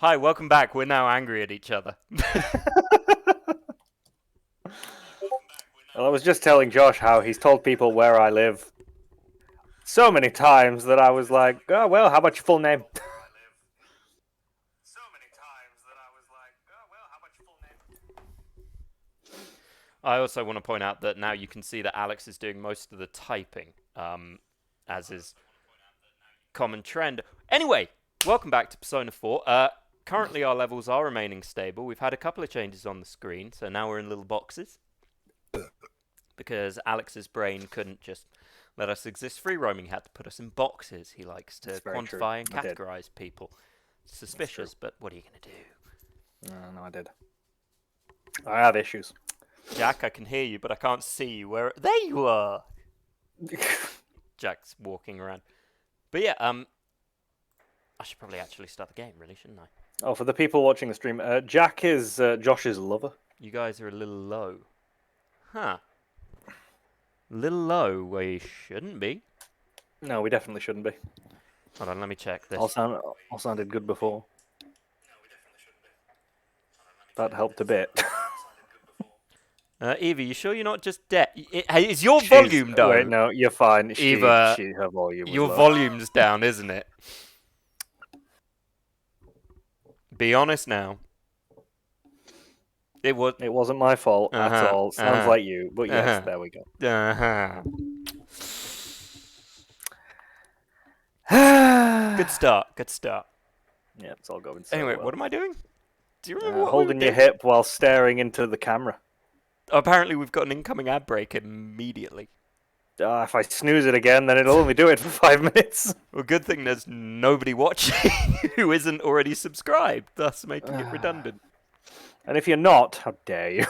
Hi, welcome back. We're now angry at each other. Well, I was just telling Josh how he's told people where I live so many times that I was like, oh, well, how about your full name? I also want to point out that now you can see that Alex is doing most of the typing, as is common trend. Anyway, welcome back to Persona 4. Currently, our levels are remaining stable. We've had a couple of changes on the screen, so now we're in little boxes. Because Alex's brain couldn't just let us exist free roaming. He had to put us in boxes. He likes to quantify and categorize people. Suspicious, but what are you going to do? No, I did. I have issues. Jack, I can hear you, but I can't see you. Where? There you are! Jack's walking around. But yeah, I should probably actually start the game, really, shouldn't I? Oh, for the people watching the stream, Jack is Josh's lover. You guys are a little low. Huh. Little low where you shouldn't be. No, we definitely shouldn't be. Hold on, let me check this. All sounded good before. That helped a bit. Eva, you sure you're not just dead? Is your volume down? Wait, no, you're fine. Eva, her volume was your low. volume's down, isn't it? Be honest now. It wasn't my fault at all. Sounds like you, but yes, there we go. Good start. Yeah, it's all going so Anyway, well. what am I doing? Do you remember what holding your hip while staring into the camera. Apparently, we've got an incoming ad break immediately. If I snooze it again, then it'll only do it for 5 minutes. Well, good thing there's nobody watching who isn't already subscribed, thus making it redundant. And if you're not, how dare you?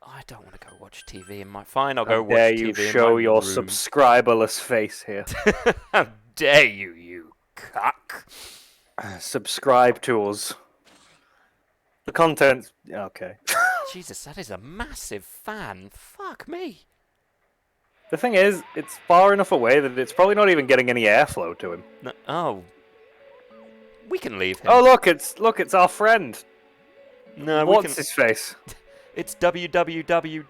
I don't want to go watch TV in my... Fine, I'll go watch TV in my room. How dare you show your subscriberless face here. How dare you, you cuck. Subscribe to us. The content... Okay. Jesus, that is a massive fan. Fuck me. The thing is, it's far enough away that it's probably not even getting any airflow to him. No, oh. We can leave him. Oh, look, it's our friend. No, What's his face? It's www.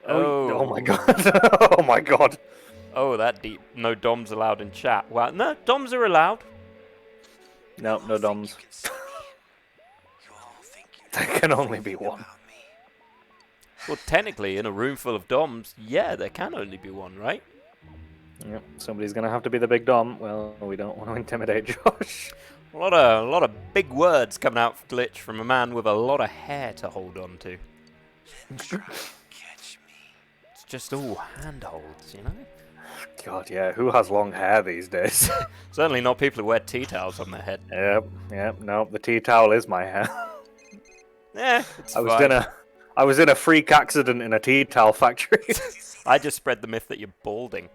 Oh my god. Oh my god. Oh, that deep. No DOMs allowed in chat. Wow. No, DOMs are allowed. No DOMs. There can only be one. Well, technically, in a room full of DOMs, yeah, there can only be one, right? Yep, somebody's gonna have to be the big Dom. Well, we don't want to intimidate Josh. A lot of big words coming out of Glitch from a man with a lot of hair to hold on to. It's just all handholds, you know? God, yeah, who has long hair these days? Certainly not people who wear tea towels on their head. Yep, no, the tea towel is my hair. It's I fine. was in a freak accident in a tea towel factory. I just spread the myth that you're balding.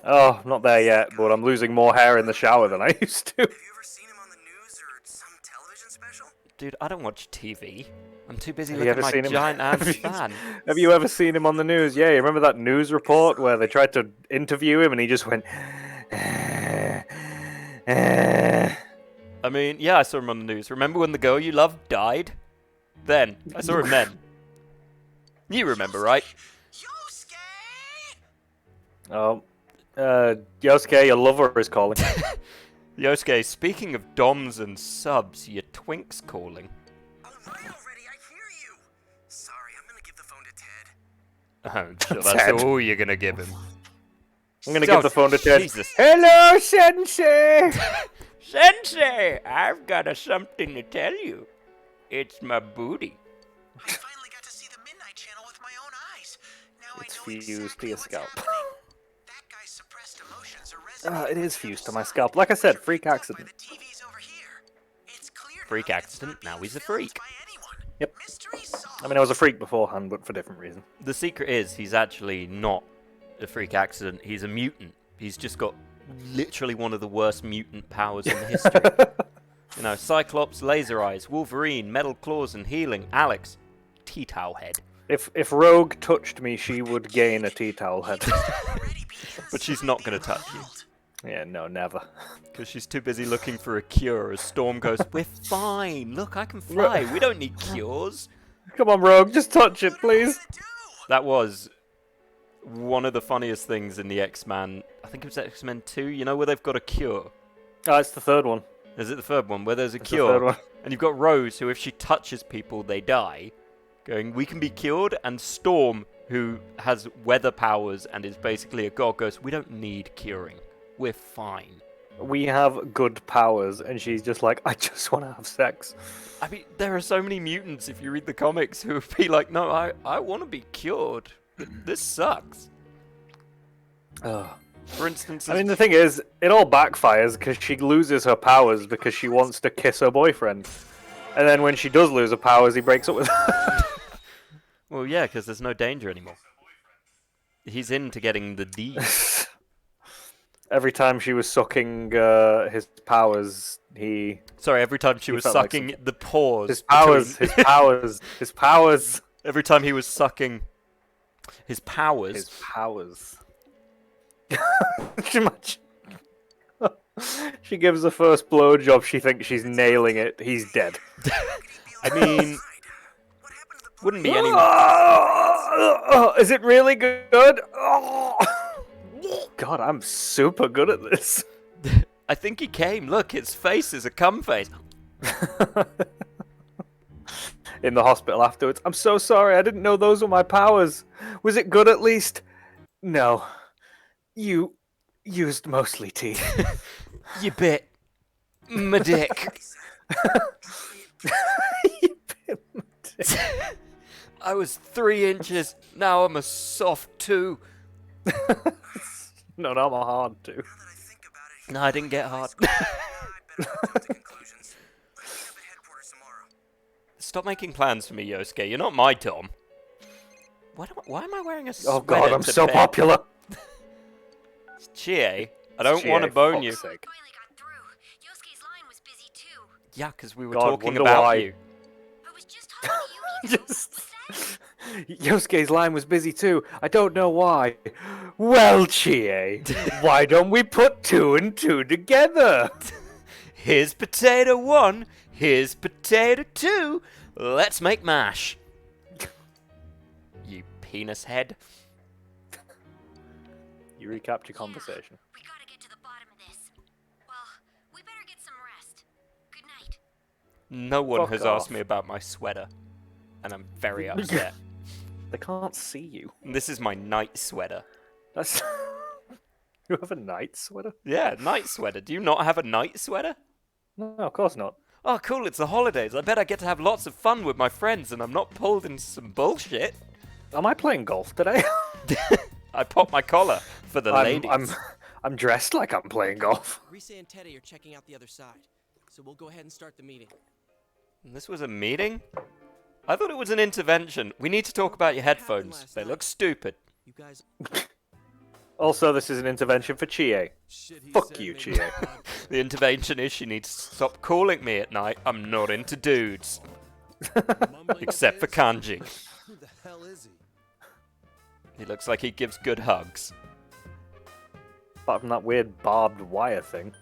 Oh, not there yet, but I'm losing more hair in the shower than I used to. Have you ever seen him on the news or some television special? Dude, I don't watch TV. I'm too busy looking at my giant-ass fan. Have you ever seen him on the news? Yeah, you remember that news report where they tried to interview him and he just went... I mean, yeah, I saw him on the news. Remember when the girl you loved died? Then. I saw him then. You remember, right? Oh, Yosuke, your lover is calling. Yosuke, speaking of DOMs and subs, your twink's calling. Oh, no, already, I hear you. Sorry, I'm gonna give the phone to Ted. Oh, so that's all you're gonna give him. I'm gonna give the phone to Ted. Jesus. Hello, Sensei! Sensei, I've got something to tell you. It's my booty. I finally got to see the Midnight Channel with my own eyes. Now It's I know fused exactly to your what's scalp. happening. That guy's suppressed emotions are resonating It with is the fused to other my side. scalp. Like I said, freak By accident. the TVs over here. It's clear Freak now that it's accident, not now being he's a filmed freak. by anyone. Yep. Mystery solved. I mean, I was a freak beforehand, but for different reasons. The secret is he's actually not a freak accident. He's a mutant. He's just got literally one of the worst mutant powers in history. You know, Cyclops, laser eyes, Wolverine, metal claws and healing, Alex, tea towel head. If Rogue touched me, she would gain a tea towel head. But she's not going to touch you. Yeah, no, never. Because she's too busy looking for a cure. As Storm goes, we're fine. Look, I can fly. We don't need cures. Come on, Rogue, just touch it, please. That was one of the funniest things in the X-Men. I think it was X-Men 2, you know, where they've got a cure. Oh, it's the third one. Is it the third one? Where there's a It's the third cure. one. And you've got Rose, who if she touches people, they die. Going, we can be cured. And Storm, who has weather powers and is basically a god, goes, we don't need curing. We're fine. We have good powers, and she's just like, I just want to have sex. I mean, there are so many mutants, if you read the comics, who would be like, no, I want to be cured. This sucks. Ugh. For instance, I mean, the thing is, it all backfires because she loses her powers because she wants to kiss her boyfriend. And then when she does lose her powers, he breaks up with her. well, yeah, because there's no danger anymore. He's into getting the D. Every time she was sucking his powers, he... Sorry, every time she was felt like sucking the pores. His powers, between- his powers, his powers. Every time he was sucking his powers. His powers. Too much. She gives the first blowjob, she thinks she's nailing it. He's dead. I mean, wouldn't be any. Is it really good? Oh. God, I'm super good at this. I think he came. Look, his face is a cum face. In the hospital afterwards. I'm so sorry, I didn't know those were my powers. Was it good at least? No. You used mostly teeth. You bit my dick. You bit my dick. I was 3 inches. Now I'm a soft 2. No, I'm a hard too. No, I didn't get hard. Stop making plans for me, Yosuke. You're not my Tom. Why am I wearing a sweater? Oh God, I'm to so bed? popular. Chie, I don't Chie, want to bone fuck's you. sake. Finally got through. Yosuke's line was busy too. Yeah, because we were God, talking wonder about why. you. I was just talking to you. Just... Yosuke's line was busy too. I don't know why. Well, Chie, why don't we put 2 and 2 together? Here's potato 1. Here's potato 2. Let's make mash. You penis head. You recapped your conversation. We gotta get to the bottom of this. Well, we better get some rest. Good night. No one Fuck has off. asked me about my sweater. And I'm very upset. They can't see you. This is my night sweater. That's. You have a night sweater? Yeah, night sweater. Do you not have a night sweater? No, of course not. Oh, cool, it's the holidays. I bet I get to have lots of fun with my friends and I'm not pulled into some bullshit. Am I playing golf today? I pop my collar for the ladies. I'm dressed like I'm playing golf. Risa and Teddy are checking out the other side, so we'll go ahead and start the meeting. This was a meeting? I thought it was an intervention. We need to talk about your headphones. They look stupid. You guys. Also, this is an intervention for Chie. Shit, he Fuck said you, made Chie. me mad. The intervention is she needs to stop calling me at night. I'm not into dudes. Mumbling Except for kids? Kanji. Who the hell is he? He looks like he gives good hugs. Apart from that weird barbed wire thing.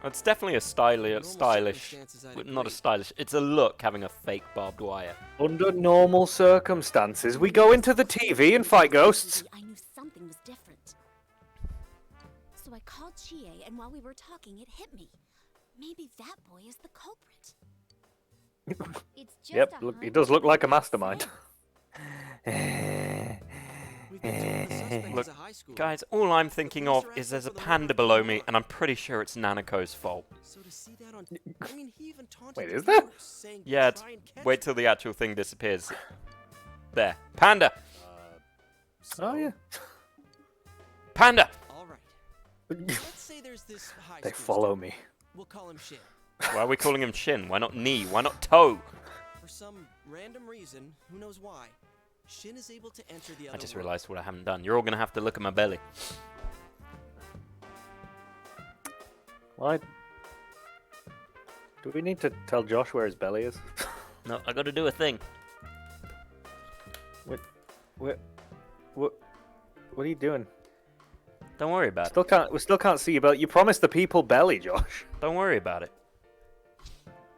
It's definitely a stylish, circumstances, I'd not a agree. stylish, it's a look having a fake barbed wire. Under normal circumstances, we go into the TV and fight ghosts. I knew something was different. So I called Chie, and while we were talking, it hit me. Maybe that boy is the culprit. It's just Yep, a look, he hunch, does look like a but makes mastermind. sense. We've been told the suspect Look, is a high schooler. Guys, all I'm thinking of is there's a panda below me, and I'm pretty sure it's Nanako's fault. So to see that on, I mean, he even taunted Wait, the is there? viewers, saying, Yeah, "Try and catch wait me." till the actual thing disappears. There. Panda! Oh yeah. Panda! All right. Let's say there's this high They school follow student. me. We'll call him Shin. Why are we calling him Shin? Why not knee? Why not toe? For some random reason, who knows why, Shin is able to enter the other I just world. realised what I haven't done. You're all gonna have to look at my belly. Why? Do we need to tell Josh where his belly is? No, I gotta do a thing. Where? What? What are you doing? Don't worry about We still can't see you, but you promised the people belly, Josh. it. Don't worry about it.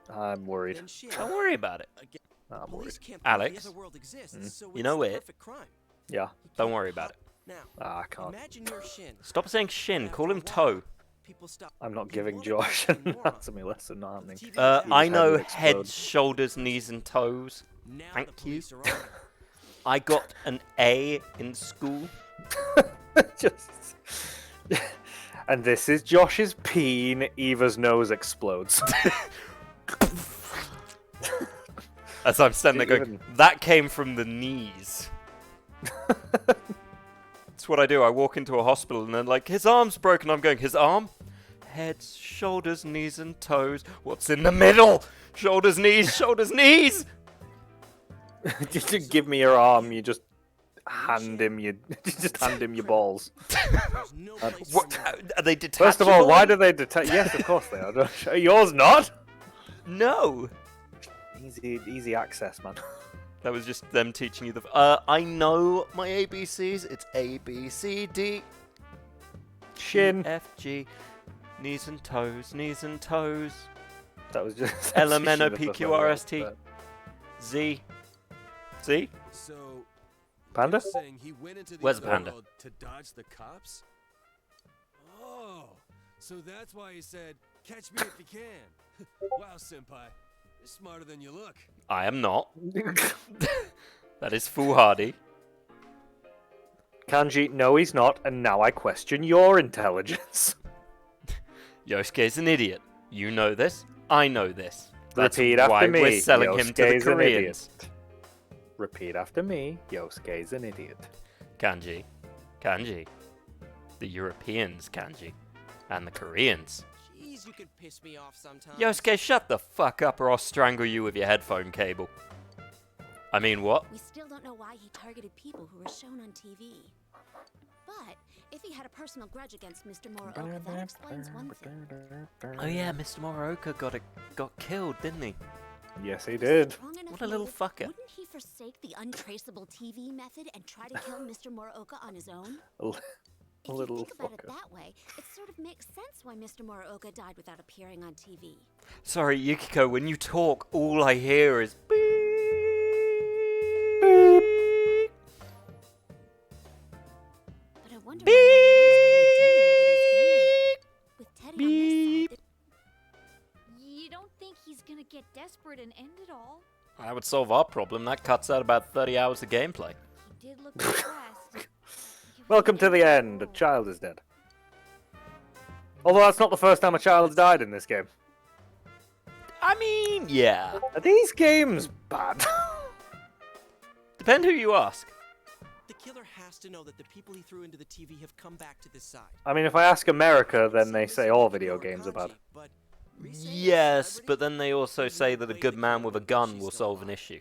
I'm worried. Then Shin, Don't worry about it. again, I'm worried. police can't prove Alex? the other world exists, so You know it's the it. perfect crime. Yeah. He Don't can't worry about help- Now, I can't. imagine you're Shin. Stop saying shin. After Call a him while, toe. people stop. I'm not You giving wanna Josh be an a moron. anatomy lesson, not happening. TV I head will know explode. heads, shoulders, knees, and toes. Now Thank the you. police are on him. I got an A in school. Just. And this is Josh's peen. Eva's nose explodes. As I'm standing there Even- going, that came from the knees. That's what I do. I walk into a hospital and then like, his arm's broken. I'm going, his arm? Heads, shoulders, knees, and toes. What's in the middle? Shoulders, knees. Just give me your arm. You just hand him your. Just hand him your balls. There's no place What? for murder. Are they detachable? First of all, why do they detect? Yes, of course they are. Josh. Are yours not? No. Easy access, man. That was just them teaching you the. I know my ABCs. It's A, B, C, D, Shin. F, G. Knees and toes, knees and toes. That was just. LMNO, Should've PQ, preferred RST. that. Z. Z? So, Panda? you're saying he went into the Where's the other panda? world to dodge the cops? Oh, so that's why he said, "Catch me if you can." Wow, senpai, you're smarter than you look. I am not. That is foolhardy. Kanji, no, he's not, and now I question your intelligence. Yosuke's an idiot. You know this. I know this. That's Repeat after why me. we're selling him to the Yosuke's an Koreans. idiot. Repeat after me. Yosuke's an idiot. Kanji. Kanji. The Europeans, Kanji. And the Koreans. Jeez, you can piss me off sometimes. Yosuke, shut the fuck up or I'll strangle you with your headphone cable. I mean, what? We still don't know why he targeted people who were shown on TV. But if he had a personal grudge against Mr. Morioka, that explains one thing. Oh yeah, Mr. Morioka got killed, didn't he? Yes, he With did. strong enough What a little motive, fucker. Wouldn't he forsake the untraceable TV method and try to kill Mr. Morioka on his own? A If little you think about it fucker. that way, it sort of makes sense why Mr. Morioka died without appearing on TV. Sorry, Yukiko, when you talk, all I hear is beep. But I wonder what Morioka's going to do now that he's in there. With Teddy on his side, You don't think he's gonna get desperate and end it all? That would solve our problem. That cuts out about 30 hours of gameplay. He did look depressed. Welcome to the end. A child is dead. Although that's not the first time a child's died in this game. I mean, yeah. Are these games bad? Depend who you ask. The killer has to know that the people he threw into the TV have come back to this side. I mean, if I ask America, then they say all video games are bad. But Rise is a Yes, celebrity. but then they also say that a good man with a gun will solve an issue.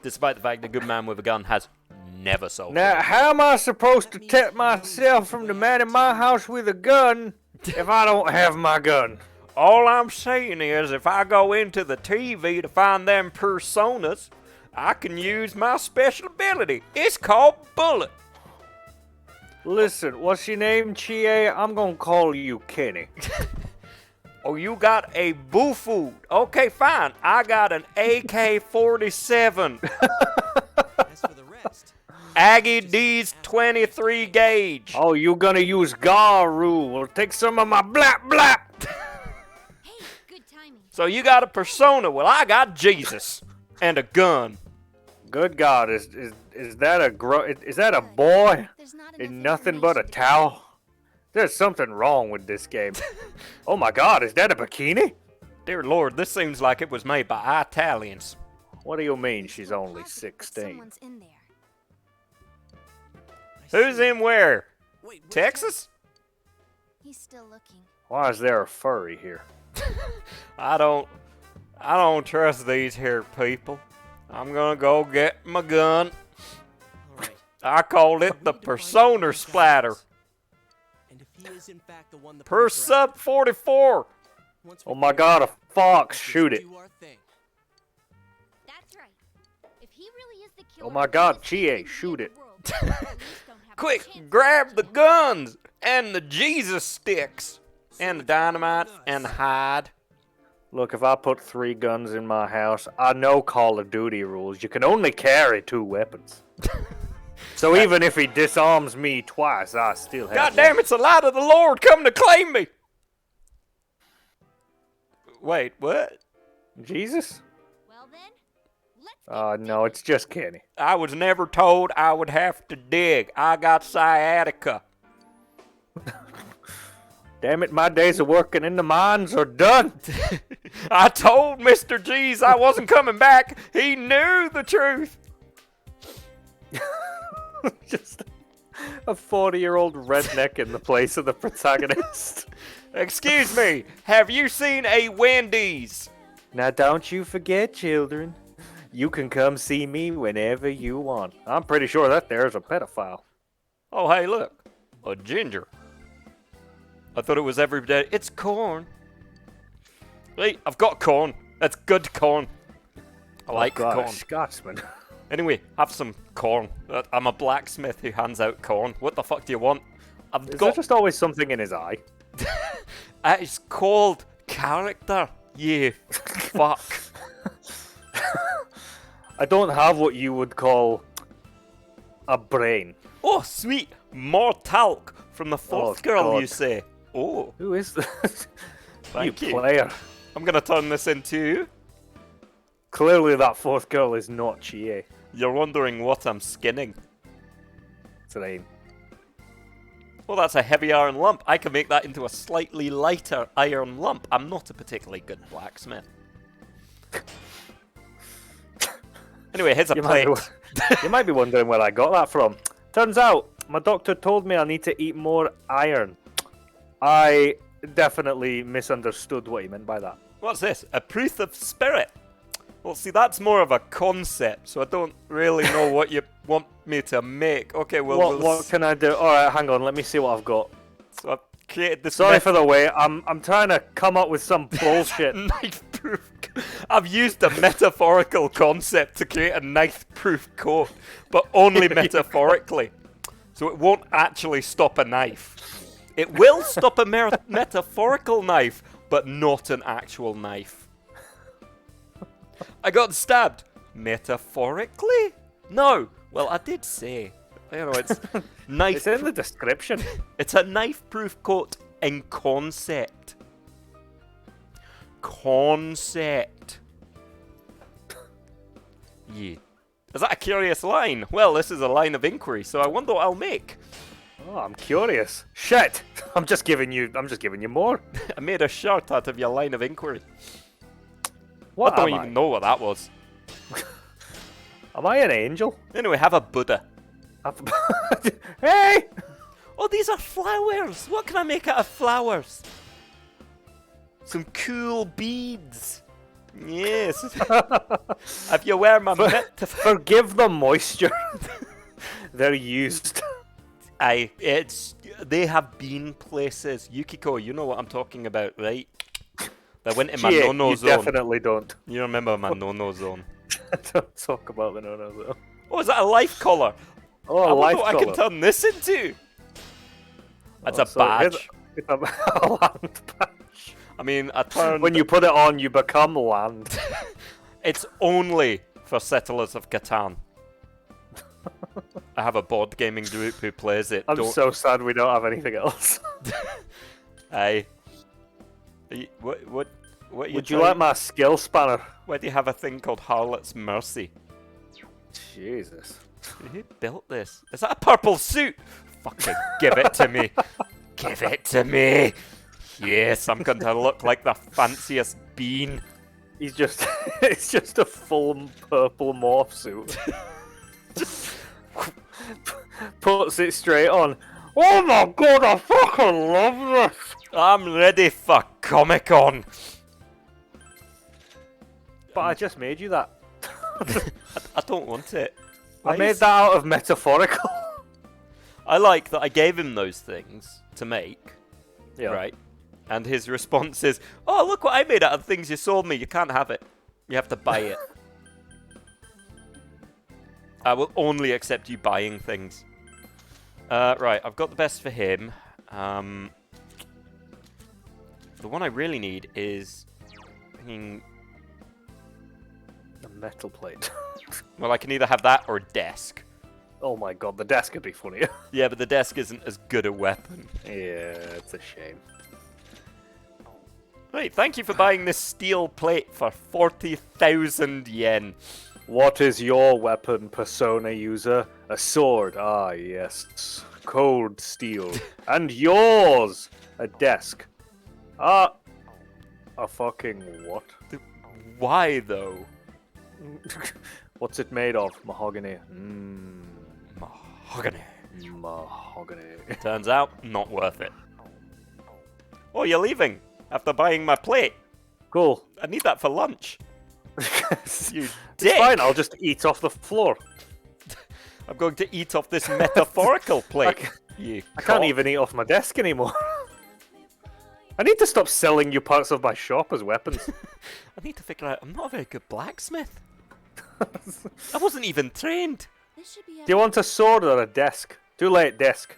Despite the fact that a good man with a gun has never solved Now, it. how am I supposed to protect myself from the man in my house with a gun if I don't have my gun? All I'm saying is, if I go into the TV to find them personas, I can use my special ability. It's called Bullet. Listen, what's your name, Chie? I'm gonna call you Kenny. Oh, you got a Bufu. Okay, fine. I got an AK-47. As for the rest, Aggie D's 23 gauge. Oh, you gonna use Garu? Well, take some of my blap blap. Hey, good timing. So you got a persona. Well, I got Jesus and a gun. Good God, is that is that a boy? there's not enough In nothing but a information to towel? There's something wrong with this game. Oh my God, is that a bikini? Dear Lord, this seems like it was made by Italians. What do you mean It's she's still only possible that 16? Someone's in there. I Who's see. in where? Wait, where's Texas? He's still looking. Why is there a furry here? I don't trust these here people. I'm gonna go get my gun. Teddy? All right. I called We it the need to find out who persona this guy splatter. is. And if he is in fact the one the Per police are sub after, 44. once we Oh my figure God, a it out, fox! let's just Shoot it! do our thing. That's right. If he really is the killer, Oh my of God, this Chie, TV shoot in it. the world, Don't have a Quick, chance. grab the guns and the Jesus sticks and the dynamite and the hide. Look, if I put 3 guns in my house, I know Call of Duty rules. You can only carry 2 weapons. So even if he disarms me twice, I still have. God damn, it's the light of the Lord come to claim me. Wait, what? Jesus? Well then, let's get Oh no, it's just Kenny. I was never told I would have to dig. I got sciatica. Damn it, my days of working in the mines are done. I told Mr. G's I wasn't coming back. He knew the truth. Just a 40-year-old redneck in the place of the protagonist. Excuse me, have you seen a Wendy's? Now don't you forget, children. You can come see me whenever you want. I'm pretty sure that there's a pedophile. Oh, hey, look. A ginger. I thought it was every day. It's corn. Wait, I've got corn. That's good corn. I like God, corn. a Scotsman. Anyway, have some corn. I'm a blacksmith who hands out corn. What the fuck do you want? I've Is there got... just always something in his eye? It's called character. Yeah. Fuck. I don't have what you would call a brain. Oh, sweet. More talc from the fourth girl, God. you say. Oh, Who is this? thank you. Player. I'm going to turn this into... Clearly that 4th girl is not Chie. You're wondering what I'm skinning. It's an aim. Well, that's a heavy iron lump. I can make that into a slightly lighter iron lump. I'm not a particularly good blacksmith. Anyway, here's a You might, plate. be, you might be wondering where I got that from. Turns out, my doctor told me I need to eat more iron. I definitely misunderstood what he meant by that. What's this? A proof of spirit? Well, see, that's more of a concept, so I don't really know what you want me to make. Okay, well, What can I do? Alright, hang on, let me see what I've got. So I've created this Sorry for the wait, I'm trying to come up with some bullshit. knife-proof. I've used a metaphorical concept to create a knife-proof coat, but only metaphorically. So it won't actually stop a knife. It will stop a metaphorical knife, but not an actual knife. I got stabbed. Metaphorically? No. Well, I did say. You know, it's knife. It's in the description. It's a knife-proof coat in concept. Concept. Yeah. Is that a curious line? Well, this is a line of inquiry, so I wonder what I'll make. Oh, I'm curious. Shit! I'm just giving you more. I made a shirt out of your line of inquiry. What I don't am even know what that was. Am I an angel? Anyway, have a Buddha. Hey! Oh, these are flowers. What can I make out of flowers? Some cool beads. Yes. If you wear my Forgive the moisture. They're used. They have been places. Yukiko, you know what I'm talking about, right? They went in my Shit, no-no you zone. definitely don't. You remember my no-no zone. Don't talk about the no-no zone. Oh, is that a life collar? Oh, I a wonder life what I colour. can turn this into. That's a So here's badge. it's a land badge. I mean, I turned... When you put it on, you become land. It's only for Settlers of Catan. I have a board gaming group who plays it. I'm so sad we don't have anything else. Aye. What are you Would you trying- like my skill spanner? Why do you have a thing called Harlot's Mercy? Jesus. Who built this? Is that a purple suit? Fucking give it to me. Give it to me. Yes, I'm going to look like the fanciest bean. He's just it's just a full purple morph suit. Puts it straight on. Oh my god, I fucking love this! I'm ready for Comic-Con. But I just made you that. I don't want it. I made that out of metaphorical. I like that I gave him those things to make, Yeah. right? And his response is, oh, look what I made out of things you sold me. You can't have it. You have to buy it. I will only accept you buying things. Right, I've got the best for him. The one I really need is... A metal plate. Well, I can either have that or a desk. Oh my god, the desk could be funnier. Yeah, but the desk isn't as good a weapon. Yeah, it's a shame. Right, thank you for buying this steel plate for 40,000 yen. What is your weapon, Persona user? A sword. Ah, yes. Cold steel. And yours! A desk. Ah. A fucking what? Why, though? What's it made of? Mahogany. Mahogany. Mahogany. Turns out, not worth it. Oh, you're leaving after buying my plate. Cool. I need that for lunch. You It's dick. fine, I'll just eat off the floor. I'm going to eat off this metaphorical plate. You I can't cock. even eat off my desk anymore. I need to stop selling you parts of my shop as weapons. I need to figure out. I'm not a very good blacksmith. I wasn't even trained. This should be Do you want a sword or a desk? Too late, desk.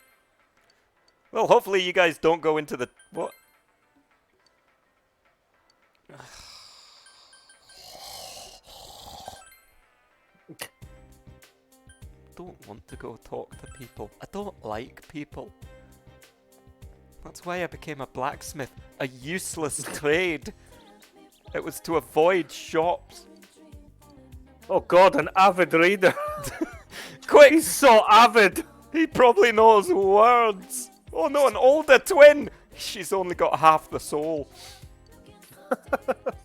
Well, hopefully you guys don't go into the what? Don't want to go talk to people. I don't like people. That's why I became a blacksmith. A useless trade. It was to avoid shops. Oh god, an avid reader. Quick! He's so avid. He probably knows words. Oh no, an older twin. She's only got half the soul.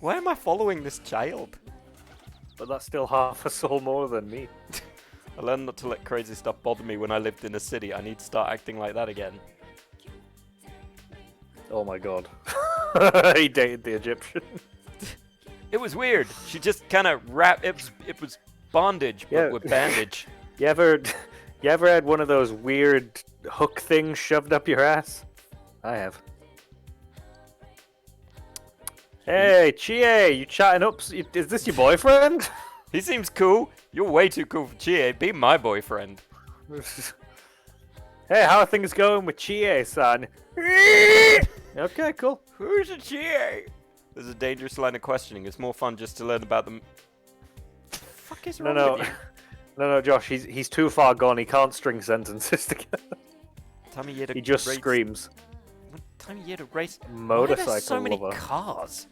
Why am I following this child? But that's still half a soul more than me. I learned not to let crazy stuff bother me when I lived in a city. I need to start acting like that again. Oh my god. He dated the Egyptian. It was weird. She just kind of wrapped. It was bondage, but Yeah. with bandage. You ever had one of those weird hook things shoved up your ass? I have. Hey, Chie, you chatting up? Is this your boyfriend? He seems cool. You're way too cool for Chie. Be my boyfriend. Hey, how are things going with Chie-san? Okay, cool. Who's a Chie? There's a dangerous line of questioning. It's more fun just to learn about them. The fuck is wrong No, with you? no, Josh. He's too far gone. He can't string sentences together. Time of year to He just race- screams. What time of year to race? Why Motorcycle are there so many lover. cars?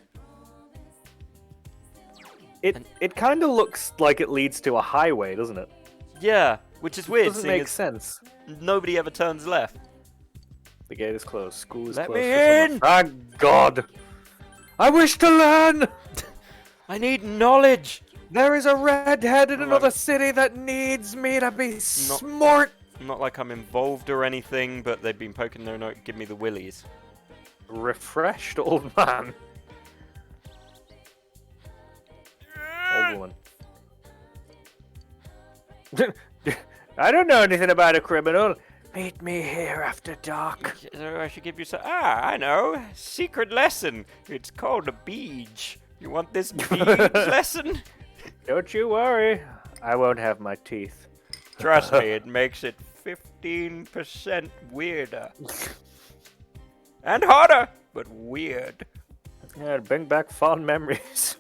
It kind of looks like it leads to a highway, doesn't it? Yeah, which is weird. Doesn't seeing make as sense. nobody ever turns left. The gate is closed. School is Let closed. me for summer. in! Thank God. I wish to learn. I need knowledge. There is a redhead in Well, another city that needs me to be Not- smart. Not like I'm involved or anything, but they've been poking their nose, give me the willies. Refreshed old man. Old woman. I don't know anything about a criminal. Meet me here after dark. I should give you some. I know. Secret lesson. It's called a beej. You want this beej lesson? Don't you worry. I won't have my teeth. Trust me, it makes it 15% weirder. And harder, but weird. Yeah, bring back fond memories.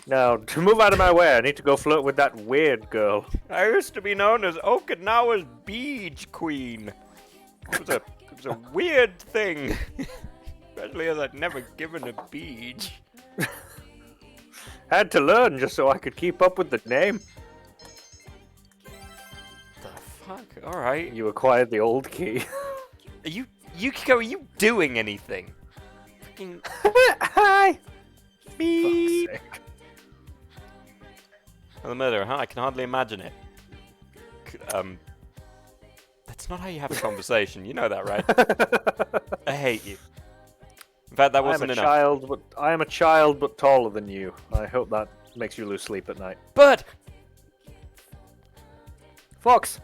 Now, to move out of my way, I need to go flirt with that weird girl. I used to be known as Okinawa's beej queen. It was a weird thing. Especially as I'd never given a beej. Had to learn just so I could keep up with the name. The fuck? Alright. You acquired the old key. Are you Yukiko, are you doing anything? Fucking Hi! beep. Fuck's sake. Oh, the murderer, huh? I can hardly imagine it. That's not how you have a conversation. You know that, right? I hate you. In fact, that wasn't enough. I am a child, but taller than you. I hope that makes you lose sleep at night. But Fox!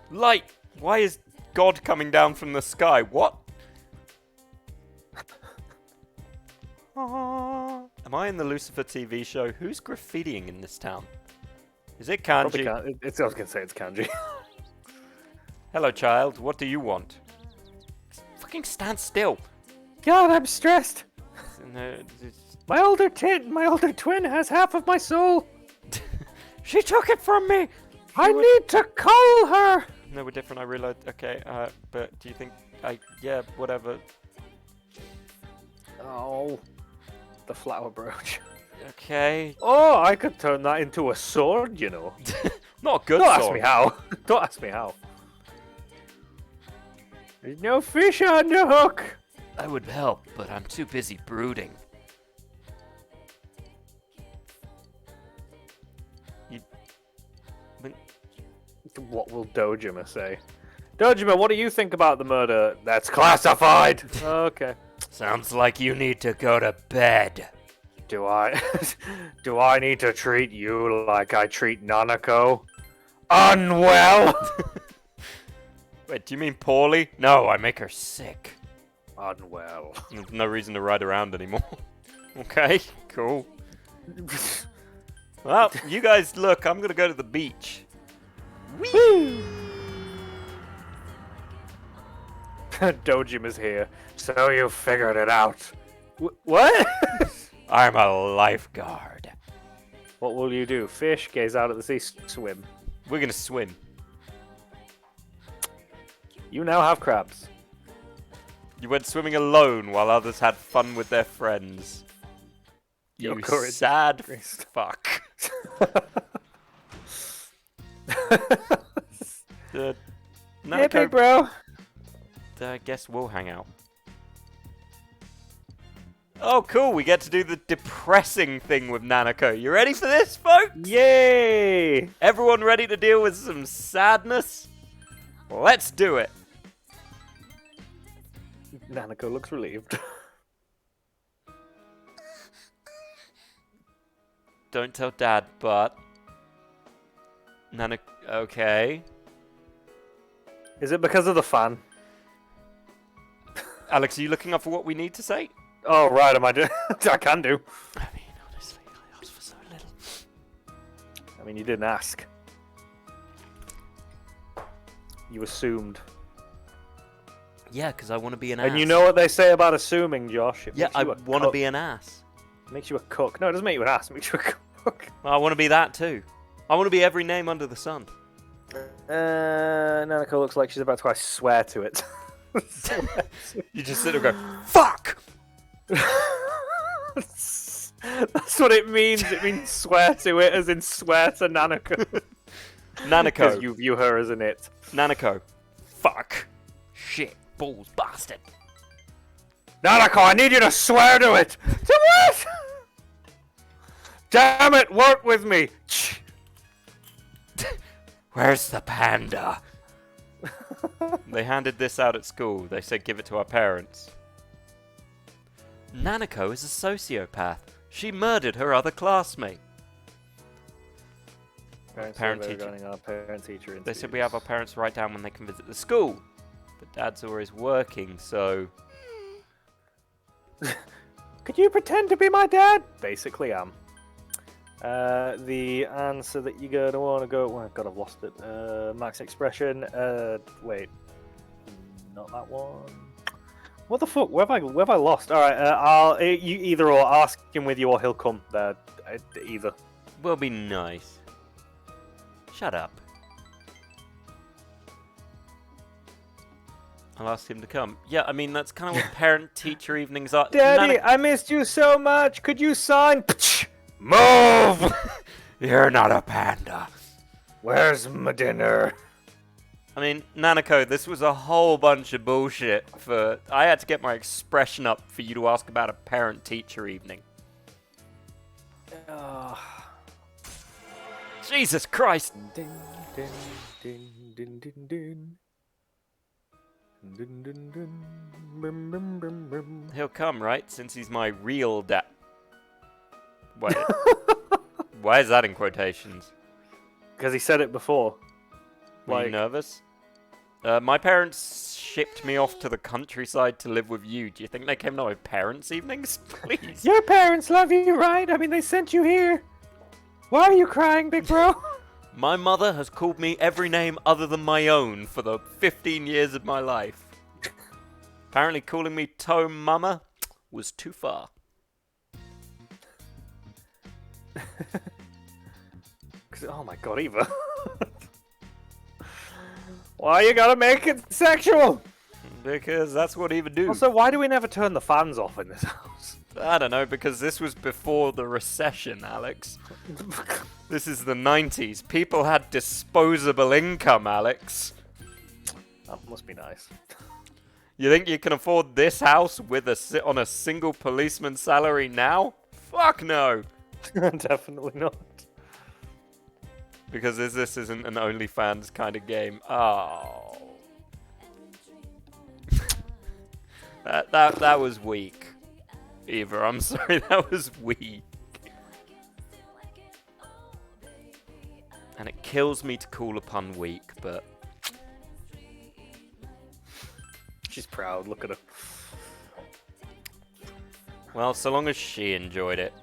light. Why is God coming down from the sky? What? Am I in the Lucifer TV show? Who's graffitiing in this town? Is it Probably kanji? can't. I was gonna say it's kanji. Hello, child. What do you want? Fucking stand still. God, I'm stressed. No, it's- My older twin has half of my soul. She took it from me. I need to call her. No, we're different. I realize. Okay, but do you think yeah, whatever. Oh, the flower brooch. Okay. Oh, I could turn that into a sword, you know. Not a good Don't ask sword. me how. Don't ask me how. There's no fish on the hook. I would help, but I'm too busy brooding. What will Dojima say? Dojima, what do you think about the murder? That's classified. Okay. Sounds like you need to go to bed. Do I? Do I need to treat you like I treat Nanako? Unwell. Wait, do you mean poorly? No, I make her sick. Unwell. There's no reason to ride around anymore. Okay, cool. Well, you guys look, I'm gonna go to the beach. Dojima's here. So you figured it out. What? I'm a lifeguard. What will you do? Fish, gaze out at the sea, swim. We're gonna swim. You now have crabs. You went swimming alone while others had fun with their friends. Your You courage, sad Christ. fuck. No, Yeah, big bro. I guess we'll hang out. Oh, cool. We get to do the depressing thing with Nanako. You ready for this, folks? Yay! Everyone ready to deal with some sadness? Let's do it. Nanako looks relieved. Don't tell Dad, but... Nanako... Okay. Is it because of the fan? Alex, are you looking up for what we need to say? Oh, right, am I doing... I can do. I mean, honestly, I asked for so little. I mean, you didn't ask. You assumed. Yeah, because I want to be an ass. And you know what they say about assuming, Josh? It Yeah, makes I you a want to cook. be an ass. Makes you a cook. No, it doesn't make you an ass. It makes you a cook. I want to be that too. I want to be every name under the sun. Nanako looks like she's about to, I swear to it. You just sit there and go, fuck! That's what it means. It means swear to it, as in swear to Nanako. Because Nanako. you view her as an it. Nanako. Fuck. Shit. Balls. Bastard. Nanako, I need you to swear to it! To what? Damn it, work with me! Where's the panda? They handed this out at school. They said give it to our parents. Nanako is a sociopath. She murdered her other classmate. Parent-teacher. Running our parent-teacher They said we have our parents write down when they can visit the school. But Dad's always working, so... Could you pretend to be my dad? Basically, am. The answer that you're gonna want to go. Oh, God, I've lost it. Max expression. Wait, not that one. What the fuck? Where have I lost? All right, you either or ask him with you or he'll come. Either. Will be nice. Shut up. I'll ask him to come. Yeah, I mean, that's kind of what parent-teacher evenings are. Daddy, I missed you so much. Could you sign? Move! You're not a panda. Where's my dinner? I mean, Nanako, this was a whole bunch of bullshit for... I had to get my expression up for you to ask about a parent-teacher evening. Jesus Christ! Din, din, din, din, din, din. Din, din, din. Brum, brum, brum, brum. He'll come, right? Since he's my real dad. Wait. Why is that in quotations? Because he said it before. Were you Like- nervous? My parents shipped me off to the countryside to live with you. Do you think they came to my parents' evenings? Please. Your parents love you, right? I mean, they sent you here. Why are you crying, big bro? My mother has called me every name other than my own for the 15 years of my life. Apparently calling me Tome Mama was too far. 'Cause- oh my god, Eva. Why you gotta make it sexual? Because that's what Eva do. Also, why do we never turn the fans off in this house? I don't know, because this was before the recession, Alex. This is the 90s. People had disposable income, Alex. That must be nice. You think you can afford this house with on a single policeman's salary now? Fuck no. Definitely not. Because this isn't an OnlyFans kind of game. Oh. that was weak. Eva, I'm sorry, that was weak. And it kills me to call upon weak, but She's proud, look at her. well, so long as she enjoyed it.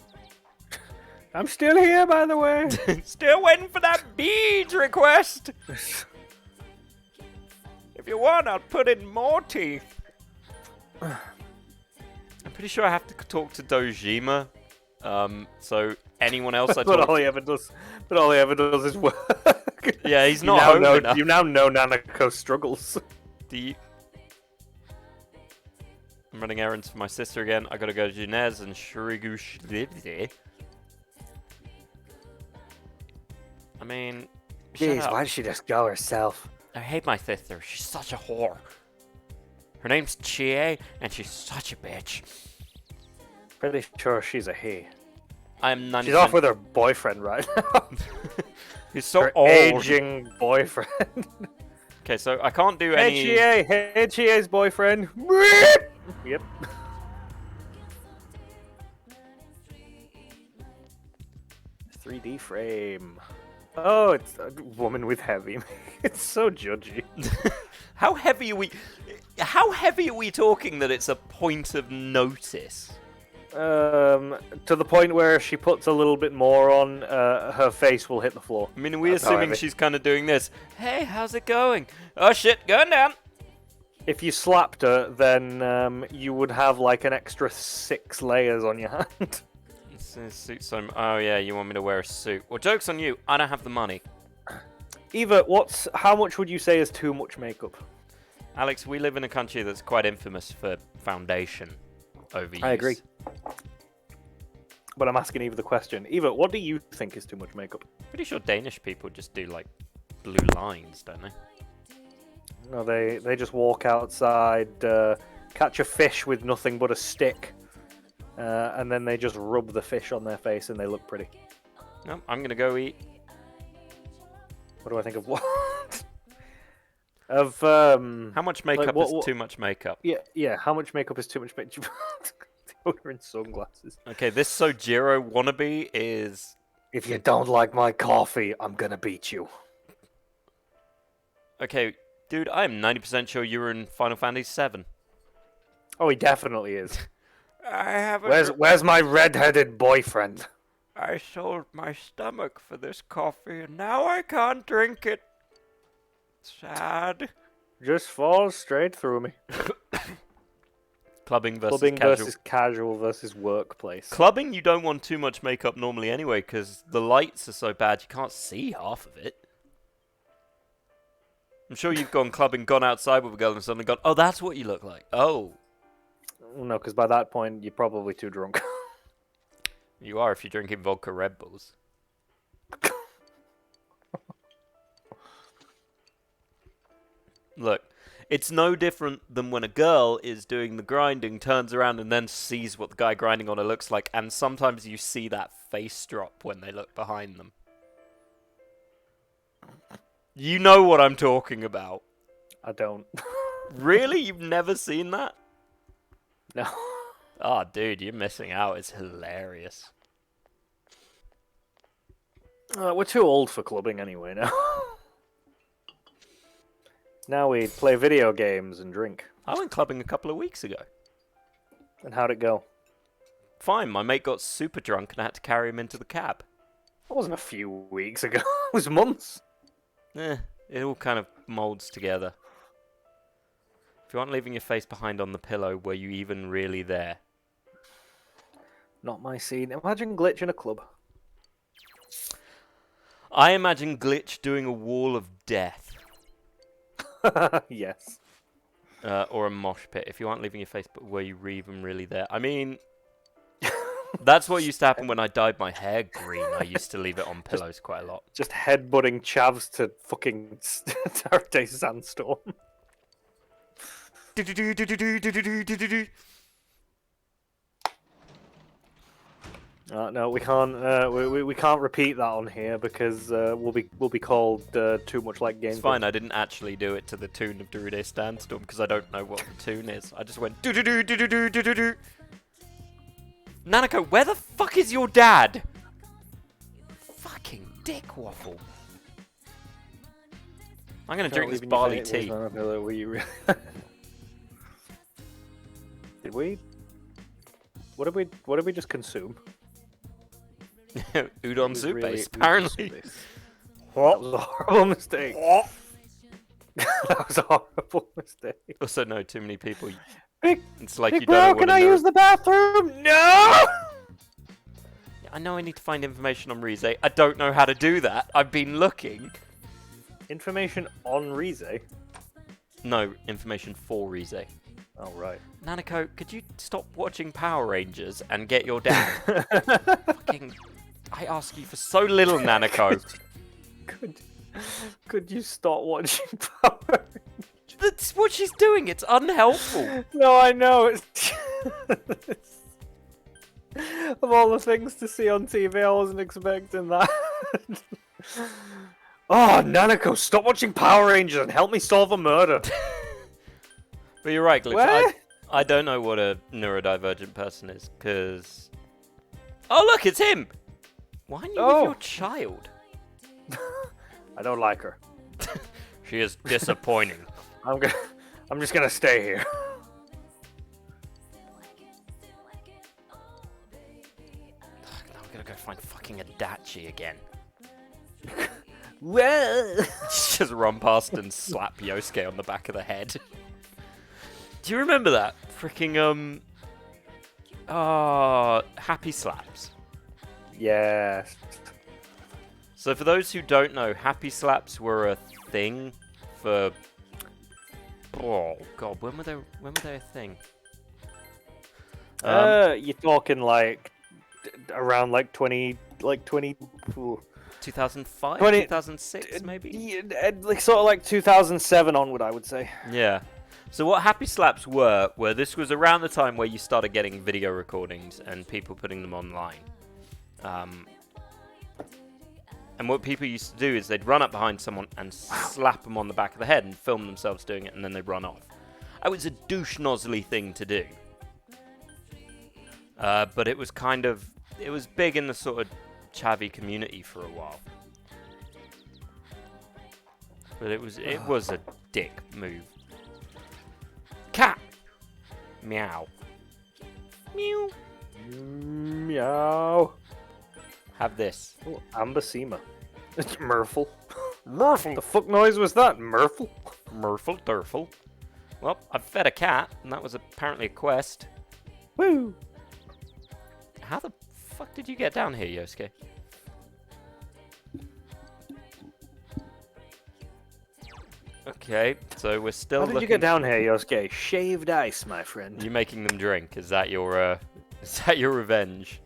I'm still here, by the way. Still waiting for that beads request. If you want, I'll put in more teeth. I'm pretty sure I have to talk to Dojima. So anyone else I But talk all to... he ever does, is work. Yeah, he's You not now home know, enough. you now know Nanako's struggles. Do you... I'm running errands for my sister again. I gotta go to Junez and Shrigu. I mean, shut up. Why did she just go herself? I hate my sister. She's such a whore. Her name's Chie, and she's such a bitch. Pretty sure she's a he. I'm 90%. She's off with her boyfriend right now. He's so her old. aging boyfriend. Okay, so I can't do Hey any. Chie, hey Chie's boyfriend. Yep. "3D frame. Oh, it's a woman with heavy. It's so judgy. How heavy are we? How heavy are we talking that it's a point of notice? To the point where if she puts a little bit more on, her face will hit the floor. I mean, are we That's how assuming heavy. she's kind of doing this? Hey, how's it going? Oh shit, going down. If you slapped her, then you would have like an extra 6 layers on your hand. Suit oh yeah, you want me to wear a suit? Well, joke's on you. I don't have the money. Eva, how much would you say is too much makeup? Alex, we live in a country that's quite infamous for foundation overuse. I agree. But I'm asking Eva the question. Eva, what do you think is too much makeup? Pretty sure Danish people just do like blue lines, don't they? No, they just walk outside, catch a fish with nothing but a stick, and then they just rub the fish on their face and they look pretty. No, I'm gonna go eat. What do I think of what? Of How much makeup what- is too much makeup? yeah. How much makeup is too much makeup? They were in sunglasses. Okay, this Sojiro wannabe is... If you don't like my coffee, I'm gonna beat you. Okay, dude, I'm 90% sure you were in Final Fantasy VII. Oh, he definitely is. I haven't... Where's my red-headed boyfriend? I sold my stomach for this coffee, and now I can't drink it. Sad. Just falls straight through me. Clubbing versus Clubbing casual. versus casual versus workplace. Clubbing, you don't want too much makeup normally anyway, because the lights are so bad you can't see half of it. I'm sure you've gone clubbing, gone outside with a girl, and suddenly gone, oh, that's what you look like. Oh. No, because by that point you're probably too drunk. You are if you're drinking vodka Red Bulls. Look, it's no different than when a girl is doing the grinding, turns around and then sees what the guy grinding on her looks like, and sometimes you see that face drop when they look behind them. You know what I'm talking about. I don't. Really? You've never seen that? No. Oh, dude, you're missing out. It's hilarious. We're too old for clubbing anyway now. Now we play video games and drink. I went clubbing a couple of weeks ago. And how'd it go? Fine, my mate got super drunk and I had to carry him into the cab. That wasn't a few weeks ago. It was months. It all kind of molds together. If you aren't leaving your face behind on the pillow, were you even really there? Not my scene. Imagine Glitch in a club. I imagine Glitch doing a wall of death. Yes. Or a mosh pit. If you aren't leaving your face, but were you even really there? I mean, that's what used to happen when I dyed my hair green. I used to leave it on pillows quite a lot. Just headbutting chavs to fucking Saturday Sandstorm. No, we can't. We can't repeat that on here because we'll be called too much like games. It's fine. I didn't actually do it to the tune of Darude Sandstorm because I don't know what the tune is. I just went do do do do do do do do do. Nanako, where the fuck is your dad? Fucking dick waffle. I'm gonna drink this barley tea. Did we? What did we just consume? Udon soup base, apparently. That was a horrible mistake. That was a horrible mistake. Also, no, too many people. Big, It's like Big you don't know Bro, what can a I nerd- use the bathroom? No! I know I need to find information on Rize. I don't know how to do that. I've been looking. Information on Rize? No, information for Rize. Oh, right. Nanako, could you stop watching Power Rangers and get your dad? Fucking... I ask you for so little, Nanako. Could you stop watching Power Rangers? That's what she's doing. It's unhelpful. No, I know. It's of all the things to see on TV, I wasn't expecting that. Oh, Nanako, stop watching Power Rangers and help me solve a murder. But you're right, Glitch. Where? I don't know what a neurodivergent person is, because... Oh, look, it's him! Why aren't you with your child? I don't like her. She is disappointing. I'm just gonna stay here. Now we're gonna go find fucking Adachi again. Well, Just run past and slap Yosuke on the back of the head. Do you remember that? Freaking, Happy Slaps. yes. So for those who don't know, Happy Slaps were a thing for... Oh, God, when were they a thing? You're talking like around like 20, ooh, 2005? 20 2006, maybe? yeah, like sort of like 2007 onward, I would say. Yeah. So what Happy Slaps were this was around the time where you started getting video recordings and people putting them online. And what people used to do is they'd run up behind someone and slap them on the back of the head and film themselves doing it, and then they'd run off. It was a douche-nozzly thing to do. But it was it was big in the sort of chavvy community for a while. But it was a dick move. Cat! Meow. Meow. Meow. Have this. Oh, Ambasima. It's Murphle. Murphle. The fuck noise was that? Murphle? Murphle Durfle. Well, I've fed a cat, and that was apparently a quest. Woo! How the fuck did you get down here, Yosuke? Okay, so we're still How did looking... you get down here, Yosuke? Shaved ice, my friend. You making them drink? Is that your revenge?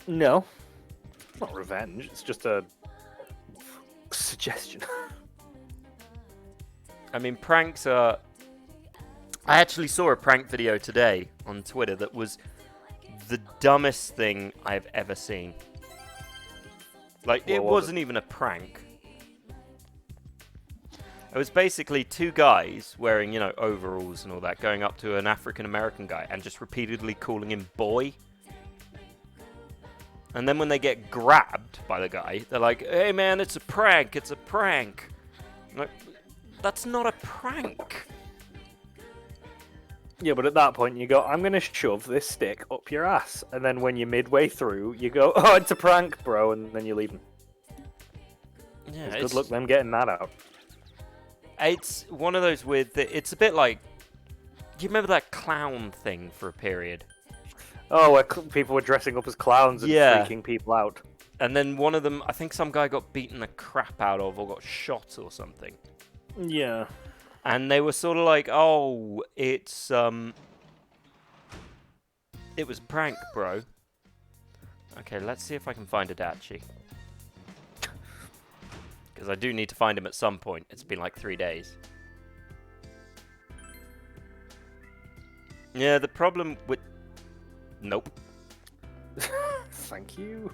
No. It's not revenge, it's just a suggestion. I mean, pranks are... I actually saw a prank video today on Twitter that was the dumbest thing I've ever seen. Like, it What was wasn't even a prank. It was basically two guys wearing, you know, overalls and all that, going up to an African-American guy and just repeatedly calling him boy. And then when they get grabbed by the guy, they're like, hey man, it's a prank, it's a prank. I'm like, that's not a prank. Yeah, but at that point you go, I'm gonna shove this stick up your ass, and then when you're midway through, you go, oh, it's a prank, bro, and then you leave them. Yeah, Good luck them getting that out. It's one of those weird. It's a bit like. Do you remember that clown thing for a period? Oh, where people were dressing up as clowns and Yeah. freaking people out. And then one of them, I think some guy got beaten the crap out of or got shot or something. Yeah. And they were sort of like, oh, it was prank, bro. Okay, let's see if I can find Adachi. Because I do need to find him at some point. It's been like 3 days. Yeah, the problem with... Nope. Thank you.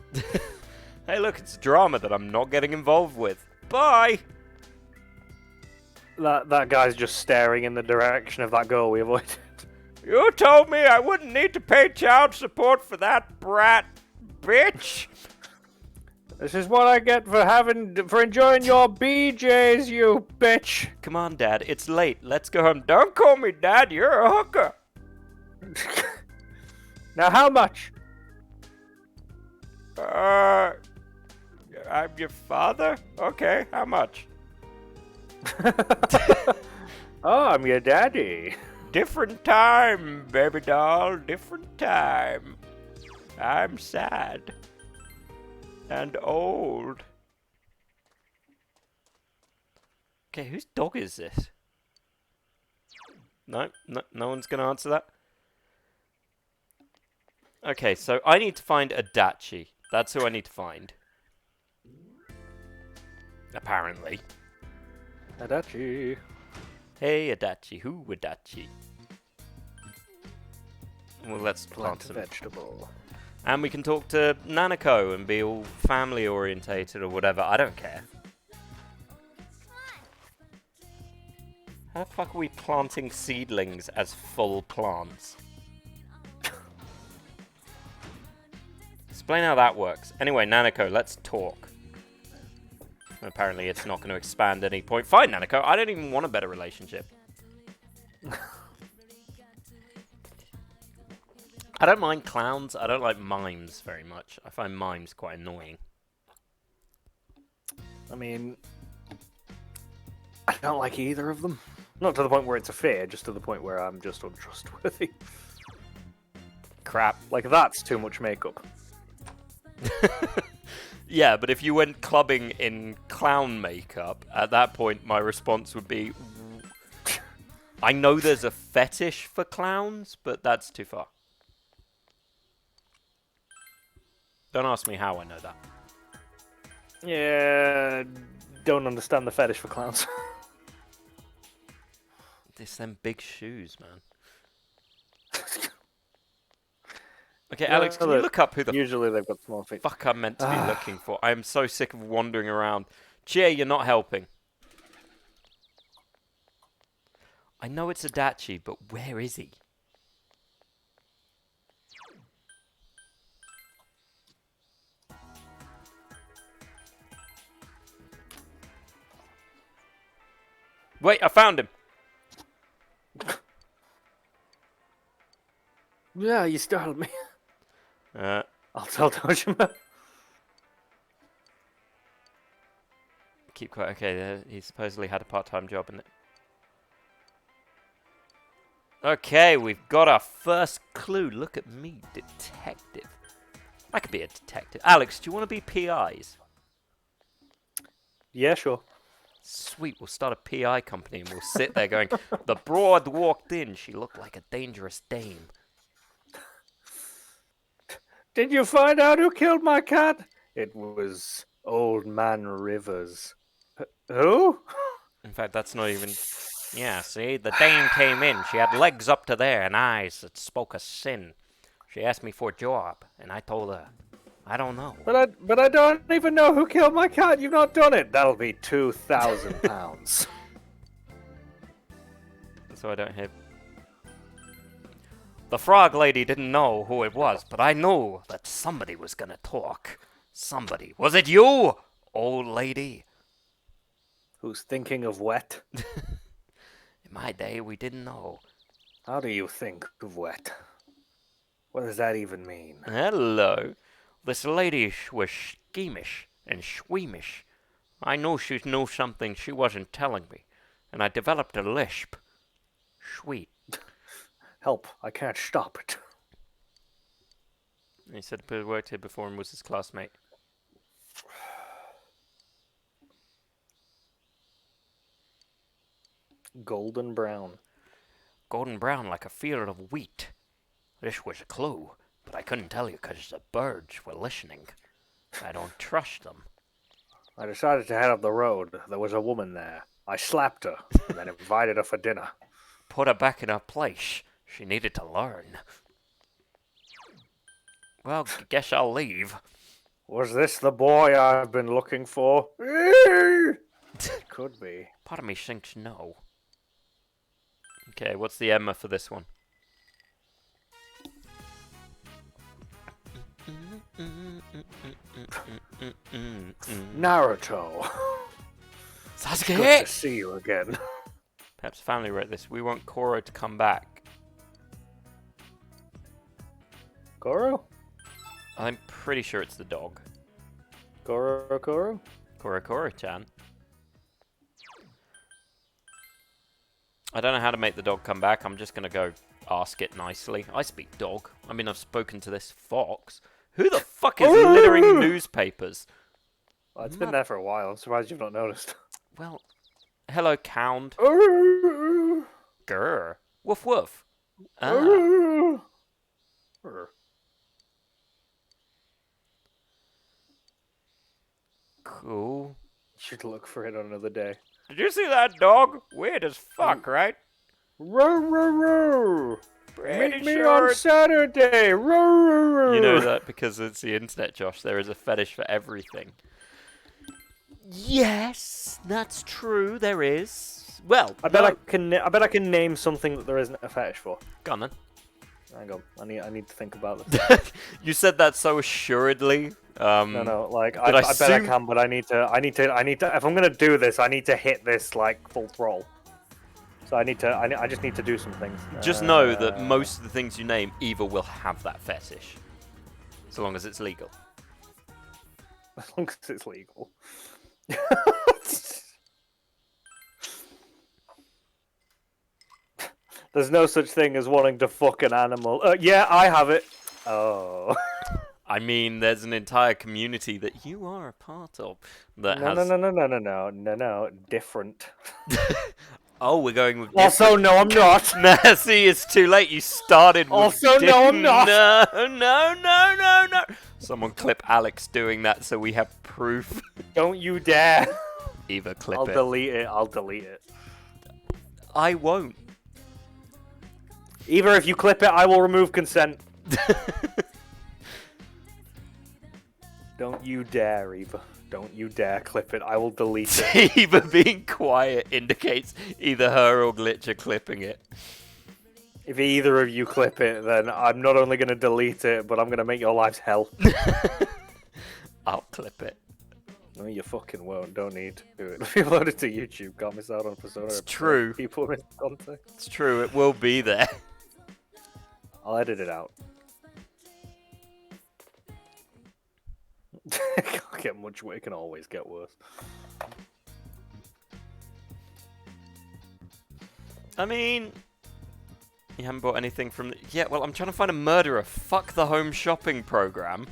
Hey, look, it's drama that I'm not getting involved with. Bye! That guy's just staring in the direction of that girl we avoided. You told me I wouldn't need to pay child support for that brat, bitch! This is what I get for enjoying your BJs, you bitch. Come on, Dad, it's late. Let's go home. Don't call me Dad, you're a hooker. Now, how much? I'm your father? Okay, how much? Oh, I'm your daddy. Different time, baby doll, different time. I'm sad. And old. Okay, whose dog is this? No one's gonna answer that. Okay, so I need to find Adachi. That's who I need to find. Apparently. Adachi. Hey, Adachi. Who Adachi? Well, let's plant Plant a some. vegetable. And we can talk to Nanako and be all family orientated or whatever. I don't care. How the fuck are we planting seedlings as full plants? Explain how that works. Anyway, Nanako, let's talk. Apparently it's not going to expand at any point. Fine, Nanako, I don't even want a better relationship. I don't mind clowns. I don't like mimes very much. I find mimes quite annoying. I mean, I don't like either of them. Not to the point where it's a fear, just to the point where I'm just untrustworthy. Crap. Like, that's too much makeup. Yeah, but if you went clubbing in clown makeup, at that point my response would be... I know there's a fetish for clowns, but that's too far. Don't ask me how I know that. Yeah, don't understand the fetish for clowns. It's them big shoes, man. Okay, Alex, can you look up who the Usually they've got small feet. fuck I'm meant to be looking for? I am so sick of wandering around. Chie, you're not helping. I know it's Adachi, but where is he? Wait, I found him. Yeah, you startled me. I'll tell Dojima. Keep quiet. Okay, he supposedly had a part-time job in it. Okay, we've got our first clue. Look at me, detective. I could be a detective. Alex, do you want to be PIs? Yeah, sure. Sweet, we'll start a PI company and we'll sit there going, the broad walked in. She looked like a dangerous dame. Did you find out who killed my cat? It was Old Man Rivers. Who? In fact, that's not even... Yeah, see, the dame came in. She had legs up to there and eyes that spoke of sin. She asked me for a job, and I told her, I don't know. But I don't even know who killed my cat. You've not done it. That'll be £2,000. So I don't hear... The frog lady didn't know who it was, but I knew that somebody was gonna talk. Somebody. Was it you, old lady? Who's thinking of wet? In my day, we didn't know. How do you think of wet? What does that even mean? Hello. This lady was schemish and squeamish. I knew she knew something she wasn't telling me, and I developed a lisp. Sweet. Help, I can't stop it. He said he worked here before and was his classmate. Golden brown. Golden brown like a field of wheat. This was a clue, but I couldn't tell you because the birds were listening. I don't trust them. I decided to head up the road. There was a woman there. I slapped her, and then invited her for dinner. Put her back in her place. She needed to learn. Well, guess I'll leave. Was this the boy I've been looking for? Could be. Part of me thinks no. Okay, what's the Emma for this one? Naruto. Sasuke! Good to see you again. Perhaps family wrote this. We want Koro to come back. Goro? I'm pretty sure it's the dog. Goro? Koro-chan. I don't know how to make the dog come back. I'm just going to go ask it nicely. I speak dog. I mean, I've spoken to this fox. Who the fuck is littering newspapers? Well, it's been there for a while. I'm surprised you've not noticed. Well, hello, Cound. Grr. Woof woof. Ah. Cool. Should look for it on another day. Did you see that dog? Weird as fuck, right? Row. Pretty Meet me sure on Saturday. Row. you know that because it's the internet, Josh. There is a fetish for everything. Yes, that's true. There is. Well, I bet no. I can name something that there isn't a fetish for. Go on then. Hang on. I need to think about this. You said that so assuredly. No. Like I but I bet I assume- can, but I need to. If I'm gonna do this, I need to hit this like full throttle. So I just need to do some things. Just know that most of the things you name either will have that fetish, so long as it's legal. As long as it's legal. There's no such thing as wanting to fuck an animal. Yeah, I have it. Oh. I mean, there's an entire community that you are a part of that No, has. no. Different. Oh, we're going with. Also, no, I'm not. Nah, see, it's too late. You started. With Also, no, I'm not. No. Someone clip Alex doing that so we have proof. Don't you dare. Eva, clip I'll it. delete it. I'll delete it. I won't. Either if you clip it, I will remove consent. Don't you dare, Eva. Don't you dare clip it. I will delete it. Eva being quiet indicates either her or Glitch are clipping it. If either of you clip it, then I'm not only going to delete it, but I'm going to make your lives hell. I'll clip it. No, you fucking won't. Don't need to do it. If you upload it to YouTube, can't miss out on Persona. It's true. People miss content. It's true, it will be there. I'll edit it out. It can't get much worse. It can always get worse. I mean, you haven't bought anything from. Yeah, well, I'm trying to find a murderer. Fuck the home shopping program.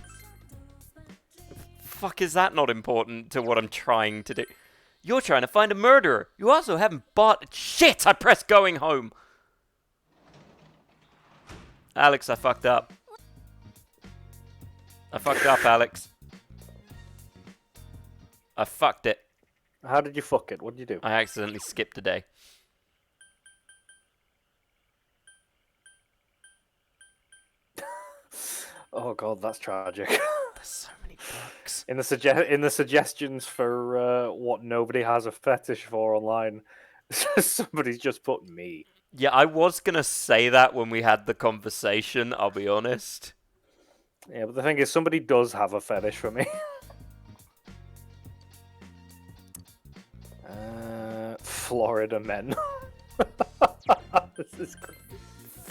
Fuck, is that not important to what I'm trying to do? You're trying to find a murderer. You also haven't bought. Shit! I pressed going home. Alex, I fucked up. I fucked up, Alex. I fucked it. How did you fuck it? What did you do? I accidentally skipped a day. Oh god, that's tragic. There's so many bugs. In the suggestions for what nobody has a fetish for online, somebody's just put me. Yeah, I was gonna say that when we had the conversation, I'll be honest. Yeah, but the thing is, somebody does have a fetish for me. Florida men. This is great.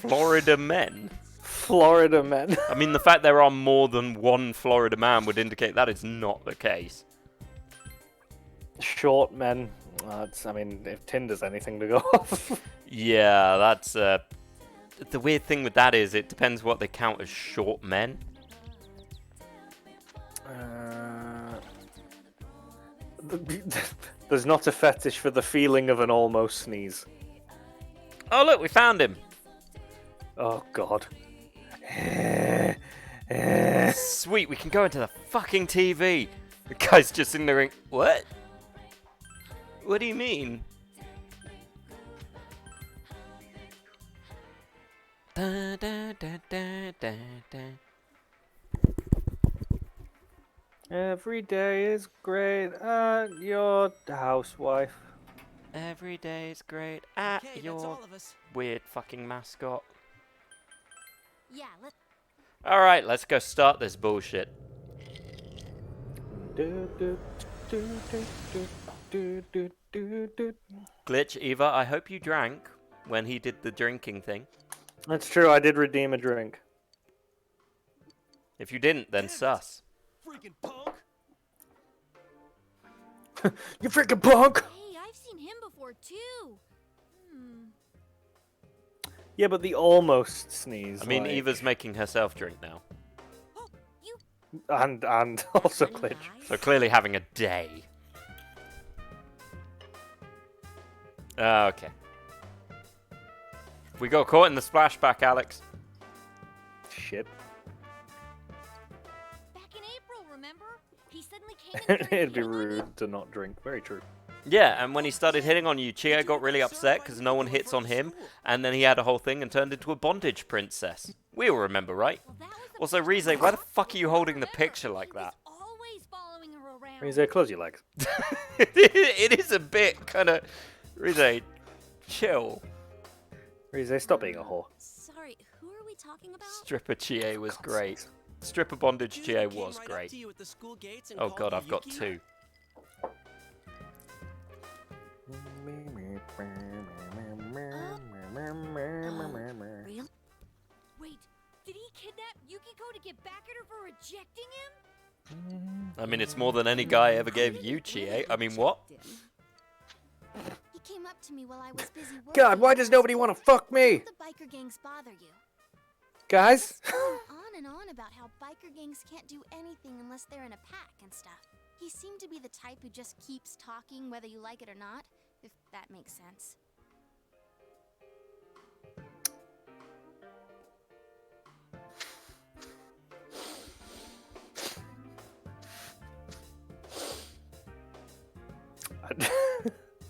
Florida men. Florida men. I mean, the fact there are more than one Florida man would indicate that is not the case. Short men. I mean, if Tinder's anything to go off. Yeah, that's the weird thing with that is it depends what they count as short men. There's not a fetish for the feeling of an almost sneeze. Oh look, we found him. Oh god. Sweet, we can go into the fucking TV. The guy's just in the ring. What? What do you mean? Da, da, da, da, da, da. Every day is great at your housewife. Every day is great at Okay, that's your all of us. weird fucking mascot. Yeah, let's. Alright, let's go start this bullshit. Glitch, Eva, I hope you drank when he did the drinking thing. That's true, I did redeem a drink. If you didn't, then sus. Freaking punk! You freaking punk! Hey, I've seen him before too. Yeah, but the almost sneeze. I mean, like- Eva's making herself drink now. Oh, you. and also funny glitch. guy. So clearly having a day. Okay. We got caught in the splashback, Alex. Shit. Back in April, remember? He suddenly came in. and started It'd be hitting on you. rude to not drink. Very true. Yeah, and when he started hitting on you, Chia got really upset because no one hits on him, and then he had a whole thing and turned into a bondage princess. We all remember, right? Well, that was the Also, first Rize, time why I the fuck are you holding the remember. picture like He was that? always following her around. Rize, close your legs. It is a bit kind of... Rize, chill. Rize, stop being a whore. Sorry, who are we talking about? Stripper Chie was great. Stripper bondage Dude Chie who came was right up great. to you at the school gates and Oh called god, you I've got Yuki? two. Real? Wait, did he kidnap Yukiko to get back at her for rejecting him? I mean, it's more than any guy ever gave you, Chie. I mean, what? He came up to me while I was busy working. God, why does nobody want to fuck me? Don't the biker gangs bother you? Guys? On and on about how biker gangs can't do anything unless they're in a pack and stuff. He seemed to be the type who just keeps talking whether you like it or not, if that makes sense.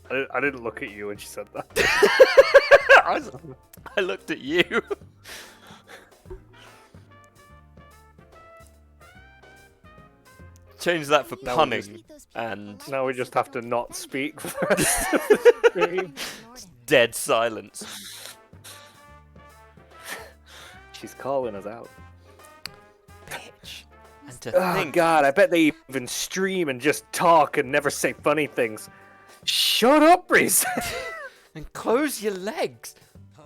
I didn't look at you when she said that. I looked at you. Change that for Now we punning. Meet those people and- who Now we like just us have to and not don't speak defend for the rest of the stream. them. Ignored him. Dead silence. She's calling us out. Bitch. And to Oh think, god, I bet they even stream and just talk and never say funny things. Shut up, Reese! and close your legs. Huh?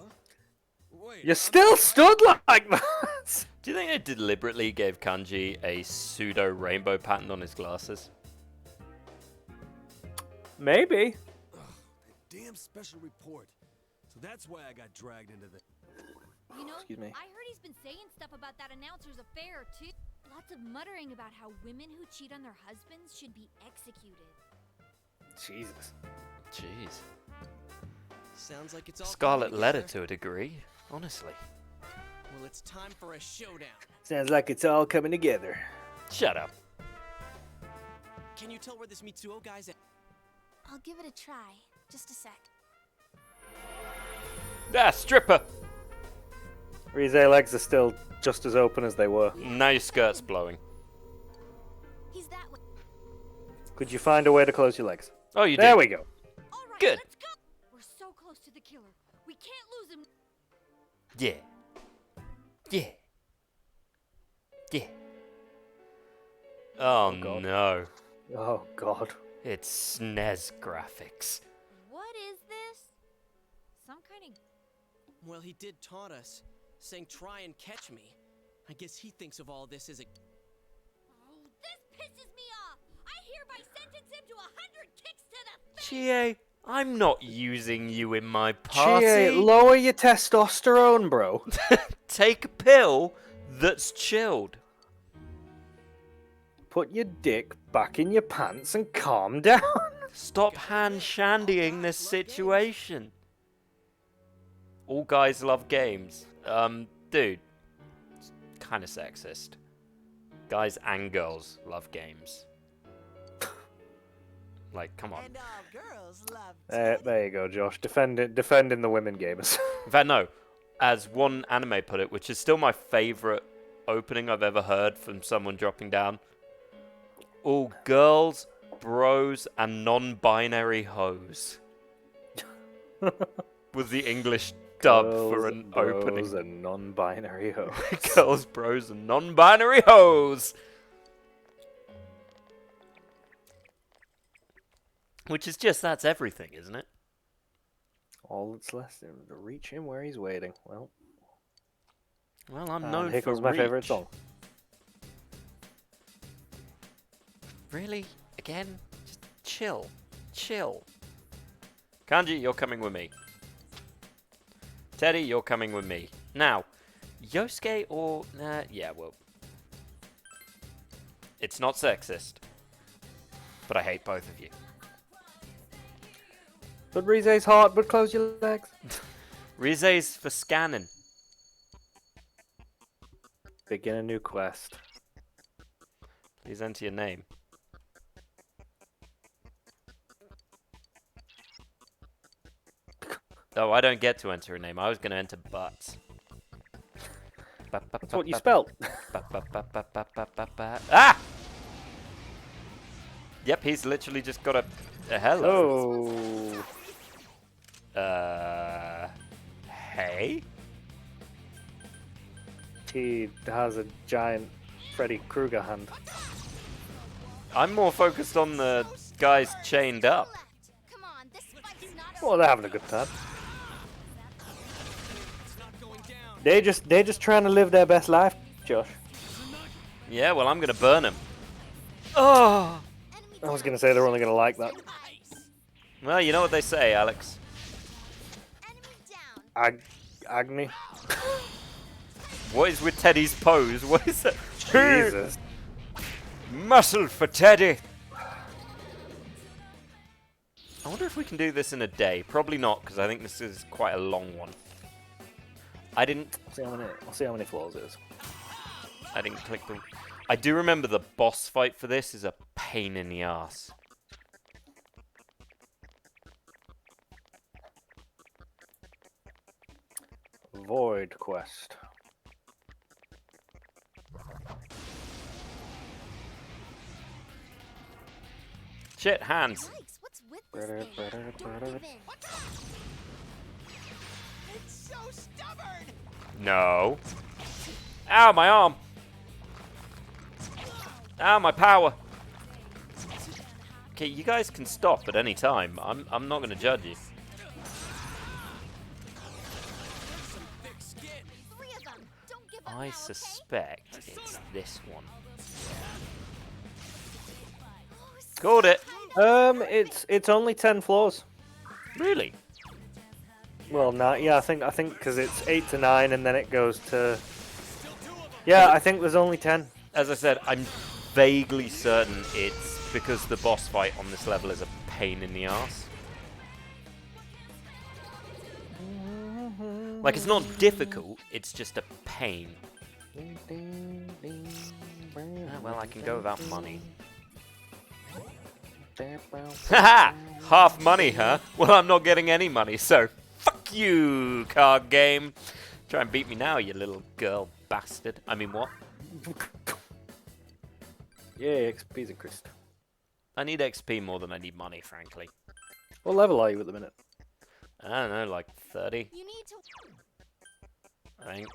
Wait. You still stood like that! Do you think they deliberately gave Kanji a pseudo rainbow pattern on his glasses? Maybe. Damn special report. So that's why I got dragged into the. You know, Excuse me. I heard he's been saying stuff about that announcer's affair, too. Lots of muttering about how women who cheat on their husbands should be executed. Jesus. Jeez. Sounds like it's all Scarlet coming Letter together. to a degree, honestly. Well, it's time for a showdown. Sounds like it's all coming together. Shut up. Can you tell where this Mitsuo guy's at? I'll give it a try. Just a sec. Ah, stripper! Rize legs are still just as open as they were. Now your skirt's blowing. He's that way. Could you find a way to close your legs? Oh, you There did. we go. All right, Good. let's go. We're so close to the killer. We can't lose him. Yeah. Yeah. Yeah. Oh, God. no. Oh god. It's SNES graphics. What is this? Some kind of Well, he did taunt us, saying try and catch me. I guess he thinks of all this as a... Oh, this pisses me off. I hereby sentence him to 100 kicks to the face. Chie, I'm not using you in my party. Chie, lower your testosterone, bro. Take a pill that's chilled. Put your dick back in your pants and calm down. Stop hand shandying this situation. All guys love games. Dude, it's kind of sexist. Guys and girls love games. Like, come on. And all girls love There you go, Josh. Defending the women gamers. In fact, no. As one anime put it, which is still my favorite opening I've ever heard from someone dropping down. All girls, bros, and non-binary hoes. Was the English dub for an opening. And non-binary hoes. Girls, bros, and non-binary hoes. Which is just, that's everything, isn't it? All that's left is to reach him where he's waiting. Well, Well, I'm and known here for comes my favorite reach. song. Really? Again? Just chill. Chill. Kanji, you're coming with me. Teddy, you're coming with me. Now, Yosuke or... yeah, well... It's not sexist. But I hate both of you. But Rize's hot, but close your legs. Rize's for scanning. Begin a new quest. Please enter your name. Oh, I don't get to enter a name. I was going to enter butts. That's what you spelled. Ah! Yep, he's literally just got a hello. Oh. Hey? He has a giant Freddy Krueger hand. I'm more focused on the guys chained up. Come on, this fight's not Well, they're having a good time. It's not going down. They're just trying to live their best life, Josh. Yeah, well, I'm gonna burn him. Oh! I was gonna say they're only gonna like that. Well, you know what they say, Alex. enemy down. Agni. What is with Teddy's pose? What is that? Jesus. Muscle for Teddy! I wonder if we can do this in a day. Probably not, because I think this is quite a long one. I didn't I'll see how many floors it is. click the... I do remember the boss fight for this is a pain in the ass. Void quest. Shit, hands. Yikes, what's with this thing? Don't give in. It's so stubborn. No. Ow, my arm. Ow, my power. Okay, you guys can stop at any time. I'm not gonna judge you. Thick skin. 3 of them. Don't give up I now, okay? suspect it's this one. Called it. It's only 10 floors. Really? Well, yeah, I think because it's 8 to 9 and then it goes to. Yeah, I think there's only 10. As I said, I'm vaguely certain it's because the boss fight on this level is a pain in the ass. Like, it's not difficult, it's just a pain. Ah, well, I can go without money. Haha! Half money, huh? Well, I'm not getting any money, so fuck you, card game. Try and beat me now, you little girl bastard. I mean, what? Yeah, XP's increased. I need XP more than I need money, frankly. What level are you at the minute? I don't know, like 30, You need to. I think.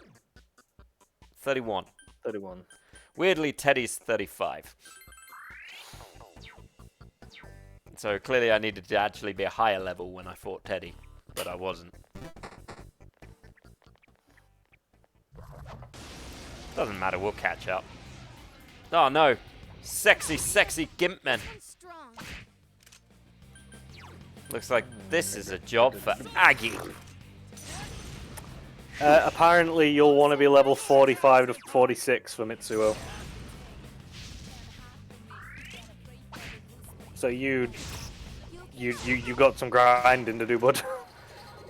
31. 31. Weirdly, Teddy's 35. So clearly I needed to actually be a higher level when I fought Teddy, but I wasn't. Doesn't matter, we'll catch up. Oh no. Sexy, sexy gimp men. Strong. Looks like this is a job for Aggie. Apparently, you'll want to be level 45 to 46 for Mitsuo. So you got some grinding to do, bud.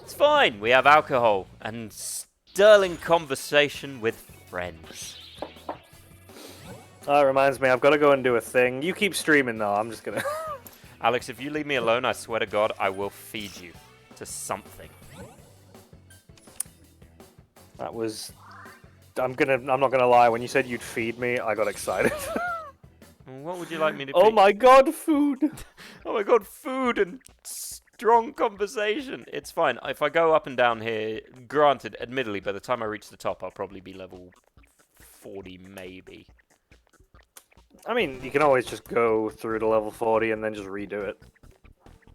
It's fine, we have alcohol and sterling conversation with friends. That reminds me, I've got to go and do a thing. You keep streaming though, I'm just gonna... Alex, if you leave me alone, I swear to God, I will feed you to something. That was... I'm not gonna lie, when you said you'd feed me, I got excited. What would you like me to Oh be? my god, food! Oh my god, food and strong conversation. It's fine. If I go up and down here, granted, admittedly, by the time I reach the top, I'll probably be level 40, maybe. I mean, you can always just go through to level 40 and then just redo it.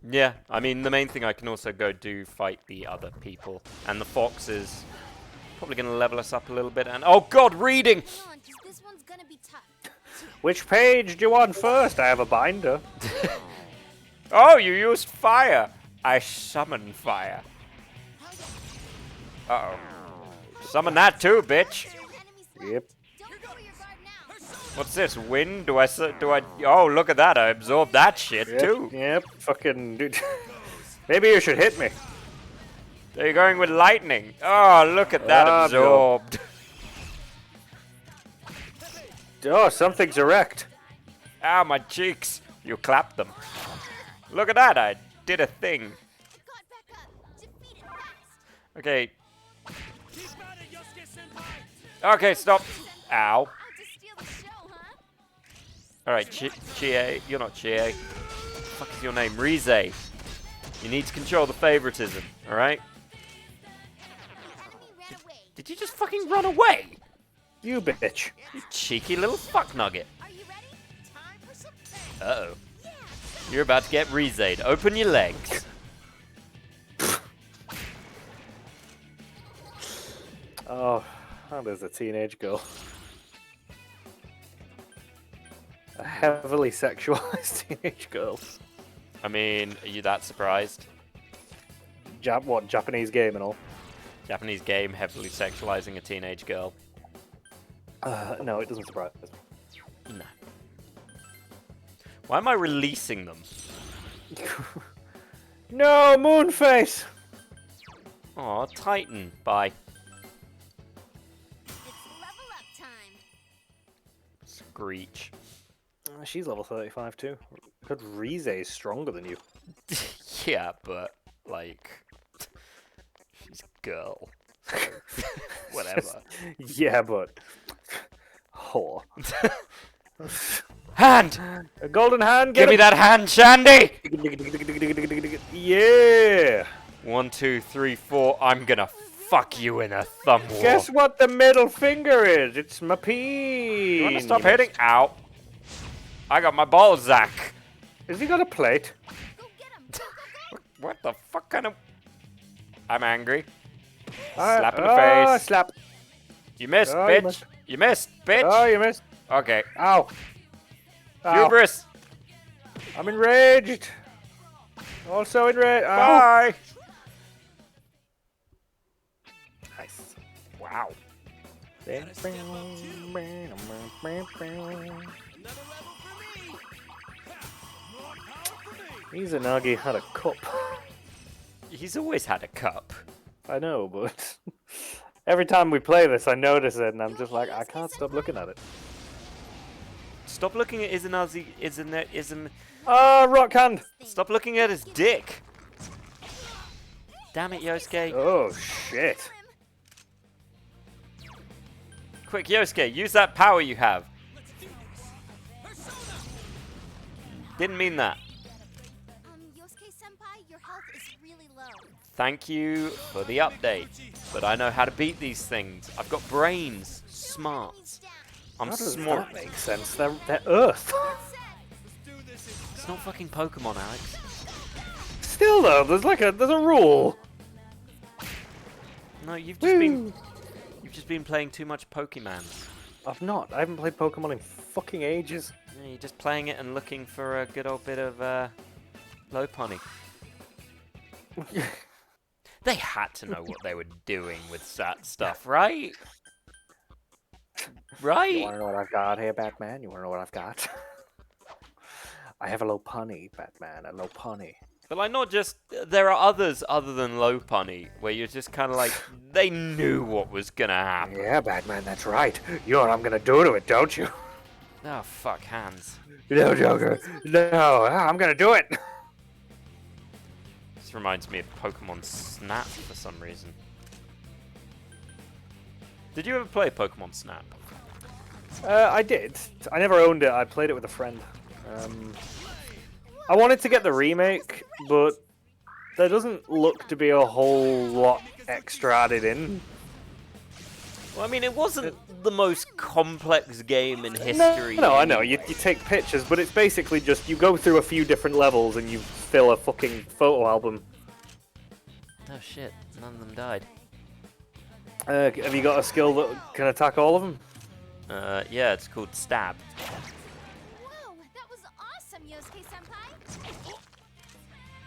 Yeah, I mean, the main thing I can also go do fight the other people. And the fox is probably going to level us up a little bit. And oh god, reading! Come on, 'cause this one's gonna be tough. Which page do you want first? I have a binder. Oh, you used fire! I summon fire. Uh-oh. Summon that too, bitch! Yep. Don't lower your guard now. What's this, wind? Do I... Oh, look at that, I absorbed that shit Yep, too. yep, fucking dude. Maybe you should hit me. They're going with lightning. Oh, look at that Ah, absorbed. Oh, something's erect. Ow, my cheeks. You clapped them. Look at that, I did a thing. Got back up. Defeat it fast. Okay, Keep at it, Yosuke-senpai! okay, stop. Ow. I'll just steal the show, huh? Alright, Chie. You're not Chie. What the fuck is your name? Rize. You need to control the favoritism, alright? Enemy ran away. Did you just fucking run away? You bitch. You cheeky little fuck nugget. Are you ready? Time for some pain. Uh-oh. You're about to get Riza'd. Open your legs. Oh, there's a teenage girl. A heavily sexualized teenage girl. I mean, are you that surprised? What, Japanese game and all? Japanese game heavily sexualizing a teenage girl. No, it doesn't surprise me. No. Why am I releasing them? No, Moonface! Aw, Titan. Bye. It's level up time. Screech. She's level 35 too. Good, Rize is stronger than you. Yeah, but, like... She's a girl. So, whatever. Yeah, but... Whore. Hand! A golden hand, Give me that hand, Shandy! that! Yeah! 1, 2, 3, 4. I'm gonna fuck you in a thumb war. Guess what the middle finger is? It's my peen. You wanna stop hitting? Ow. I got my ball, Zach. Has he got a plate? Go get him. Go, go, go. What the fuck kind of... I'm angry. Ah, Slap in the face. Slap. You missed, Oh, you bitch. missed. You missed, bitch. Oh, you missed. Okay. Ow. Ow. Hubris. I'm enraged. Also enraged. Ow. Bye. Nice. Wow. Another level for me! Ha! More power for me! Izanagi had a cup. He's always had a cup. I know, but every time we play this, I notice it, and I'm just like, I can't stop looking at it. Stop looking at Izanazi. Isn't. Ah, rock hand. Stop looking at his dick. Damn it, Yosuke. Oh shit. Quick, Yosuke, use that power you have. Didn't mean that. Yosuke-senpai, your health is really low. Thank you for the update. But I know how to beat these things. I've got brains. Smart. Enemies down. I'm How does smart. that make sense? They're Earth. It's not fucking Pokemon, Alex. Still though, there's a rule. No, you've just been playing too much Pokemon. I've not. I haven't played Pokemon in fucking ages. Yeah, you're just playing it and looking for a good old bit of Lopunny. They had to know what they were doing with that stuff, right? You Right? want to know what I've got here, Batman? You want to know what I've got? I have a Lopunny, Batman. A Lopunny. But like, not just there are others other than Lopunny where you're just kind of like they knew what was gonna happen. Yeah, Batman, that's right. You know what I'm gonna do to it, don't you? Oh fuck, hands. No, Joker. No, I'm gonna do it. This reminds me of Pokemon Snap for some reason. Did you ever play Pokemon Snap? I did. I never owned it. I played it with a friend. I wanted to get the remake, but there doesn't look to be a whole lot extra added in. Well, I mean, it wasn't the most complex game in history. No, I know. You take pictures, but it's basically just you go through a few different levels and you fill a fucking photo album. Oh shit, none of them died. Have you got a skill that can attack all of them? Yeah, it's called Stab. Whoa, that was awesome, Yosuke-senpai.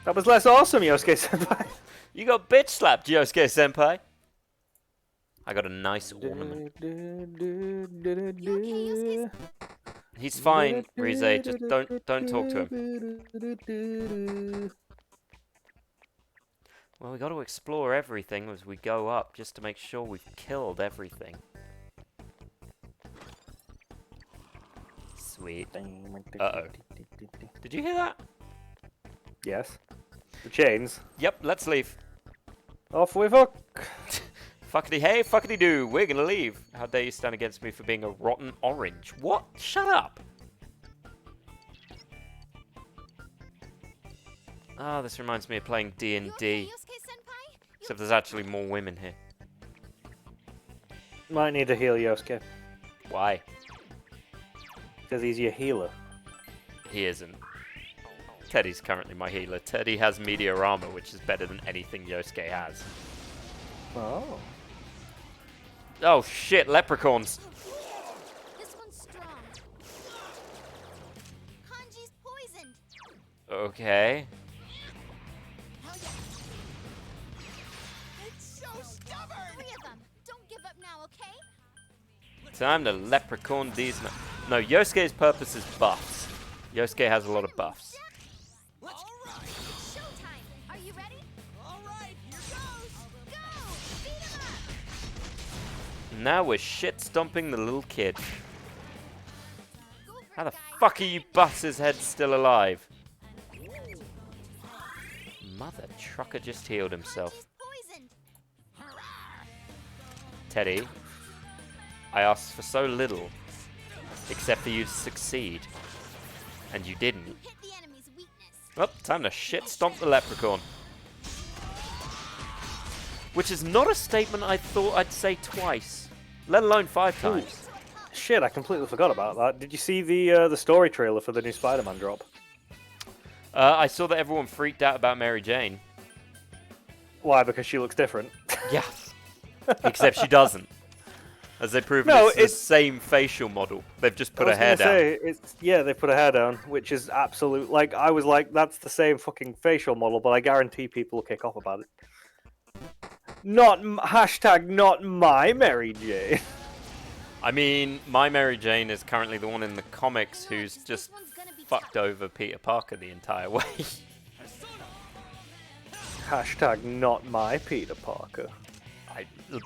That was less awesome, Yosuke Senpai. You got bitch slapped, Yosuke Senpai. I got a nice ornament. You okay, Yosuke? He's fine, Rize. Just don't talk to him. Well, we got to explore everything as we go up, just to make sure we've killed everything. Sweet. Uh-oh. Did you hear that? Yes. The chains. Yep, let's leave. Off we fuck. Fuckity hey, fuckity do. We're gonna leave. How dare you stand against me for being a rotten orange? What? Shut up. Ah, this reminds me of playing You D&D. okay, Yosuke-senpai? Except there's actually more women here. Might need to heal Yosuke. Why? Because he's your healer. He isn't. Teddy's currently my healer. Teddy has Meteor Armor, which is better than anything Yosuke has. Oh. Oh shit, leprechauns. This one's strong. Kanji's poisoned. Okay. Hell yeah. It's so stubborn. 3 of them. Don't give up now, okay? Time to leprechaun these. No, Yosuke's purpose is buffs. Yosuke has a lot of buffs. All right. It's showtime. Are you ready? All right, here goes. Go! Beat him up. Now we're shit stomping the little kid. Go for How it, the guys. fuck are you butt's head still alive? Mother trucker just healed himself. Kanji's poisoned. Teddy, I asked for so little, except for you to succeed. And you didn't. You hit the enemy's weakness. Well, time to shit stomp the leprechaun. Which is not a statement I thought I'd say twice, let alone 5 times. Shit, I completely forgot about that. Did you see the story trailer for the new Spider-Man drop? I saw that everyone freaked out about Mary Jane. Why? Because she looks different. Yeah. Except she doesn't. As they prove No, it's the it's- same facial model. They've just put I her was hair gonna down. say, yeah, they put her hair down, which is absolute. Like, I was like, that's the same fucking facial model, but I guarantee people will kick off about it. Hashtag not my Mary Jane. I mean, my Mary Jane is currently the one in the comics who's just one's gonna be fucked over Peter Parker the entire way. Hashtag not my Peter Parker.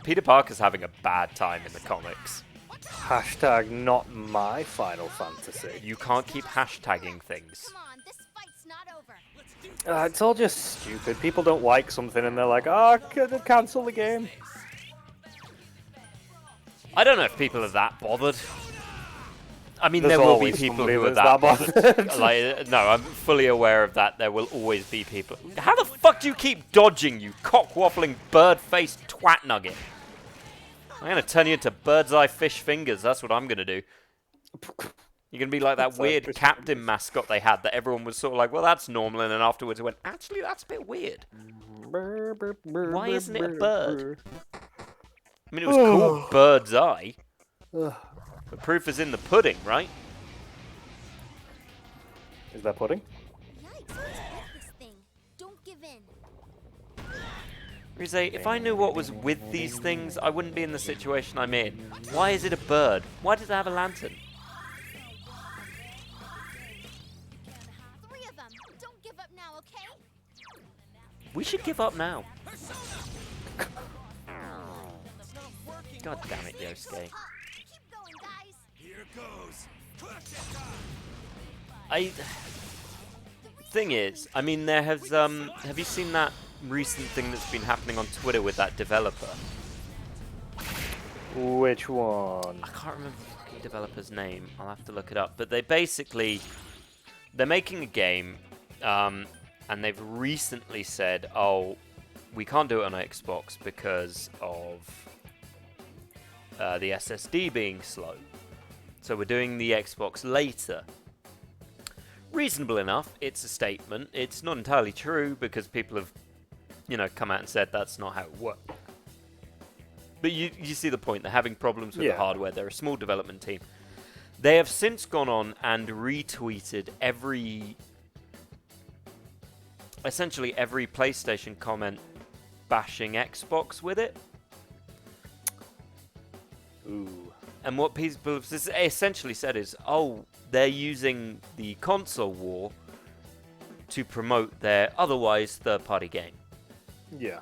Peter Parker's having a bad time in the comics. Hashtag not my Final Fantasy. You can't keep hashtagging things. Come on, this fight's not over. It's all just stupid. People don't like something and they're like, oh, cancel the game. I don't know if people are that bothered. I mean, There's there will be always people somebody who are that's that that bothered. bothered. Like, no, I'm fully aware of that. There will always be people. How the fuck do you keep dodging, you cock-waffling, bird-faced twat nugget? I'm gonna turn you into bird's-eye fish fingers. That's what I'm gonna do. You're gonna be like that Bird's-eye weird fish captain mascot they had that everyone was sort of like, well, that's normal, and then afterwards it went, actually, that's a bit weird. Why isn't it a bird? I mean, it was called Bird's Eye. The proof is in the pudding, right? Is that pudding? Yikes, what's with this thing? Don't give in. Rize, if I knew what was with these things, I wouldn't be in the situation I'm in. Why is it a bird? Why does it have a lantern? 3 of them. Don't give up now, okay? We should give up now. God damn it, Yosuke. Keep going, guys. Here goes. Thing is, I mean, there has have you seen that recent thing that's been happening on Twitter with that developer? Which one? I can't remember the developer's name. I'll have to look it up. But they're making a game, and they've recently said, "Oh, we can't do it on Xbox because of the SSD being slow. So we're doing the Xbox later." Reasonable enough. It's a statement. It's not entirely true because people have, come out and said that's not how it works. But you see the point. They're having problems with the hardware. They're a small development team. They have since gone on and retweeted essentially every PlayStation comment bashing Xbox with it. Ooh. And what people have essentially said is, oh, they're using the console war to promote their otherwise third-party game. Yeah.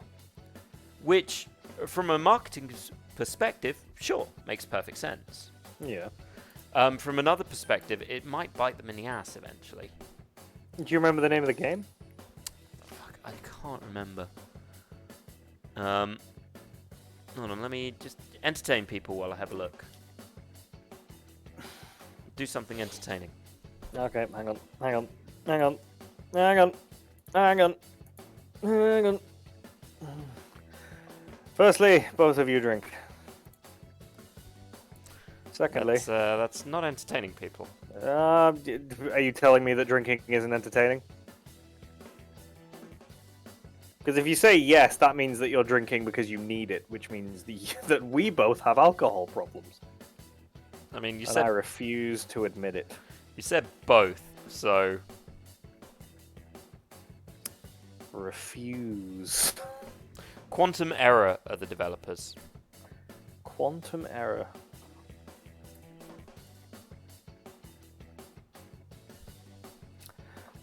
Which, from a marketing perspective, sure, makes perfect sense. Yeah. From another perspective, it might bite them in the ass eventually. Do you remember the name of the game? Fuck, I can't remember. Hold on, let me just entertain people while I have a look. Do something entertaining. Okay, hang on. Firstly, both of you drink. Secondly, That's not entertaining people. are you telling me that drinking isn't entertaining? Because if you say yes, that means that you're drinking because you need it, which means that we both have alcohol problems. I mean, And I refuse to admit it. you said both, so Refuse. Quantum Error are the developers. Quantum Error.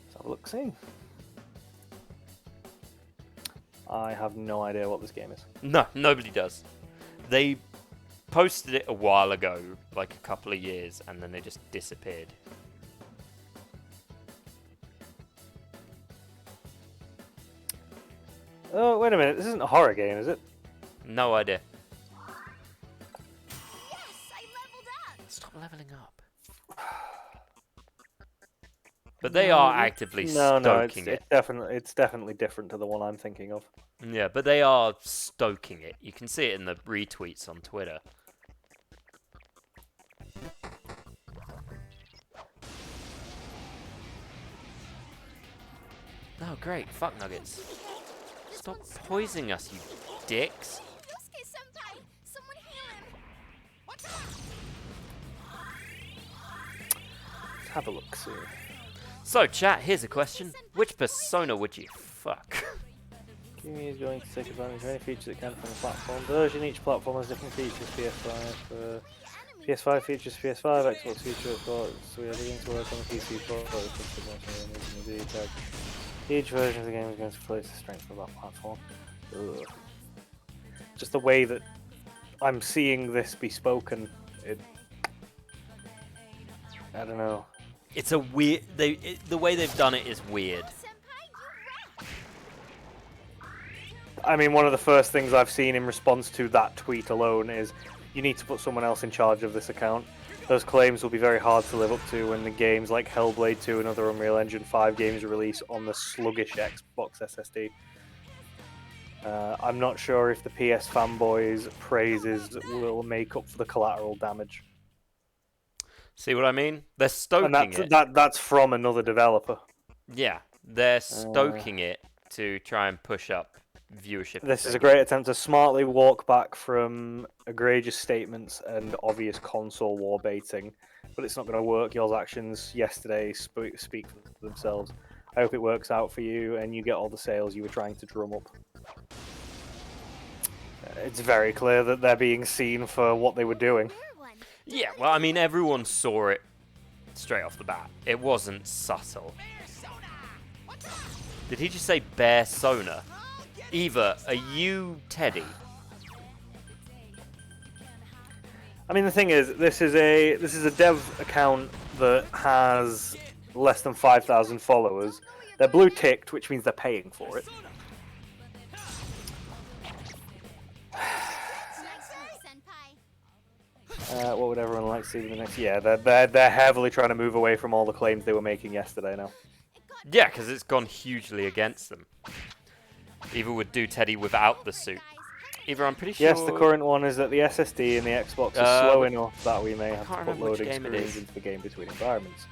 Let's have a look, see. I have no idea what this game is. No, nobody does. They posted it a while ago, like a couple of years, and then they just disappeared. Oh, wait a minute. This isn't a horror game, is it? No idea. Yes, I leveled up. Stop leveling up. But they are actively stoking it. It's definitely different to the one I'm thinking of. Yeah, but they are stoking it. You can see it in the retweets on Twitter. Oh, great. Fuck nuggets. This Stop one's poisoning us, you dicks. Yosuke-senpai, someone heal him. Let's have a look, see. So, chat, here's a question. Which persona would you fuck? Kimi is going to take advantage of any features it can from the platform version. Each platform has different features. PS5 features PS5, Xbox features, so we are beginning to work on the PC port. Each version of the game is going to place the strength of that platform. Ugh. Just the way that I'm seeing this be spoken, I don't know. It's a weird... the way they've done it is weird. I mean, one of the first things I've seen in response to that tweet alone is you need to put someone else in charge of this account. Those claims will be very hard to live up to when the games like Hellblade 2 and other Unreal Engine 5 games release on the sluggish Xbox SSD. I'm not sure if the PS fanboys' praises will make up for the collateral damage. See what I mean? They're stoking it. That's from another developer. Yeah, they're stoking it to try and push up viewership. This is a great attempt to smartly walk back from egregious statements and obvious console war baiting, but it's not going to work. Your actions yesterday speak for themselves. I hope it works out for you and you get all the sales you were trying to drum up. It's very clear that they're being seen for what they were doing. Yeah, well, I mean, everyone saw it straight off the bat. It wasn't subtle. Did he just say Bear Sona? Eva, are you Teddy? I mean, the thing is, this is a dev account that has less than 5,000 followers. They're blue ticked, which means they're paying for it. What would everyone like to see in the next? Yeah, they're heavily trying to move away from all the claims they were making yesterday now. Yeah, because it's gone hugely against them. Eva would do Teddy without the suit. Eva, I'm pretty sure... Yes, the current one is that the SSD in the Xbox is slow enough that we may have to put loading screens into the game between environments.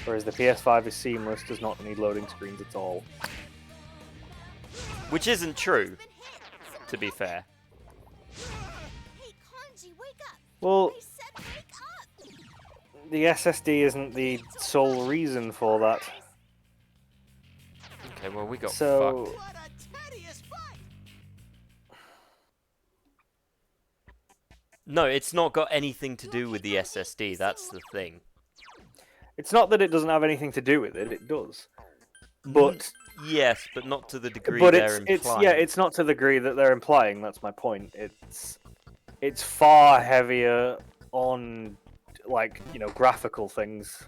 Whereas the PS5 is seamless, does not need loading screens at all. Which isn't true, to be fair. Hey, Kanji, wake up! Well, I said wake up! the SSD isn't the sole reason for that. Okay, well, we got So... fucked. What a tedious fight! No, it's not got anything to do with the SSD, that's the thing. It's not that it doesn't have anything to do with it, it does. But Yes, but not to the degree but they're implying. it's not to the degree that they're implying, that's my point. It's far heavier on, like, you know, graphical things.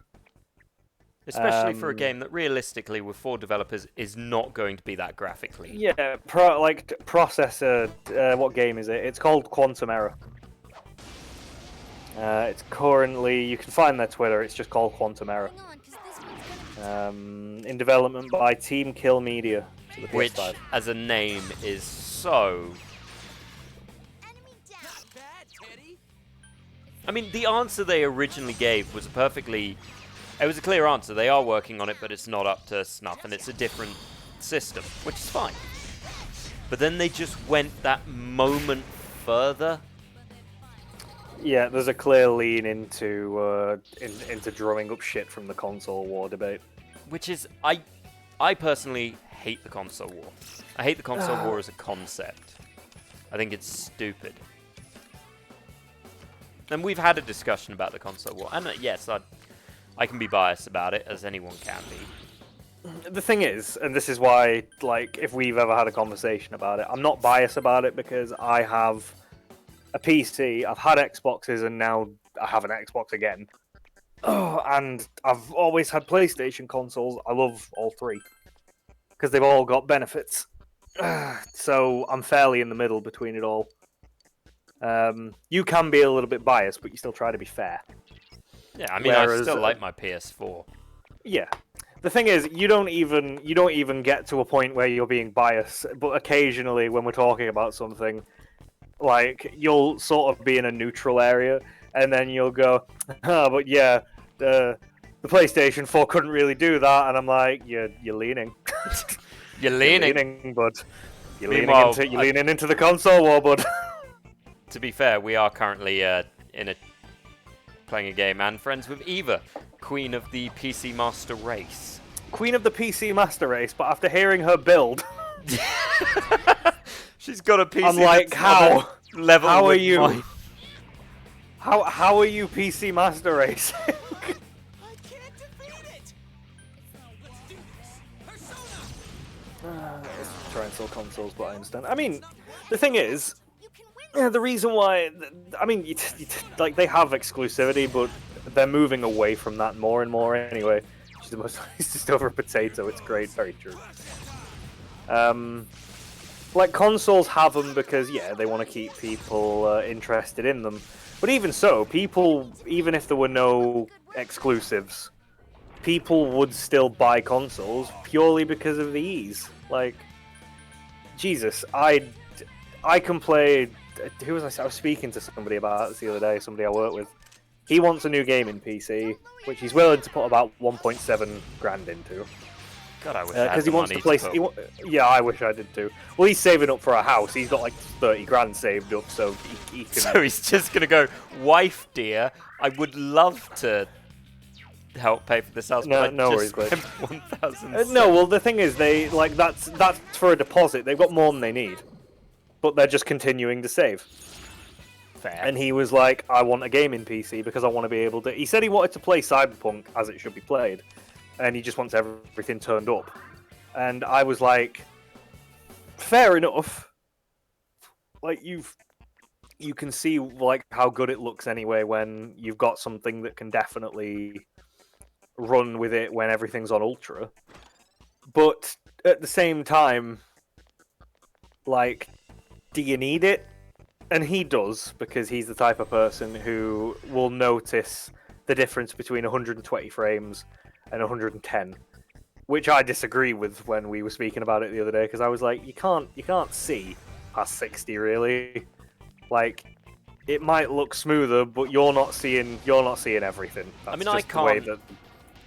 Especially for a game that realistically, with 4 developers, is not going to be that graphically. Yeah, processor, what game is it? It's called Quantum Error. It's currently, you can find their Twitter, it's just called Quantum Error. Hang on, 'cause this one's gonna be In development by Team Kill Media. For the Which, PS5. as a name, is so... enemy down. Bad, Teddy. I mean, the answer they originally gave was perfectly... It was a clear answer. They are working on it, but it's not up to snuff, and it's a different system, which is fine. But then they just went that moment further. Yeah, there's a clear lean into into drumming up shit from the console war debate. Which is... I personally hate the console war. I hate the console war as a concept. I think it's stupid. And we've had a discussion about the console war. And yes, I can be biased about it, as anyone can be. The thing is, and this is why, like, if we've ever had a conversation about it, I'm not biased about it because I have a PC, I've had Xboxes, and now I have an Xbox again. And I've always had PlayStation consoles. I love all 3 because they've all got benefits. So I'm fairly in the middle between it all. You can be a little bit biased, but you still try to be fair. Yeah, I mean, I Whereas, still like my PS4. Yeah. The thing is, you don't even get to a point where you're being biased, but occasionally when we're talking about something, like, you'll sort of be in a neutral area, and then you'll go, oh, but yeah, the PlayStation 4 couldn't really do that, and I'm like, you're leaning. You're You're leaning. leaning, bud. You're Meanwhile, leaning into the console war, bud. To be fair, we are currently playing a game and friends with Eva, Queen of the PC Master Race. Queen of the PC Master Race, but after hearing her build, She's got a PC. I'm like, that's how? on a level How are with you? mine. How are you PC Master Race? I can't defeat it. Let's do this. Persona. Let's try and sell consoles, but I understand. I mean, the thing is, You can win. the reason why, I mean, like, they have exclusivity, but they're moving away from that more and more anyway. It's the most, it's just over a potato. It's great, very true. Like, consoles have them because, yeah, they want to keep people interested in them. But even so, people, even if there were no exclusives, people would still buy consoles purely because of the ease. Like, Jesus, I can play. Who was I was speaking to somebody about this the other day? Somebody I work with. He wants a new game in PC, which he's willing to put about 1.7 grand into. God, I wish I had because the he wants money to play. put- Yeah, I wish I did too. Well, he's saving up for a house. He's got like 30 grand saved up, so he can. So he's just gonna go, wife, dear. I would love to help pay for this house, No- but I no just worries, spent 1,000. No, well, the thing is, they like that's for a deposit. They've got more than they need, but they're just continuing to save. Fair. And he was like, "I want a gaming PC because I want to be able to." He said he wanted to play Cyberpunk as it should be played, and he just wants everything turned up. And I was like, "Fair enough." Like you can see like how good it looks anyway when you've got something that can definitely run with it when everything's on ultra. But at the same time, like, do you need it? And he does, because he's the type of person who will notice the difference between 120 frames and 110, which I disagree with when we were speaking about it the other day, because I was like, you can't see past 60 really. Like, it might look smoother, but you're not seeing everything. That's mean, I just the way can't- that.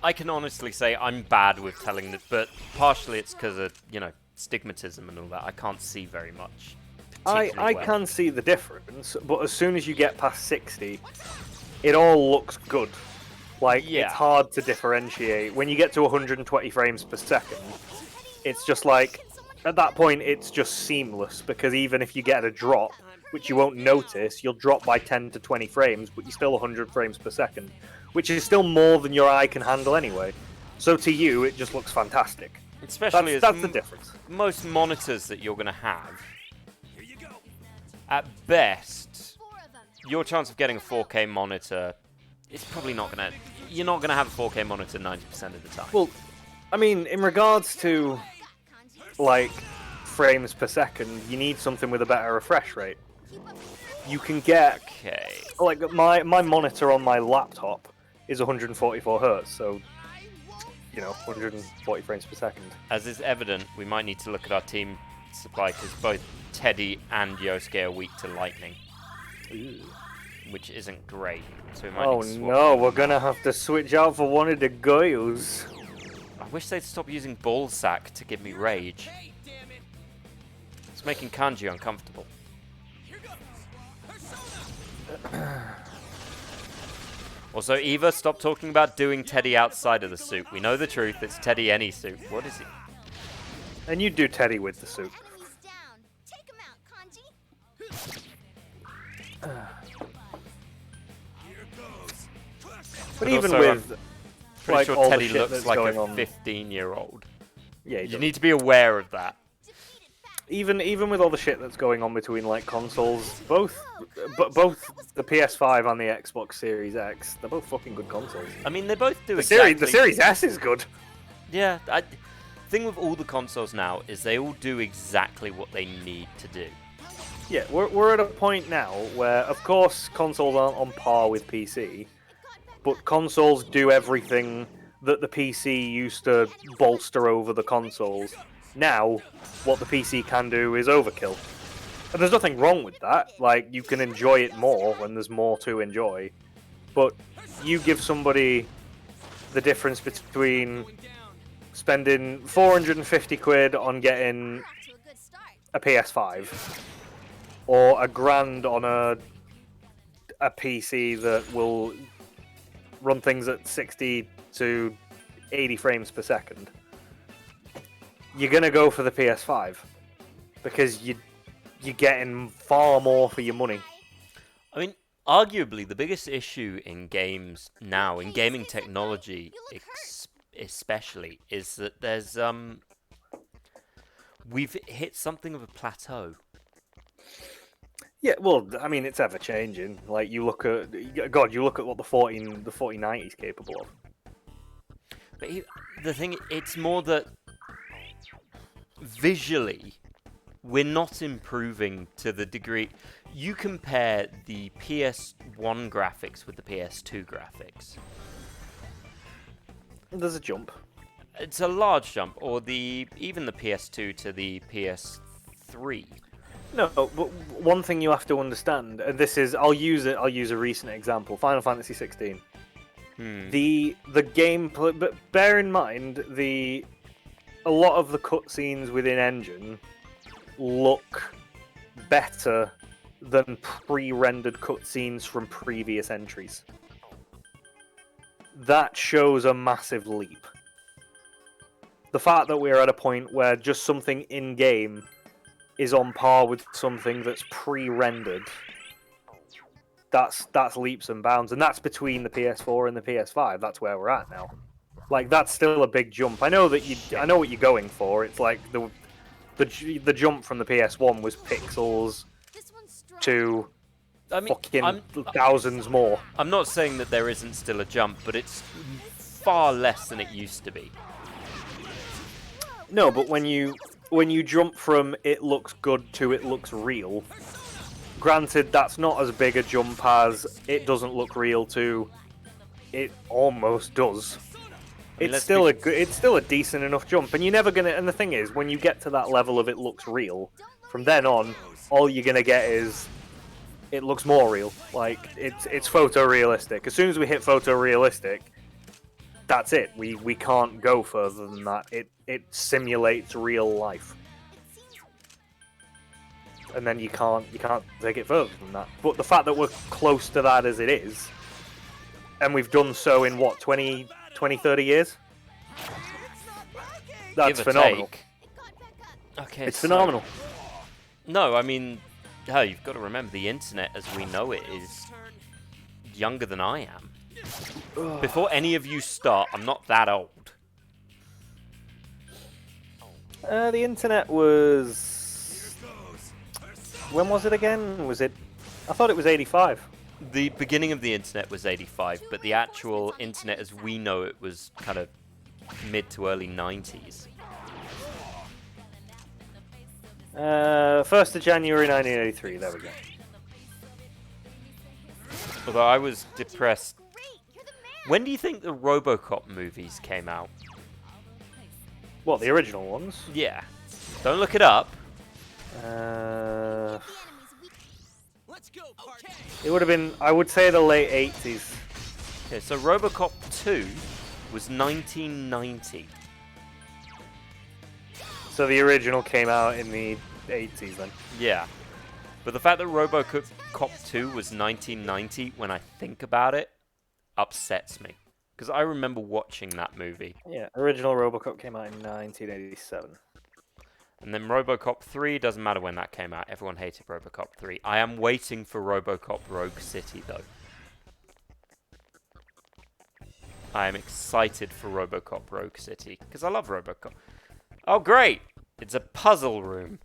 I can honestly say I'm bad with telling this, but partially it's because of, stigmatism and all that. I can't see very much. I particularly well. can see the difference, but as soon as you get past 60, it all looks good. Like, Yeah. it's hard to differentiate. When you get to 120 frames per second, it's just like, at that point, it's just seamless, because even if you get a drop, which you won't notice, you'll drop by 10 to 20 frames, but you're still 100 frames per second, which is still more than your eye can handle anyway. So to you, it just looks fantastic. Especially That's as the difference. most monitors that you're going to have, at best, your chance of getting a 4K monitor is probably not going to... You're not going to have a 4K monitor 90% of the time. Well, I mean, in regards to, like, frames per second, you need something with a better refresh rate. You can get, Okay. like, my monitor on my laptop is 144 hertz, so, 140 frames per second. As is evident, we might need to look at our team supply because both Teddy and Yosuke are weak to lightning, which isn't great. So we might Oh need to swap no, them. we're gonna have to switch out for one of the girls. I wish they'd stop using ballsack to give me rage. It's making Kanji uncomfortable. Also, Eva, stop talking about doing Teddy outside of the suit. We know the truth. It's Teddy any suit. What is he? And you do Teddy with the suit. Enemy's down. Take him out, Kanji. But But even also, with, Pretty like, sure all the Teddy shit looks that's like going a on. 15-year-old. Yeah, he You does. need to be aware of that. Even with all the shit that's going on between like consoles, both the PS5 and the Xbox Series X, they're both fucking good consoles. I mean, they both do The exactly... Series S is good. Yeah, thing with all the consoles now is they all do exactly what they need to do. Yeah, we're at a point now where, of course, consoles aren't on par with PC, but consoles do everything that the PC used to bolster over the consoles. Now, what the PC can do is overkill. And there's nothing wrong with that. Like, you can enjoy it more when there's more to enjoy. But you give somebody the difference between spending 450 quid on getting Off to a good start. a PS5 or a grand on a PC that will run things at 60 to 80 frames per second. You're gonna go for the PS5 because you're getting far more for your money. I mean, arguably, the biggest issue in games now, in gaming technology especially, is that there's, we've hit something of a plateau. Yeah, well, I mean, it's ever changing. Like, you look at what the 4090 is capable of. But the thing, it's more that visually, we're not improving to the degree. You compare the PS1 graphics with the PS2 graphics. There's a jump. It's a large jump, or even the PS2 to the PS3. No, but one thing you have to understand, and this is, I'll use a recent example, Final Fantasy 16. The gameplay, but bear in mind the a lot of the cutscenes within Engine look better than pre-rendered cutscenes from previous entries. That shows a massive leap. The fact that we're at a point where just something in-game is on par with something that's pre-rendered, that's leaps and bounds, and that's between the PS4 and the PS5. That's where we're at now. Like, that's still a big jump. I know what you're going for. It's like the jump from the PS1 was pixels This one's strong. to I mean, fucking thousands more. I'm not saying that there isn't still a jump, but it's far less than it used to be. No, but when you jump from it looks good to it looks real, granted that's not as big a jump as it doesn't look real to it almost does. mean, It's still a decent enough jump, and you're never gonna. And the thing is, when you get to that level of it looks real, from then on, all you're gonna get is it looks more real. Like it's photorealistic. As soon as we hit photorealistic, that's it. We can't go further than that. It simulates real life, and then you can't take it further than that. But the fact that we're close to that as it is, and we've done so in what 20, 30 years. That's Give or phenomenal. take. Okay, It's so- phenomenal. No, I mean, hell, you've got to remember the internet as we know it is younger than I am. Before any of you start, I'm not that old. The internet was. When was it again? Was it? I thought it was 85. The beginning of the internet was 85, but the actual internet as we know it was kind of mid to early 90s. 1st of January 1983. There we go. Although I was depressed. When do you think the RoboCop movies came out? What, the original ones? Yeah. Don't look it up. Let's go, party. It would have been, I would say, the late 80s. Okay, so RoboCop 2 was 1990. So the original came out in the 80s then. Yeah. But the fact that RoboCop 2 was 1990, when I think about it, upsets me. Because I remember watching that movie. Yeah, original RoboCop came out in 1987. And then RoboCop 3, doesn't matter when that came out. Everyone hated RoboCop 3. I am waiting for RoboCop Rogue City, though. I am excited for RoboCop Rogue City, because I love RoboCop. Oh, great! It's a puzzle room.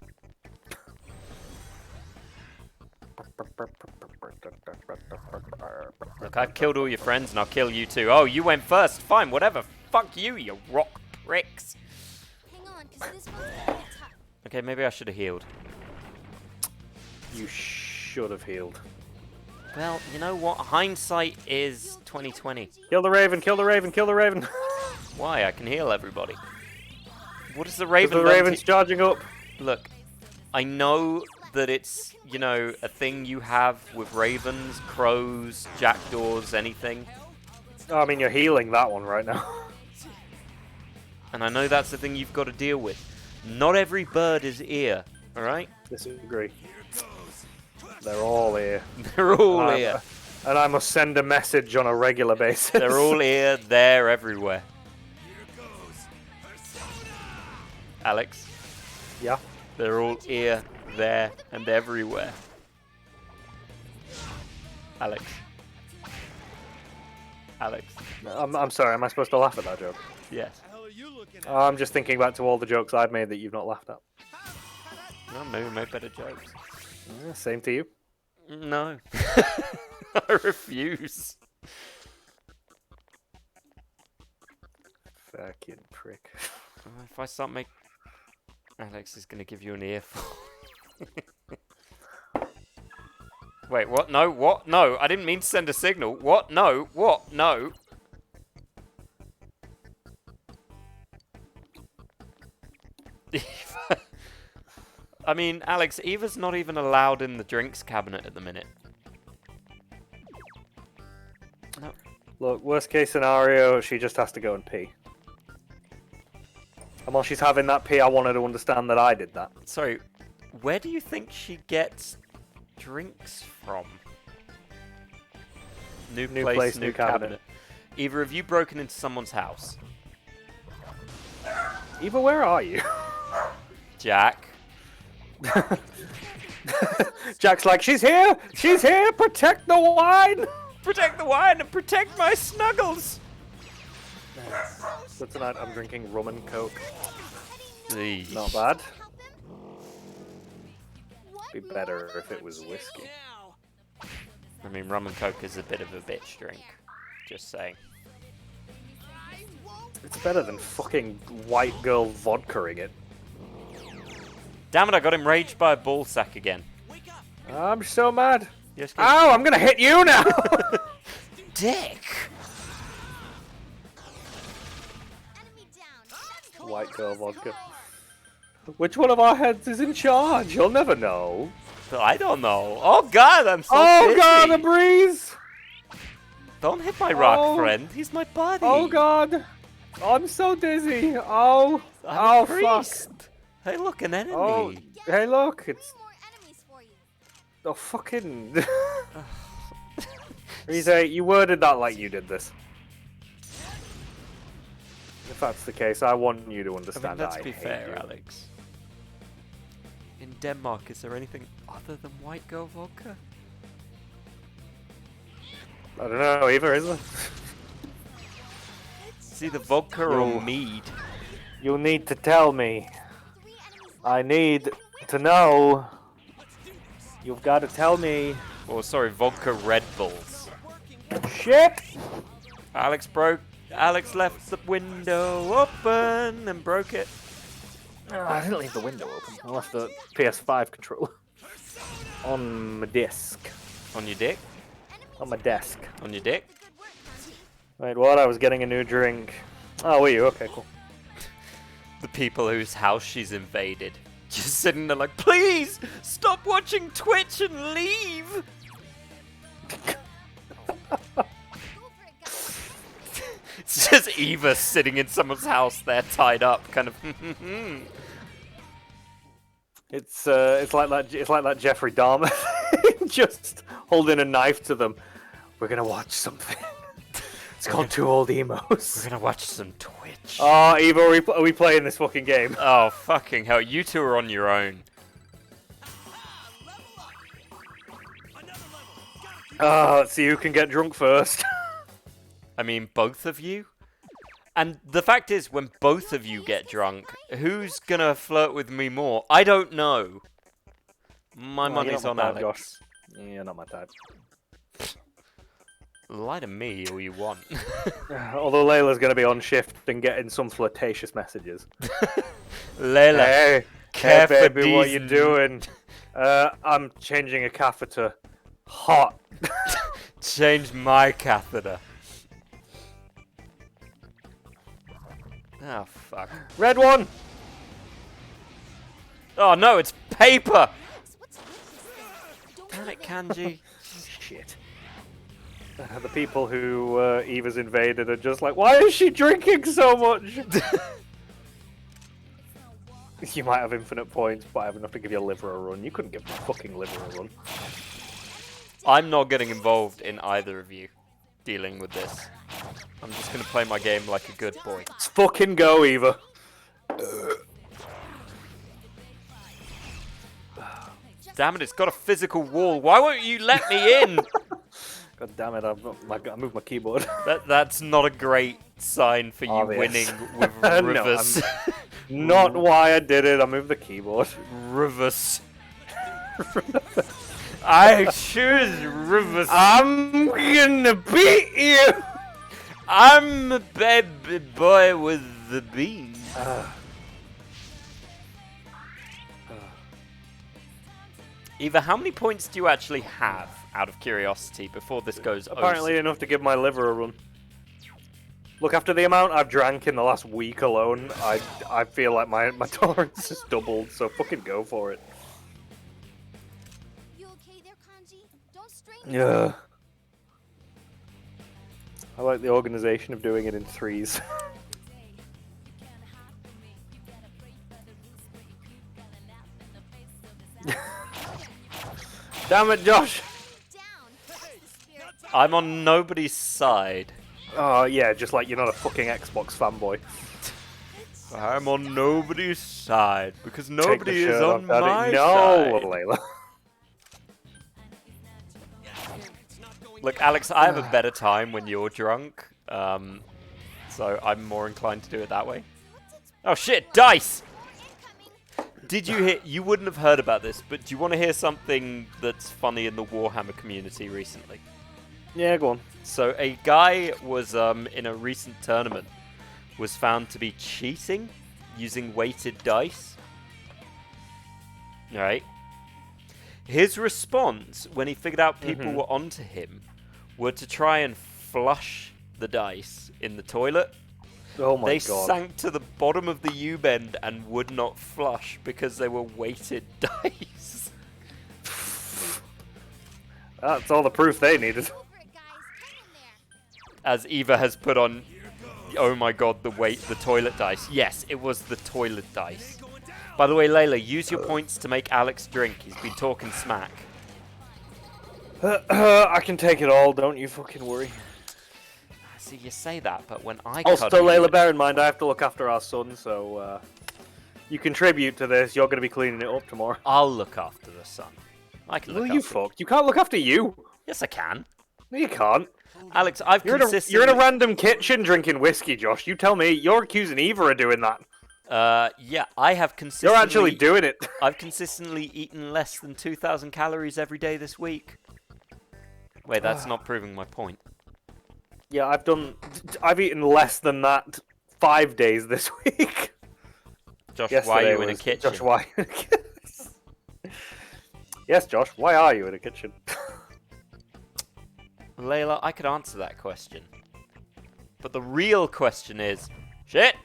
Look, I've killed all your friends, and I'll kill you too. Oh, you went first. Fine, whatever. Fuck you, you rock pricks. Hang on, 'cause this one's gonna be tough. Okay, maybe I should have healed. You should have healed. Well, you know what? Hindsight is 2020. Kill the Raven, kill the Raven, kill the Raven! Why? I can heal everybody. What is the The Raven? Raven's charging up. Look, I know that it's, you know, a thing you have with ravens, crows, jackdaws, anything. Oh, I mean, you're healing that one right now. And I know that's the thing you've got to deal with. Not every bird is ear, alright? Disagree. They're all here. They're all Um, ear. And I must send a message on a regular basis. They're all ear, they're everywhere. Alex, Yeah. they're all ear, there, and everywhere. Alex. Alex. I'm sorry, am I supposed to laugh at that joke? Yes. hell are you looking at? I'm just thinking back to all the jokes I've made that you've not laughed at. No, maybe we made better jokes. Yeah, same to you. No. I refuse. Fucking prick. If I start making... Alex is going to give you an earful. Wait, what? No, what? No, I didn't mean to send a signal. What? No, what? No. I mean, Alex, Eva's not even allowed in the drinks cabinet at the minute. No. Look, worst case scenario, she just has to go and pee. And while she's having that pee, I want her to understand that I did that. Sorry, where do you think she gets drinks from? New place, new cabinet. Either of you broken into someone's house? Eva, where are you? Jack. Jack's like, she's here! She's here! Protect the wine! Protect the wine and protect my snuggles! So tonight I'm drinking rum and coke. Eesh. Not bad. Be better if it was whiskey. I mean, rum and coke is a bit of a bitch drink. Just saying. It's better than fucking white girl vodka-ing it. Damn it, I got enraged by a ball sack again. I'm so mad. Yes, Ow, I'm gonna hit you now! Dick! Enemy down. That's the way White to girl lose at vodka. home. Which one of our heads is in charge? You'll never know. I don't know. Oh god, I'm so Oh busy. god, the breeze! Don't hit my rock Oh. friend. He's my buddy. Oh god! I'm so dizzy. Oh! I'm a Oh fuck! priest. Hey, look, an enemy. Oh, hey look, it's Two more enemies for you. oh fucking. Rize, you worded that like you did this. If that's the case, I want you to I mean, understand. let's I be hate fair, you. Alex. In Denmark, is there anything other than white girl vodka? I don't know either, is there? It's either vodka Yo. or mead. You need to tell me. 3 enemies left. I need to know. You've got to tell me. Or sorry, vodka Red Bulls. Shit! Alex left the window open and broke it. Oh, I didn't leave the window open. I left the PS5 controller on my disc. On your dick? On my desk. On your dick? Good work, Kanji. Wait, what? I was getting a new drink. Oh, were you? Okay, cool. The people whose house she's invaded. Just sitting there like, please stop watching Twitch and leave. Go for it, guys. It's just Eva sitting in someone's house there tied up, kind of. It's like that Jeffrey Dahmer thing, just holding a knife to them. We're gonna watch something. It's called Two Old We're Emos. gonna watch some Twitch. Oh, Eva, are we playing this fucking game? Oh, fucking hell. You two are on your own. Oh, let's see who can get drunk first. I mean, both of you? And the fact is, when both of you get drunk, who's gonna flirt with me more? I don't know. My Oh, you're money's not on my type, Alex. Josh. You're not my type. Lie to me all you want. Although Layla's gonna be on shift and getting some flirtatious messages. Layla, Hey, care for hey baby, what you these- doing? I'm changing a catheter. Hot. change my catheter. Oh, fuck. Red one. Oh, no, it's paper! What's with this? Don't Damn do it, Kanji. Shit. The people who Eva's invaded are just like, why is she drinking so much? You might have infinite points, but I have enough to give your liver a run. You couldn't give my fucking liver a run. I'm not getting involved in either of you dealing with this. I'm just gonna play my game like a good boy. Let's fucking go, Eva. Damn it, it's got a physical wall. Why won't you let me in? God damn it, I moved my keyboard. That's not a great sign for you Obvious. winning with No, Rivers. Not why I did it, I moved the keyboard. Rivers. I choose Rivers. I'm gonna beat you! I'm a baby boy with the beans. Eva, how many points do you actually have, out of curiosity, before this goes Apparently enough to give my liver a run. Look, after the amount I've drank in the last week alone, I feel like my tolerance has doubled, so fucking go for it. You okay there, Kanji? Don't strain Yeah. yourself. I like the organization of doing it in threes. Damn it, Josh. Down. That's the spirit. I'm on nobody's side. Oh, yeah, just like you're not a fucking Xbox fanboy. I'm on nobody's side because Take the nobody is shirt on off, Daddy. my No, side. Layla. Look, Alex, I have a better time when you're drunk, so I'm more inclined to do it that way. Oh shit, dice! Did you hear? You wouldn't have heard about this, but do you want to hear something that's funny in the Warhammer community recently? Yeah, go on. So a guy was in a recent tournament was found to be cheating using weighted dice. Right. His response when he figured out people were onto him were to try and flush the dice in the toilet. Oh my They god. sank to the bottom of the U-bend and would not flush because they were weighted dice. That's all the proof they needed. Over it, guys. Hang in there. As Eva has put on, oh my god, the toilet dice. Yes, it was the toilet dice. By the way, Layla, use your points to make Alex drink. He's been talking smack. I can take it all, don't you fucking worry. See, you say that, but when I Also, cuddle you- Layla, bear in mind, I have to look after our son, so you contribute to this. You're going to be cleaning it up tomorrow. I'll look after the son. I can look Well, you after fucked. You can't look after you. Yes, I can. No, you can't. Alex, I've You're in, consistently... you're in a random kitchen drinking whiskey, Josh. You tell me. You're accusing Eva of doing that. Yeah, I have consistently... You're actually doing it. I've consistently eaten less than 2,000 calories every day this week. Wait, that's not proving my point. Yeah, I've eaten less than that 5 days this week. Josh, Yesterday why are you in a was- kitchen? Josh, why? Yes, Josh. Why are you in a kitchen? Layla, I could answer that question. But the real question is... Shit!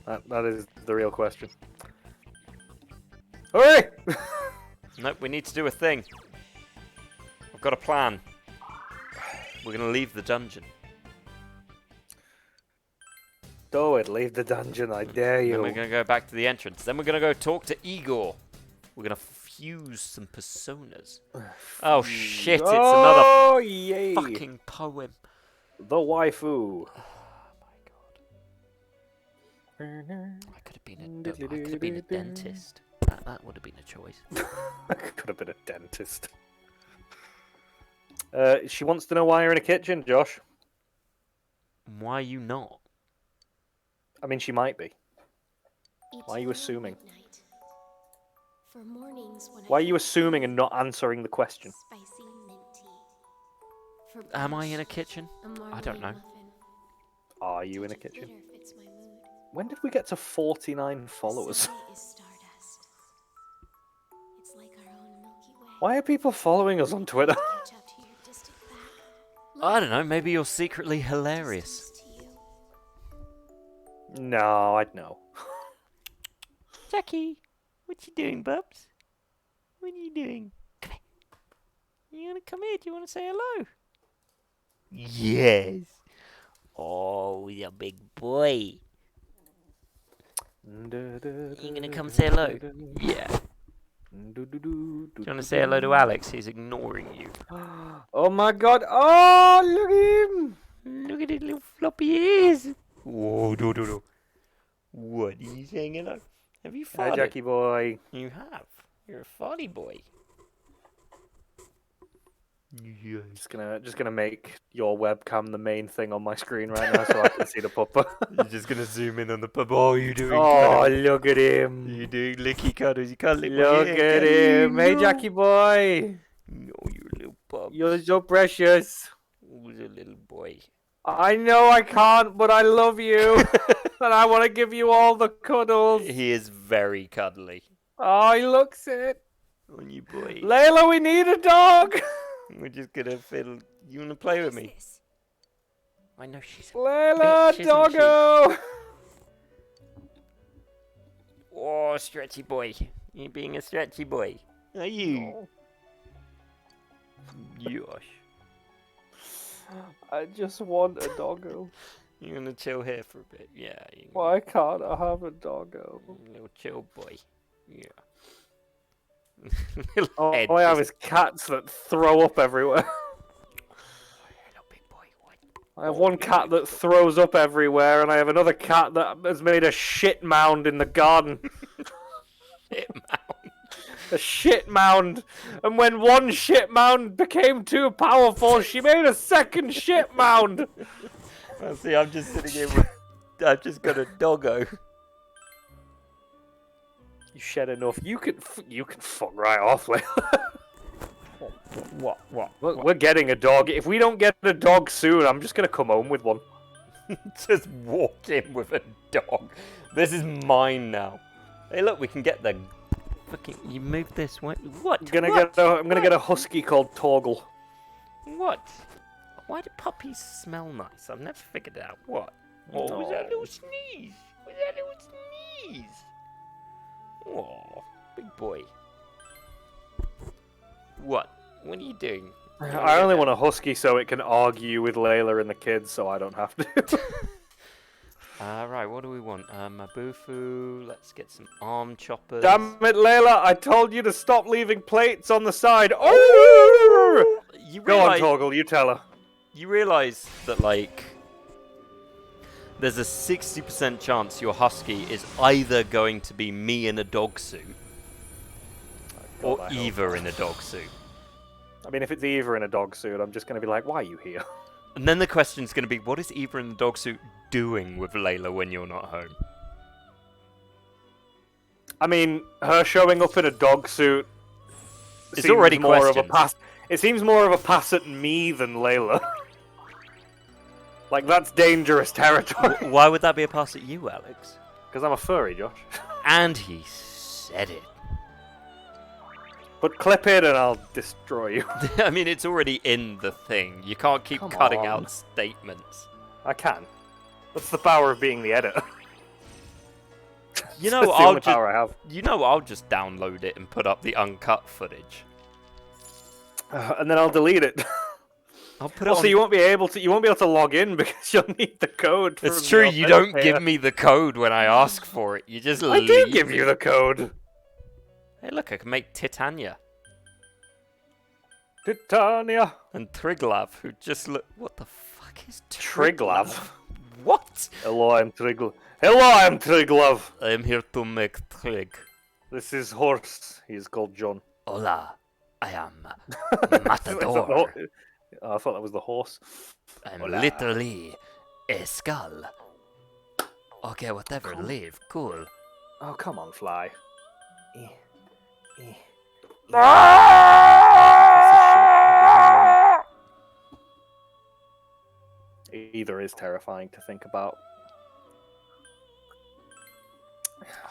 That is the real question. Hurry! Nope, we need to do a thing. I've got a plan. We're going to leave the dungeon. Do it. Leave the dungeon. I dare Then you. we're going to go back to the entrance. Then we're going to go talk to Igor. We're going to fuse some personas. Oh shit, it's another Oh, yay. fucking poem. The waifu. I could have been a dentist. That would have been a choice. Could have been a dentist. She wants to know why you're in a kitchen, Josh. Why are you not? I mean, she might be. Each Why are you night assuming? at night. For mornings when Why I are you assuming and not answering the question? spicy mint tea. For Am I in a brunch, kitchen? a I don't marmalade know. muffin. Are you in a Ginger kitchen? bitter fits my mood. When did we get to 49 followers? Sunlight is stardust. It's like our own Milky Way. Why are people following us on Twitter? Catch up to your distant back. I don't know, maybe you're secretly hilarious. Distance to you. No, I'd know. Jackie, what you doing, bubs? What are you doing? Come here. You wanna come here? Do you wanna say hello? Yes. Oh, the big boy. You gonna come say hello? Yeah. Do you wanna say hello to Alex? He's ignoring you. Oh my god! Oh, look at him! Look at his little floppy ears. Whoa, do. What are you saying hello? Have you Hi, farted? Jackie boy. You have. You're a funny boy. Yeah. Just gonna make your webcam the main thing on my screen right now, so I can see the pupper. You're just gonna zoom in on the pub. Oh, you doing? Oh, cuddles? look at him! You doing licky cuddles? You can't lick my Look hair, at can him! you? Hey, No. Jackie boy! No, you little pub. You're so precious. Who's a little boy? I know I can't, but I love you, and I want to give you all the cuddles. He is very cuddly. Oh, he looks it. On you, boy. Layla, we need a dog. We're just gonna fiddle. You wanna play with What me? is this? I know she's. Layla, Bitch, isn't she? doggo. Oh, stretchy boy. You being a stretchy boy? Are you? Yosh. I just want a doggo. You're gonna chill here for a bit. Yeah. You Why can't I have a doggo? Little chill boy. Yeah. Little All head I have just- is cats that throw up everywhere. Hello, big boy. What? I have one cat that throws up everywhere, and I have another cat that has made a shit mound in the garden. Shit, man. A shit mound. And when one shit mound became too powerful, she made a second shit mound. Well, see, I'm just sitting here with... I've just got a doggo. You shed enough. You can fuck right off, Layla. What? We're getting a dog. If we don't get a dog soon, I'm just gonna come home with one. Just walk in with a dog. This is mine now. Hey, look, we can get the... Fucking... You move this way. What? I'm gonna What? get a husky called Torgle. What? Why do puppies smell nice? I've never figured it out. What? Oh, was that a little sneeze? Was that a little sneeze? Oh, big boy. What? What are you doing? I only want a husky so it can argue with Layla and the kids, so I don't have to. Right, what do we want? Mabufu, let's get some arm choppers. Damn it, Layla! I told you to stop leaving plates on the side. Oh! You Go on, realize, Torgle. You tell her. you realize that, like, there's a 60% chance your husky is either going to be me in a dog suit or God, I hope Eva in a dog suit. I mean, if it's Eva in a dog suit, I'm just gonna be like, "Why are you here?" And then the question's going to be, what is Eva in the dog suit doing with Layla when you're not home? I mean, her showing up in a dog suit. It's seems already more of a questioned. pass. It seems more of a pass at me than Layla. Like that's dangerous territory. Why would that be a pass at you, Alex? Because I'm a furry, Josh. And he said it. But clip it and I'll destroy you. I mean, it's already in the thing. You can't keep Come cutting on. out statements. I can. That's the power of being the editor. You That's know, the I'll only just, power I have. I'll just download it and put up the uncut footage. And then I'll delete it. I'll put it Also, on. you won't be able to log in because you'll need the code. It's from true. your You don't authenticator. give me the code when I ask for it. You just I leave. do give you the code. Hey, look! I can make Titania Titania. and Triglav, who just look. What the fuck is Triglav. What? Hello, I'm Triglav. Hello, I'm Triglav. I am here to make Trig. This is horse. He's called John. Hola, I am Is that the Matador. ho- Oh, I thought that was the horse. I'm Hola. literally a skull. Okay, whatever. Leave. Cool. Oh, come on, fly. Either is terrifying to think about.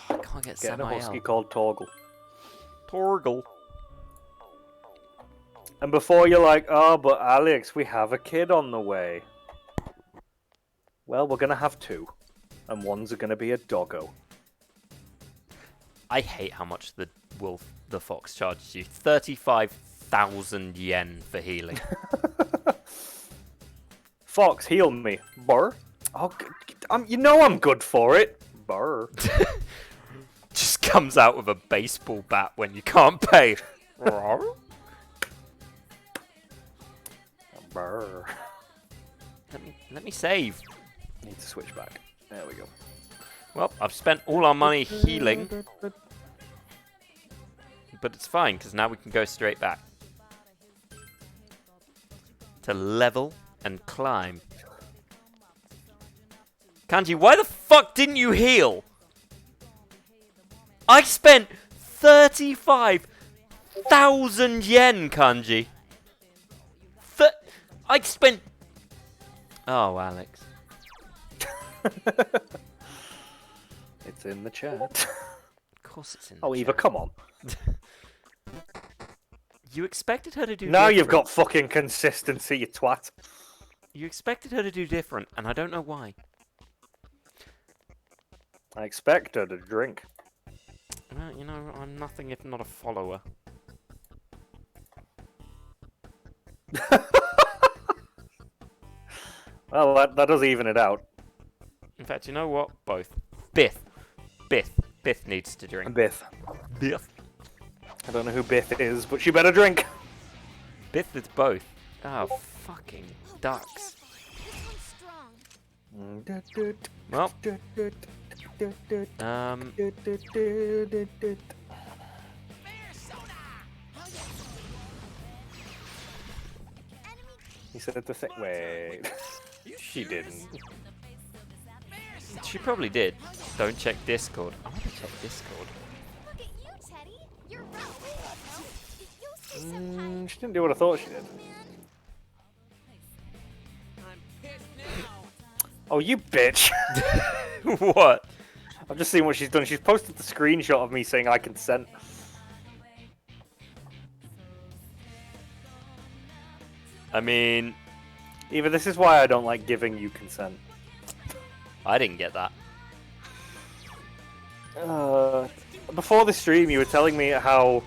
I can't get Getting a Samael. husky called Torgle. Torgle. And before you're like, oh, but Alex, we have a kid on the way. Well, we're gonna have two. And one's gonna be a doggo. I hate how much the fox charges you. 35,000 yen for healing. Fox, heal me. Burr. Oh, you know I'm good for it. Burr. Just comes out with a baseball bat when you can't pay. Burr. Let me save. Need to switch back. There we go. Well, I've spent all our money healing, but it's fine because now we can go straight back to level and climb. Kanji, why the fuck didn't you heal? I spent 35,000 yen, Kanji. I spent. Oh, Alex. It's in the chat. Of course it's in. Oh, the Eva, chat. come on. You expected her to do. Now you've different. got fucking consistency, you twat. You expected her to do different, and I don't know why. I expect her to drink. Well, you know, I'm nothing if not a follower. Well, that does even it out. In fact, you know what? Both. Biff needs to drink. Biff. Biff. I don't know who Bith is, but she better drink. Bith is both. Oh, fucking Oh, be ducks. careful. This one's strong. Well, He said the thing. Wait. She didn't. she probably did. Don't check Discord. I want to check Discord. Look at you, Teddy. You're right. She didn't do what I thought she did. I'm pissed now. Oh, you bitch! What? I've just seen what she's done. She's posted the screenshot of me saying I consent. I mean, Eva, this is why I don't like giving you consent. I didn't get that. Before the stream, you were telling me how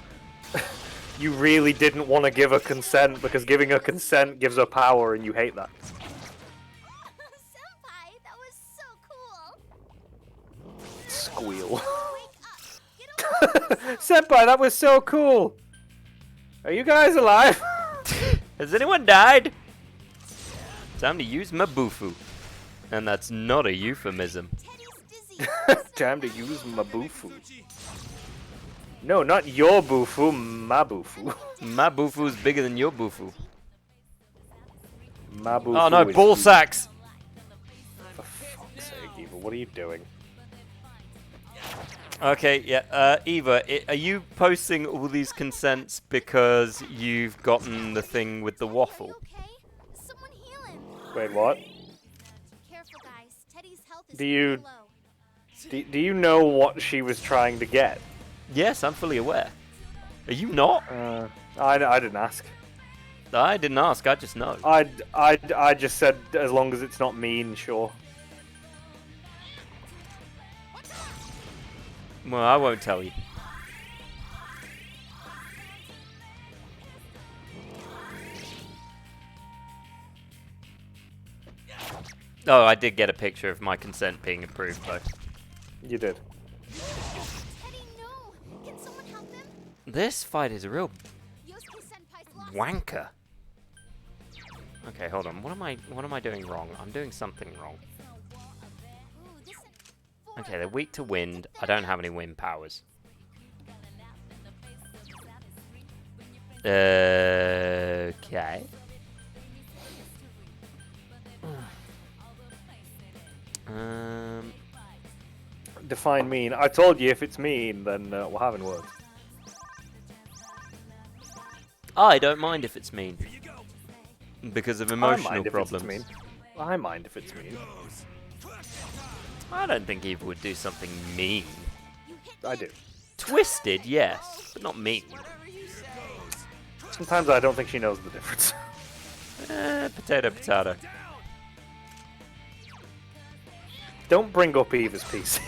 you really didn't want to give her consent because giving her consent gives her power, and you hate that. Senpai, that was so cool. Squeal. Wake up. Get over Senpai, that was so cool. Are you guys alive? Has anyone died? Time to use my bufu. And that's not a euphemism. Teddy's dizzy. Time to use my bufu. No, not your bufu, my bufu. My bufu's bigger than your bufu. My bufu Oh no, is ball huge. sacks! For fuck's sake, Eva, what are you doing? Okay, yeah, Eva, are you posting all these consents because you've gotten the thing with the waffle? Okay? Someone heal him. Wait, what? Careful, guys. Teddy's health is Do you- pretty low. Do you know what she was trying to get? Yes, I'm fully aware. Are you not? I didn't ask. I didn't ask, I just know. I just said as long as it's not mean, sure. Well, I won't tell you. Oh, I did get a picture of my consent being approved, though. You did. Teddy, no! Can someone help him? This fight is a real Yosuke Senpai's lost. wanker. Okay, hold on. What am I doing wrong? I'm doing something wrong. Ooh, this four Okay, they're weak to wind. I don't have any wind powers. Okay. Define mean. I told you if it's mean, then we're having words. I don't mind if it's mean. Because of I emotional mind if problems. it's mean. I mind if it's mean. I don't think Eva would do something mean. I do. Twisted, yes, but not mean. Sometimes I don't think she knows the difference. Potato, potato. Don't bring up Eva's PC.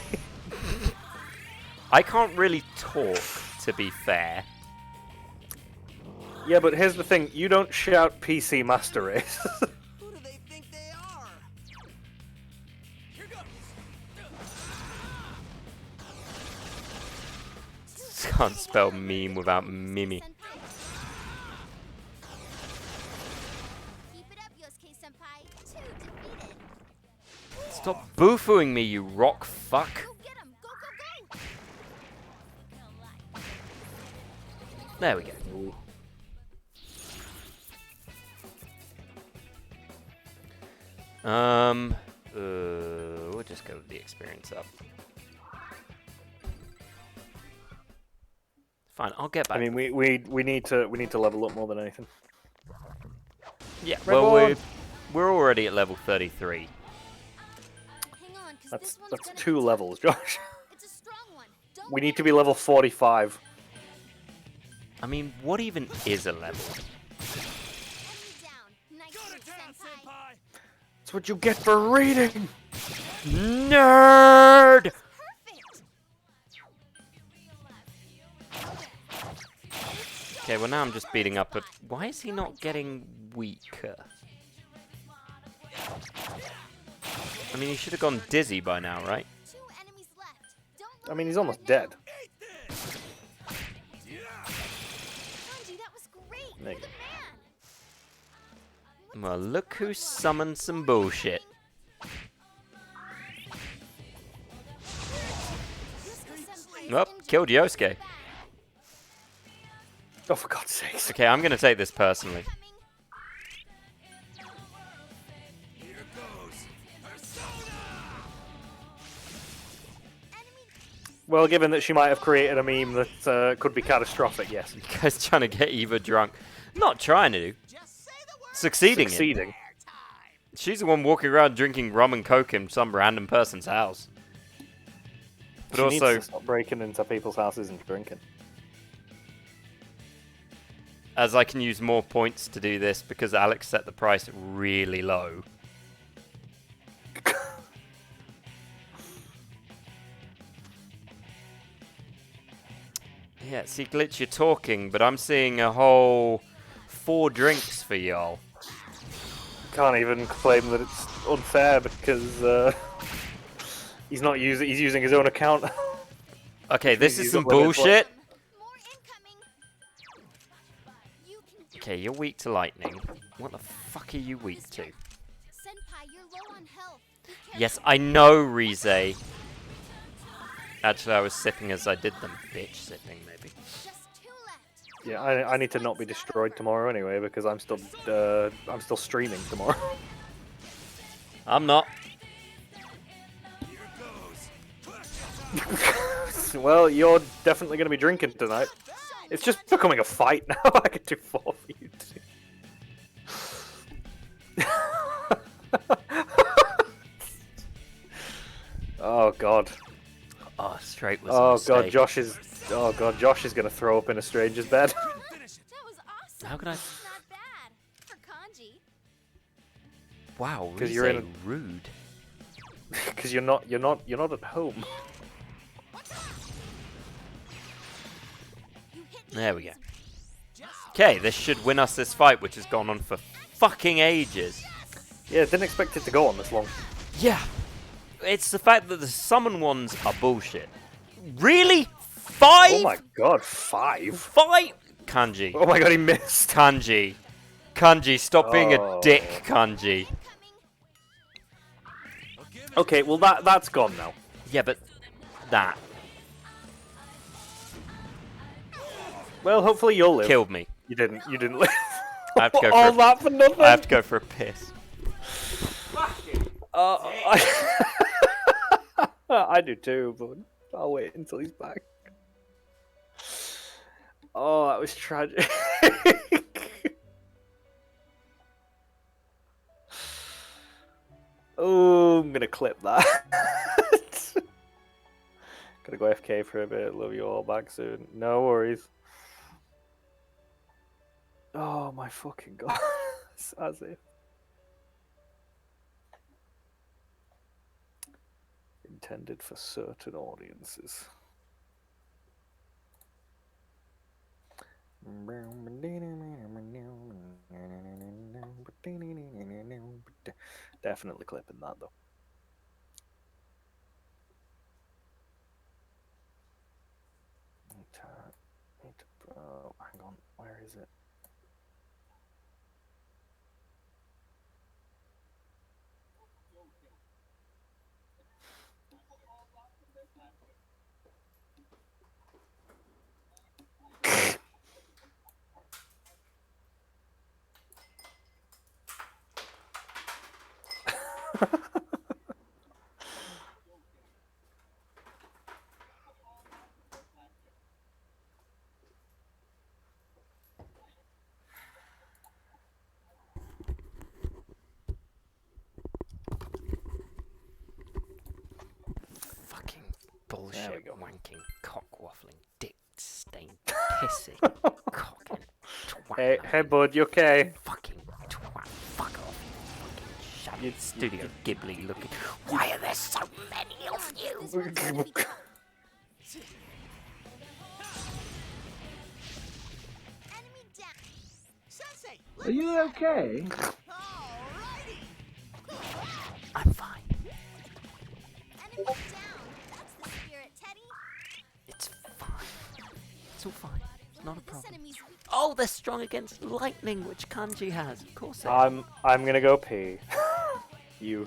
I can't really talk, to be fair. Yeah, but here's the thing. You don't shout PC Master Race. Who do they think they are? Here goes. Can't spell meme without Mimi. Keep it up, Yosuke Senpai. 2 defeated. Stop boofooing me, you rock fuck. Go get him. Go, go, go. There we go. We'll just go with the experience up. Fine, I'll get back. I mean, we need to level up more than anything. yeah, Red well, Ball. we're already at level 33. Hang on, 'cause That's this one's gonna 2 be levels, Josh. It's a strong one. Don't We need let to be level 45. I mean, what even is a level? enemy down. Nice work, Senpai. That's what you get for reading. Nerd! Perfect. Okay, well now I'm just beating up a... Why is he not getting weaker? I mean, he should have gone dizzy by now, right? 2 enemies left. Don't I mean, he's almost dead. There you go. Well, look who summoned some bullshit. Well, killed Yosuke. Oh, for God's sakes. Okay, I'm gonna take this personally. Here goes Persona! Well, given that she might have created a meme that could be catastrophic, yes. You guys trying to get Eva drunk. Not trying to. Succeeding in. Succeeding. She's the one walking around drinking rum and coke in some random person's house. But She needs also, to stop breaking into people's houses and drinking. as I can use more points to do this because Alex set the price really low. Yeah, see, Glitch, you're talking, but I'm seeing a whole 4 drinks for y'all. Can't even claim that it's unfair because he's not using. He's using his own account. Okay, this He's is some got limits, like- bullshit. More incoming. You can do Okay, you're weak to lightning. What the fuck are you weak to? Senpai, you're low on health. Be careful. Yes, I know, Rize. Actually, I was sipping as I did them. Bitch sipping, maybe. Just 2 left. Yeah, I need to not be destroyed tomorrow anyway because I'm still streaming tomorrow. I'm not. Well, you're definitely going to be drinking tonight. It's just becoming a fight now. I could do 4 for you two. Oh God. Oh, straight was a Oh God, mistake. Josh is. Oh God, Josh is going to throw up in a stranger's bed. That was awesome. How could I? Not bad for kanji. Wow, 'Cause Rize, you're in a- rude. Because you're not at home. You hit me There we go. with Okay, this should win us this fight, which has gone on for fucking ages. Yeah, didn't expect it to go on this long. Yeah. It's the fact that the summon ones are bullshit. Really? 5? Oh my God, 5. 5? Kanji. Oh my God, he missed. Kanji. Kanji, stop being a Oh. dick, Kanji. Okay, well that's gone now. Yeah, but that Well, hopefully you'll live. killed me. You didn't live. I have to go All for that for nothing. I have to go for a piss. I do too, but I'll wait until he's back. Oh, that was tragic. Oh, I'm gonna clip that. Gotta go FK for a bit. Love you all. Back soon. No worries. Oh my fucking God. As if. Intended for certain audiences. Definitely clipping that though. Oh, hang on, where is it? Fucking bullshit, we go. wanking, cock waffling, dick stained, pissy, cocking, twat. Hey bud, you okay? Fucking twat. Fuck off. Fucking shut Studio Ghibli looking. Why are there so many of you? Enemy down. Sensei! Are you okay? Alrighty! I'm fine. Enemy down. That's the spirit, Teddy. It's fine. It's all fine. Not a This problem. enemy's weak. Oh, they're strong against lightning, which Kanji has. Of course they I'm gonna go pee. you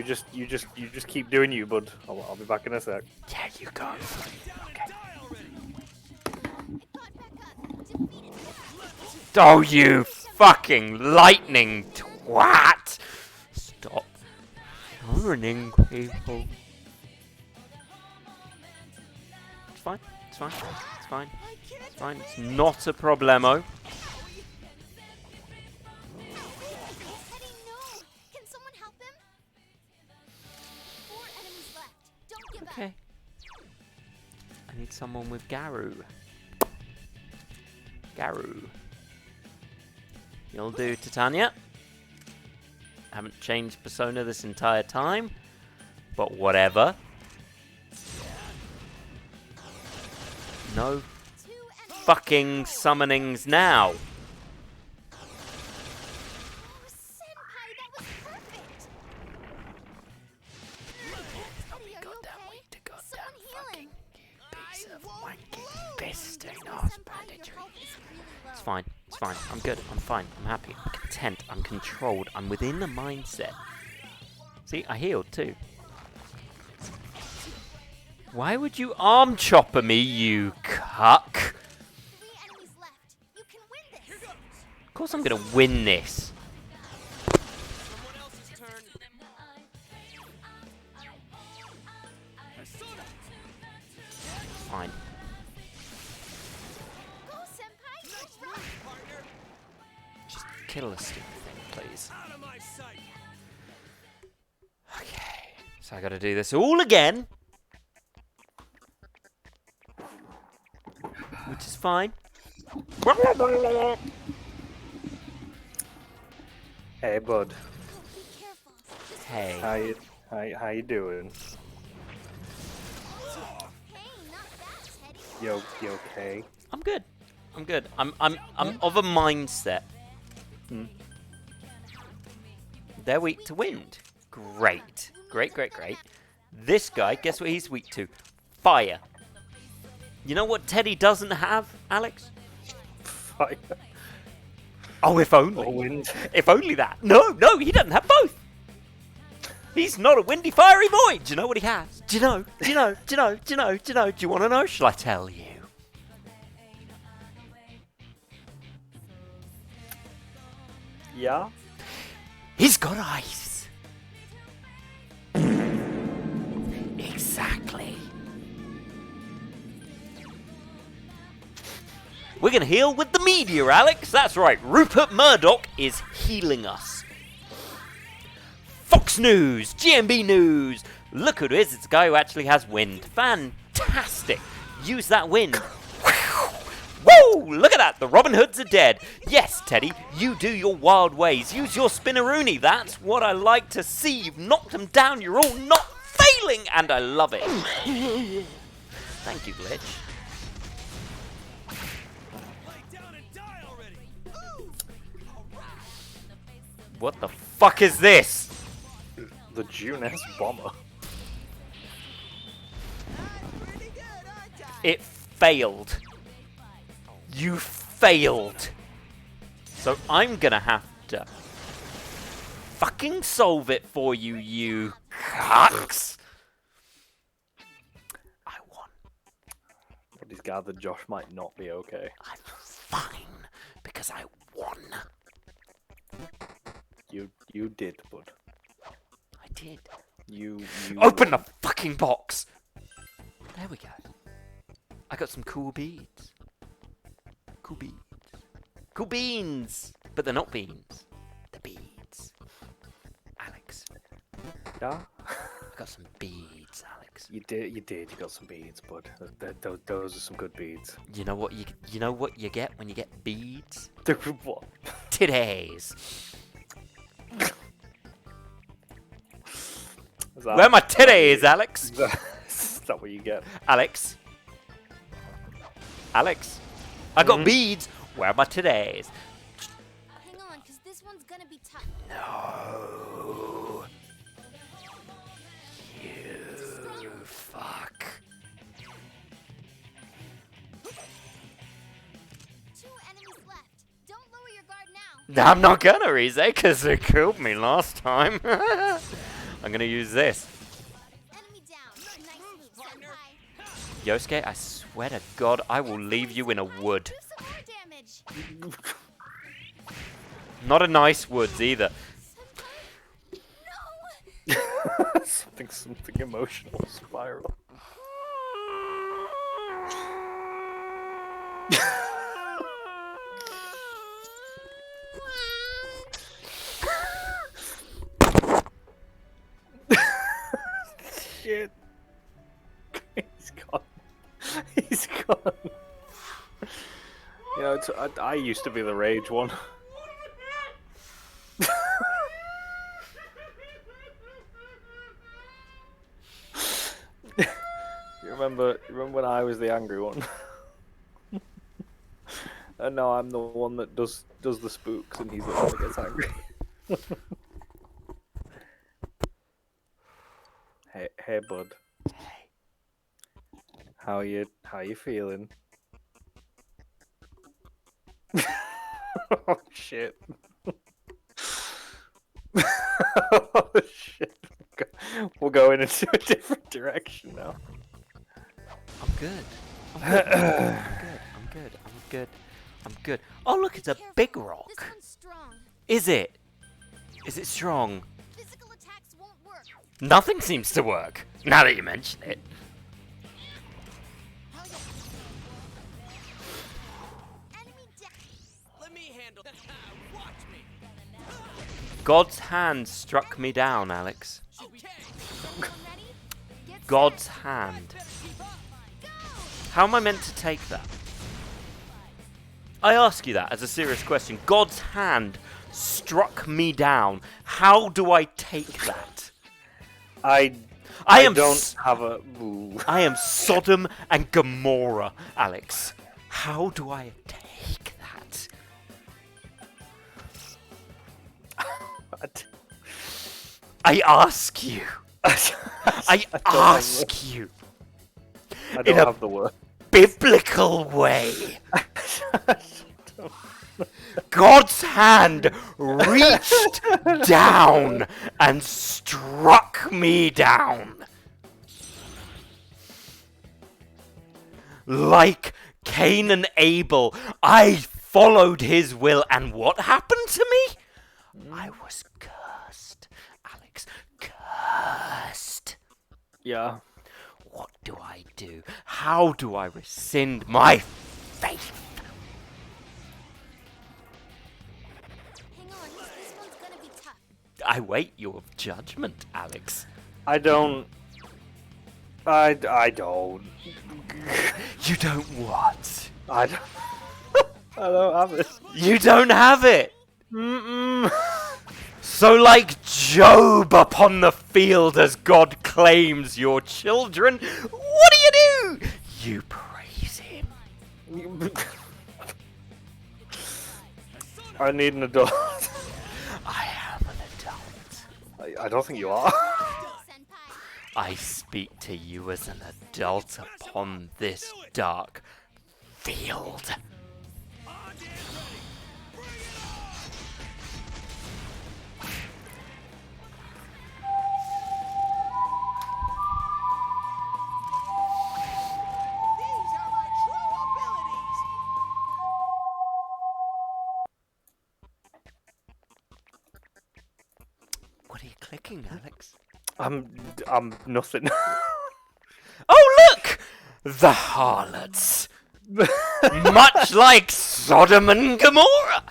just keep doing you, bud. I'll be back in a sec. Yeah, you go. It got back up. Defeated it. Oh, you fucking lightning twat! Stop ruining people. It's fine. It's fine. It's fine. It's fine. It's not a problemo. Teddy, no! Can someone help him? 4 enemies left. Don't give up. Okay. I need someone with Garu. Garu. You'll do, Titania. Haven't changed Persona this entire time, but whatever. No 2 enemies. fucking summonings now. Oh, Senpai, that was perfect. Teddy, are you okay? Someone healing. It's fine. It's fine. I'm good. I'm fine. I'm happy. I'm content. I'm controlled. I'm within the mindset. See, I healed too. Why would you arm chopper me, you cuck? 3 enemies left. You can win this. Of course I'm gonna win this. Someone else's turn. Fine. Go, Senpai. Nice run, Partner, Just kill the stupid thing, please. out of my sight. Okay. So I gotta do this all again. Which is fine. Hey, bud. Be careful. This Hey. How you doing? Hey, not that, Teddy. You okay? I'm good. I'm good. I'm of a mindset. They're weak to wind. Great. Great. This guy, guess what he's weak to? Fire. You know what Teddy doesn't have, Alex? Fire Oh, if or only. wind? If only that. No, he doesn't have both. He's not a windy, fiery boy. Do you know what he has? Do you know? Do you want to know? Shall I tell you? Yeah. He's got ice. Exactly. We're going to heal with the meteor, Alex. That's right. Rupert Murdoch is healing us. Fox News, GMB News. Look who it is. It's a guy who actually has wind. Fantastic. Use that wind. Woo! Look at that. The Robin Hoods are dead. Yes, Teddy, you do your wild ways. Use your spinneroonie. That's what I like to see. You've knocked them down. You're all not failing, and I love it. Thank you, Glitch. Lay down and die already. What the fuck is this? The Junes bomber. It failed. You failed. So I'm gonna have to fucking solve it for you, you cucks. I won. What he's gathered, Josh might not be okay. I'm fine because I won. You did, bud. I did. You Open the fucking box. There we go. I got some cool beads. Cool beads. Cool beans. But they're not beans. They're beads. Alex, Yeah. I got some beads, Alex. You did. You got some beads, bud. Those are some good beads. You know what you get when you get beads? What? Titties. Is that, Where are my titties, Alex? is that what you get? Alex. I got beads. Where are my titties? Hang on, because this one's gonna be tough. No. You fuck. I'm not gonna, Rize, because it killed me last time. I'm gonna use this. Enemy down. Nice move, senpai. Yosuke, I swear to God, I will leave you in a wood. Do some more damage. Not a nice woods either. No. something emotional spiral. Shit. He's gone. He's gone. You know, I used to be the rage one. You remember when I was the angry one? And now I'm the one that does the spooks, and he's the one that gets angry. Hey, bud. Hey. How you feeling? Oh shit. Oh shit. We're going into a different direction now. I'm good. I'm good. Oh, look, it's a big This rock. one's strong. Is it? Is it strong? Physical attacks won't work. Nothing seems to work, now that you mention it. Enemy down. Let me handle. Watch me. God's hand struck me down, Alex. Okay. Everyone ready? Get God's set. hand. Better keep up. Go. How am I meant to take that? I ask you that as a serious question. God's hand struck me down. How do I take that? I am don't s- have a. Ooh. I am Sodom and Gomorrah, Alex. How do I take that? I ask you. I don't ask you. I in don't a- have the word. Biblical way. God's hand reached down and struck me down. Like Cain and Abel, I followed his will, and what happened to me? I was cursed, Alex. Cursed. Yeah. What do I do? How do I rescind my faith? Hang on. This one's gonna be tough. I wait your judgment, Alex. I don't. I don't. You don't what? I don't. I don't have it. You don't have it! Mm-mm. So, like Job upon the field as God claims your children, what do? You praise him. I need an adult. I am an adult. I don't think you are. Senpai. I speak to you as an adult upon this dark field. These are my true abilities. What are you clicking, Alex? I'm nothing. Oh, look! The harlots! Much like Sodom and Gomorrah!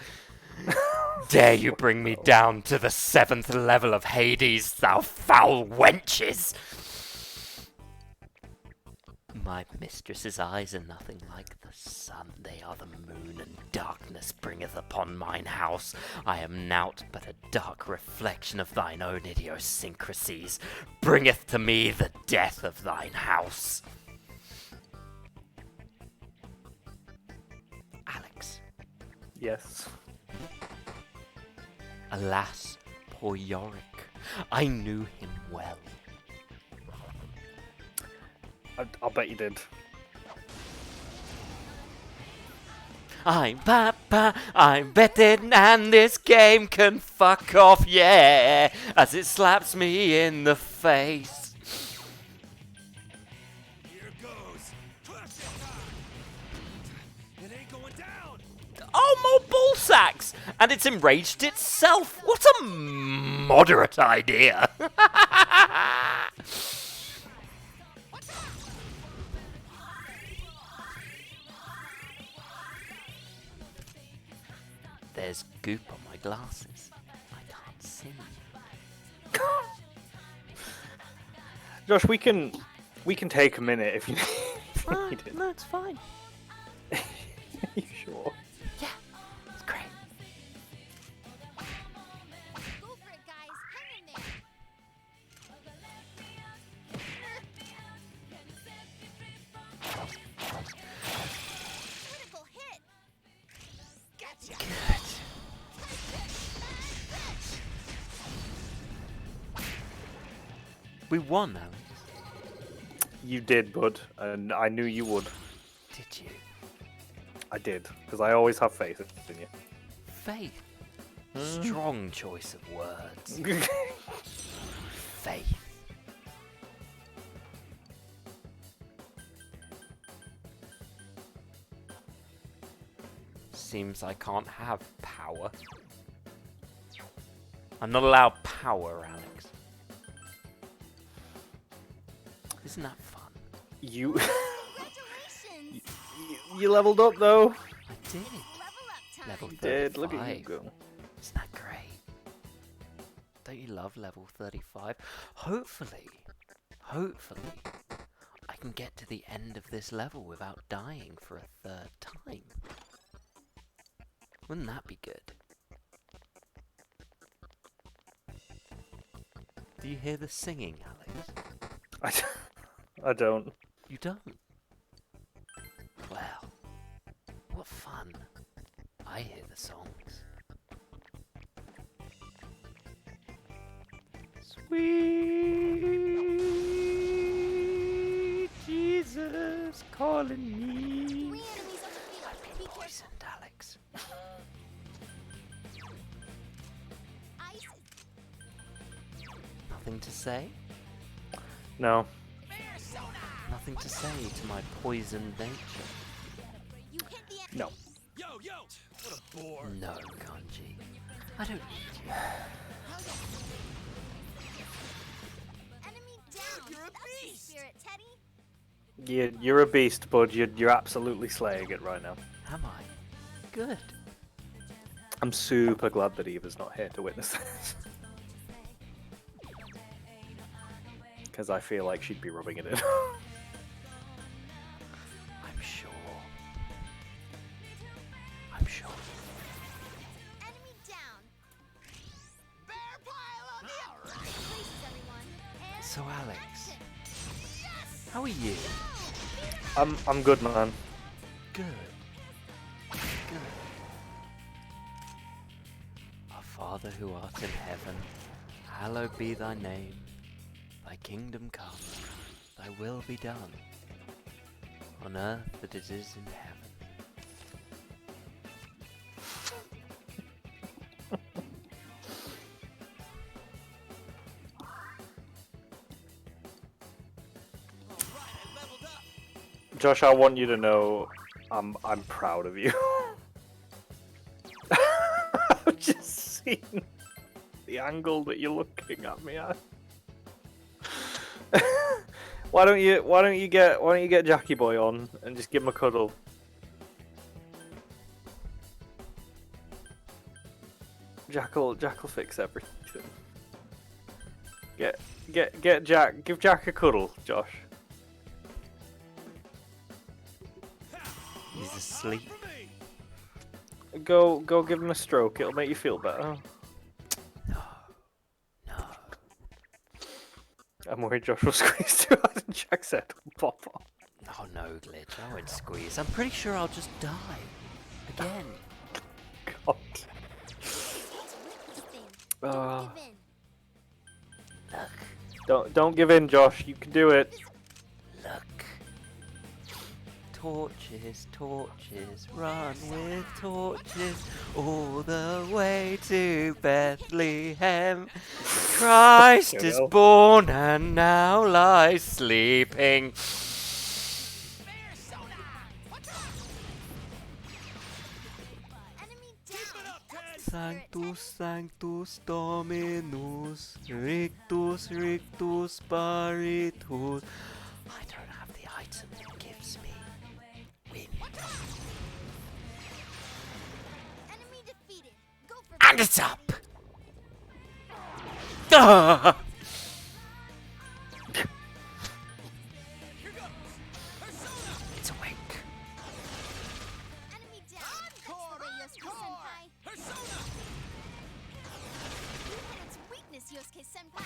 Dare you bring me down to the 7th level of Hades, thou foul wenches! My mistress's eyes are nothing like the sun, they are the moon, and darkness bringeth upon mine house. I am naught but a dark reflection of thine own idiosyncrasies, bringeth to me the death of thine house. Alex, Yes. alas, poor Yorick, I knew him well. I'll bet you did. I'm Papa I'm betting and this game can fuck off, yeah, as it slaps me in the face. Here goes. Clash it time. It ain't going down. Oh, more ball sacks! And it's enraged itself. What a moderate idea. There's goop on my glasses. I can't see. Josh, we can take a minute if you need it. No, it's fine. Are you sure? Yeah, it's great. Go for it, guys. Hang in there. Critical hit. Gotcha. Good. We won, Alex. You did, bud, and I knew you would. Did you? I did, because I always have faith in you. Faith. Strong choice of words. Faith. Seems I can't have power. I'm not allowed power, Alex. Isn't that fun? You Congratulations. you leveled up though. I did. Level up time. Level You 35. did. Look at you go. Isn't that great? Don't you love level 35? Hopefully, I can get to the end of this level without dying for a third time. Wouldn't that be good? Do you hear the singing, Alex? I don't. You don't? Well, what fun. I hear the songs. Sweet Jesus calling me. Three enemies on the field. I've Be been careful. poisoned, Alex. Ice. Nothing to say? No. Nothing to say to my poisoned nature? You hit the enemy. No. Yo, yo. What a bore. No, Kanji. I don't need you. Enemy down. You're a That's the beast. spirit, Teddy. You're a beast, bud. You're absolutely slaying it right now. Am I? Good. I'm super glad that Eva's not here to witness this. Because I feel like she'd be rubbing it in. I'm sure. I'm sure. Enemy down. Bear pile on the places, everyone. And So, Alex, action. how are you? I'm good, man. Good. Good. Our Father who art in heaven, hallowed be thy name. Thy kingdom come, thy will be done, on earth that it is in heaven. Josh, I want you to know I'm proud of you. I've just seen the angle that you're looking at me at. Why don't you get Jackie Boy on and just give him a cuddle? Jack'll fix everything. Get Jack, give Jack a cuddle, Josh. He's asleep. Go give him a stroke. It'll make you feel better. No. No. I'm worried Josh will squeeze too hard and Jack's head will pop off. Oh no, Glitch, I won't squeeze. I'm pretty sure I'll just die. Again. God. This thing. Uh, Don't give in. Look. don't give in, Josh. You can do it. Look. torches, torches, run with torches all the way to Bethlehem. Christ Fucking is hell. born and now lies sleeping. Enemy down. Sanctus, Sanctus Dominus, Rictus, Rictus Spiritus. I don't have the item that gives me wind. Enemy defeated. Go for And it's up! Ah! It's awake. enemy down. That's the way, Yosuke-senpai. You hit its weakness, Yosuke-senpai.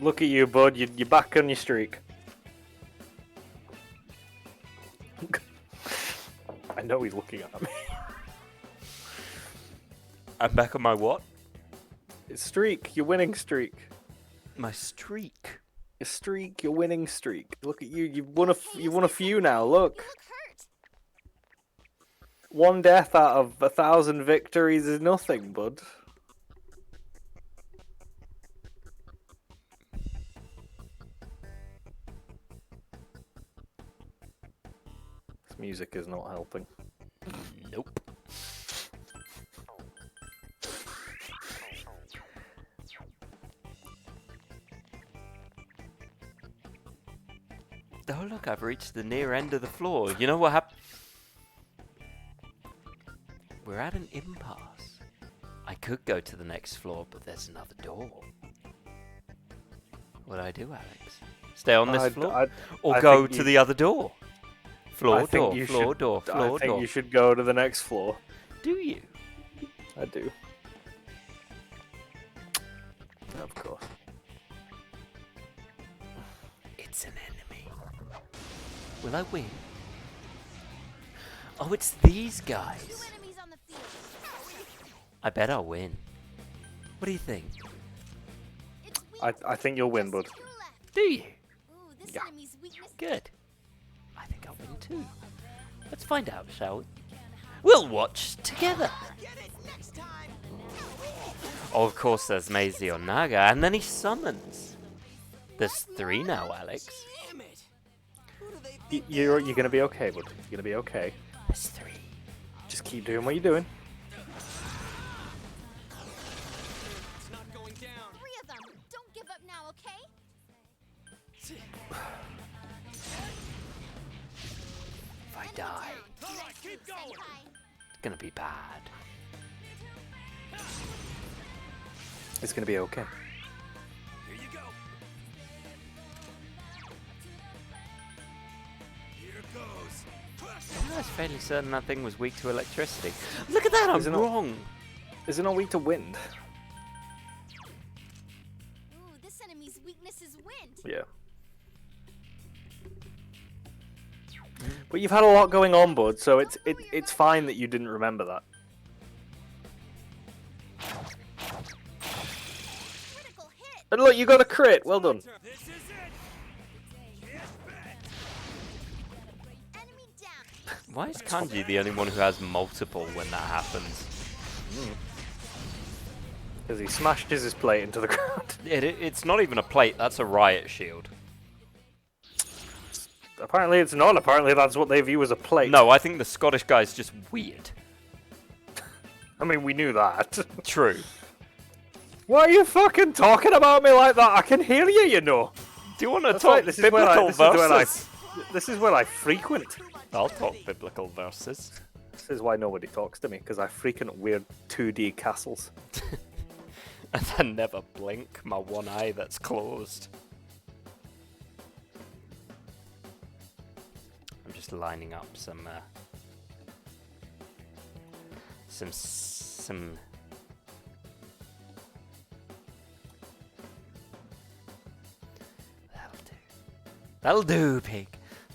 Look at you, bud. You're back on your streak. I know he's looking at me. I'm back on my what? Streak. Your winning streak. My streak. Your streak. Your winning streak. Look at you. You've won a few now. Look. You look hurt. One death out of 1,000 victories is nothing, bud. This music is not helping. Nope. Oh look, I've reached the near end of the floor. You know what happened? We're at an impasse. I could go to the next floor, but there's another door. What do I do, Alex? Stay on this floor? Or I go think to you- the other door? Floor, I think door, you floor, should- door, I floor, think door. you should go to the next floor. Do you? I do. Of course. It's an enemy. Will I win? Oh, it's these Two guys. enemies on the field. I bet I'll win. What do you think? It's weak. I think you'll win, bud. Just two left. Do you? Ooh, this Yeah. enemy's weakness. Good. I think I'll win too. Let's find out, shall we? We'll watch together. Oh, of course, there's Maisie or Naga, and then he summons. There's 3 now, Alex. Damn it! Who do they think You're gonna be okay, bud. You're gonna be okay. There's 3. Just keep doing what you're doing. it's not going down? 3 of them. Don't give up now, okay? If I die, Alright, keep going. it's gonna be bad. It's gonna be okay. Here you go. Here goes. I was fairly certain that thing was weak to electricity. Look at that, I'm Is it not? wrong. Is it not weak to wind? Ooh, this enemy's weakness is wind. Yeah. But you've had a lot going on, bud, so it's fine that you didn't remember that. Critical hit. And look, you got a crit. Well done. This is it. Get back. Enemy down. Why is Kanji the only one who has multiple when that happens? Because he smashed his plate into the ground. It's not even a plate, that's a riot shield. Apparently it's not. Apparently that's what they view as a plate. No, I think the Scottish guy's just weird. I mean, we knew that. True. Why are you fucking talking about me like that? I can hear you, you know. Do you want to That's talk right, this is where I- biblical this is where I- verses? This is where I frequent. I'll talk biblical verses. This is why nobody talks to me, because I frequent weird 2D castles. And then never blink my one eye that's closed. I'm just lining up some That'll do, pig.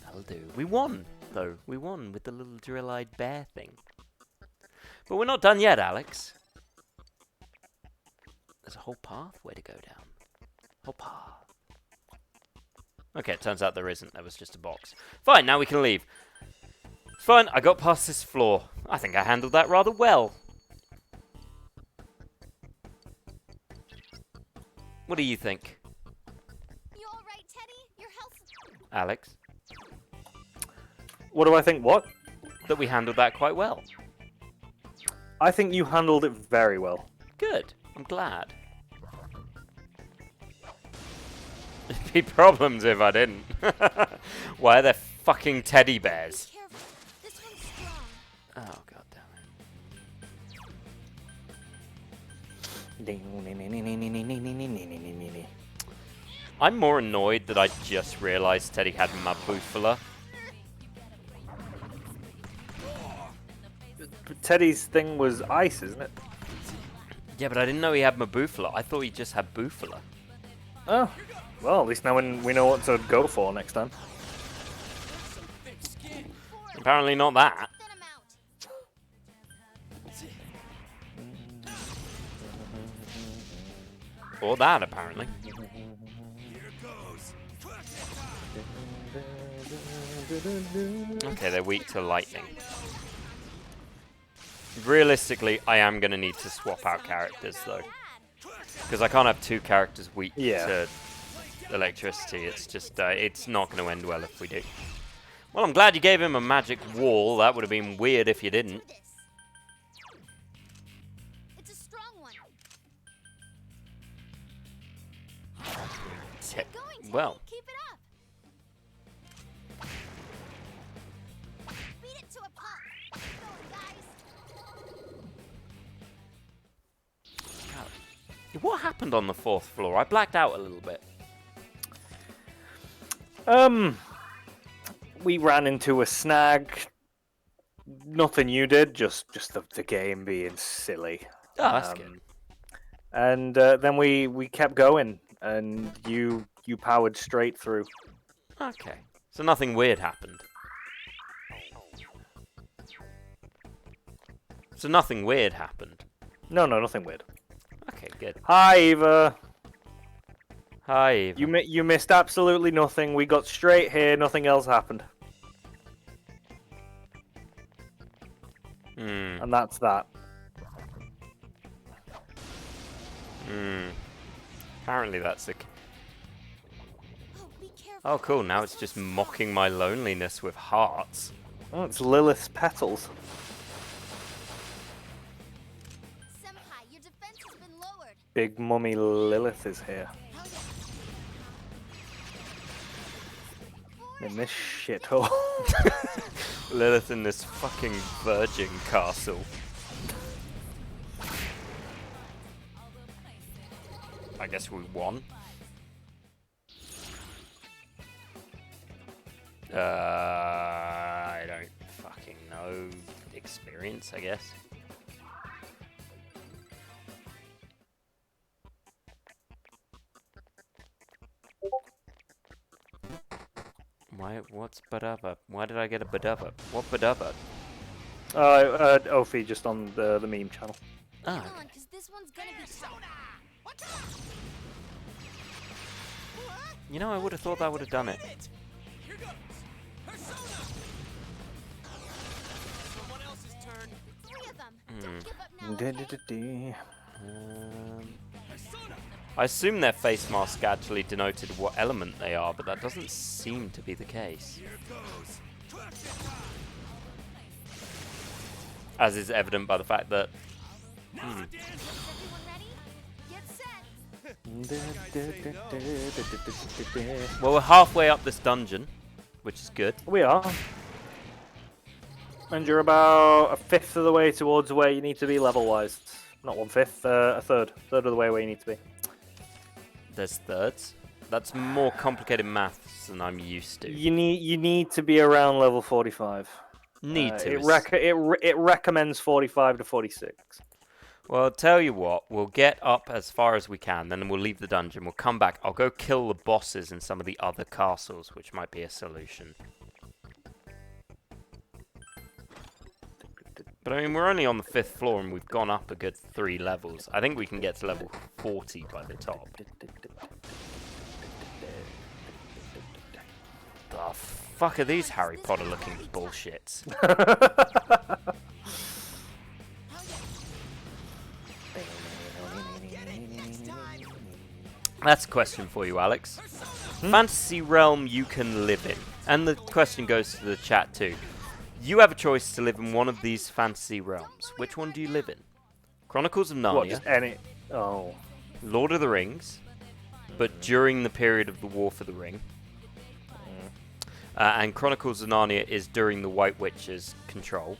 That'll do. We won, though. We won with the little drill-eyed bear thing. But we're not done yet, Alex. There's a whole pathway to go down. Whole path. Okay, it turns out there isn't. There was just a box. Fine, now we can leave. Fine, I got past this floor. I think I handled that rather well. What do you think, You all right, Teddy? Your health. Alex? What do I think? What? That we handled that quite well. I think you handled it very well. Good. I'm glad. There'd be problems if I didn't. Why are there fucking teddy bears? Careful. This one's strong. Oh, god damn it. I'm more annoyed that I just realised Teddy had Mabufala. Teddy's thing was ice, isn't it? Yeah, but I didn't know he had Mabufala. I thought he just had Bufala. Oh, well, at least now we know what to go for next time. Apparently not that. Thin 'em out. Or that, apparently. Okay, they're weak to lightning. Realistically, I am going to need to swap out characters, though. Because I can't have two characters weak to electricity. It's just, it's not going to end well if we do. Well, I'm glad you gave him a magic wall. That would have been weird if you didn't. Do this. It's a strong one. Te- Going, Teddy. well, Keep it up. Beat it to a pulp. Keep going, guys. what happened on the 4th floor? I blacked out a little bit. We ran into a snag. Nothing you did, just the game being silly. Oh, that's good. And then we kept going, and you powered straight through. Okay. So nothing weird happened. So nothing weird happened. No, nothing weird. Okay, good. Hi, Eva. Hi, Eva. You missed absolutely nothing. We got straight here. Nothing else happened, and that's that. Apparently that's the... Oh, be careful. Oh, cool. Now it's just mocking my loneliness with hearts. Oh, it's Lilith's petals. Senpai, your defense has been lowered. Big Mummy Lilith is here. Hell yeah. In this shithole. Lilith in this fucking virgin castle. I guess we won. I don't fucking know. Experience, I guess. What's Badaba? Why did I get a Badaba? What Badaba? Ophi just on the meme channel. Ah, Come on, because this one's gonna be you know, I would have thought that would have done it. Here goes. Persona. Someone else's turn. 3 of them. Don't give up now. Okay? Persona. I assume their face mask actually denoted what element they are, but that doesn't seem to be the case. Here goes. As is evident by the fact that... Is everyone ready? Get set. Well, we're halfway up this dungeon, which is good. We are. And you're about a fifth of the way towards where you need to be level-wise. Not 1/5, a third. Third of the way where you need to be. There's thirds. That's more complicated maths than I'm used to. You need to be around level 45. Need to. It recommends 45 to 46. Well, tell you what, we'll get up as far as we can, then we'll leave the dungeon. We'll come back. I'll go kill the bosses in some of the other castles, which might be a solution. But I mean, we're only on the 5th floor and we've gone up a good 3 levels. I think we can get to level 40 by the top. The fuck are these Harry Potter looking bullshits? That's a question for you, Alex. Fantasy realm you can live in. And the question goes to the chat too. You have a choice to live in one of these fantasy realms. Which one do you live in? Chronicles of Narnia, What, just any... Oh. Lord of the Rings, but during the period of the War for the Ring. And Chronicles of Narnia is during the White Witch's control.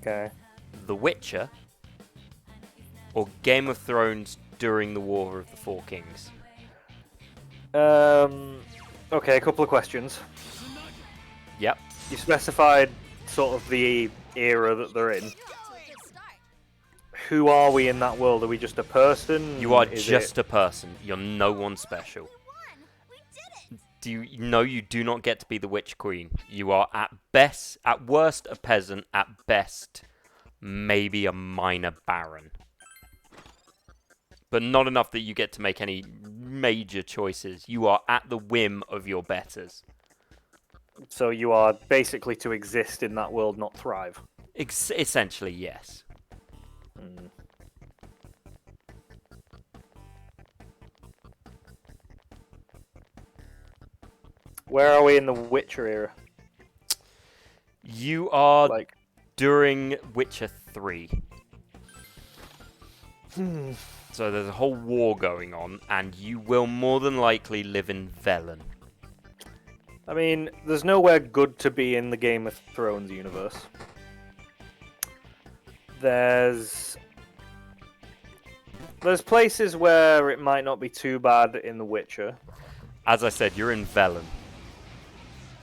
Okay. The Witcher, or Game of Thrones during the War of the Four Kings. Okay, a couple of questions. Yep. You specified sort of the era that they're in. Who are we in that world? Are we just a person? You are Is just a person. You're no one special. Do you know you do not get to be the Witch Queen? You are at worst a peasant, at best maybe a minor baron. But not enough that you get to make any major choices. You are at the whim of your betters. So you are basically to exist in that world, not thrive. Essentially, yes. Where are we in the Witcher era? You are Like, during Witcher 3. So there's a whole war going on, and you will more than likely live in Velen. I mean, there's nowhere good to be in the Game of Thrones universe. There's places where it might not be too bad in The Witcher. As I said, you're in Velen.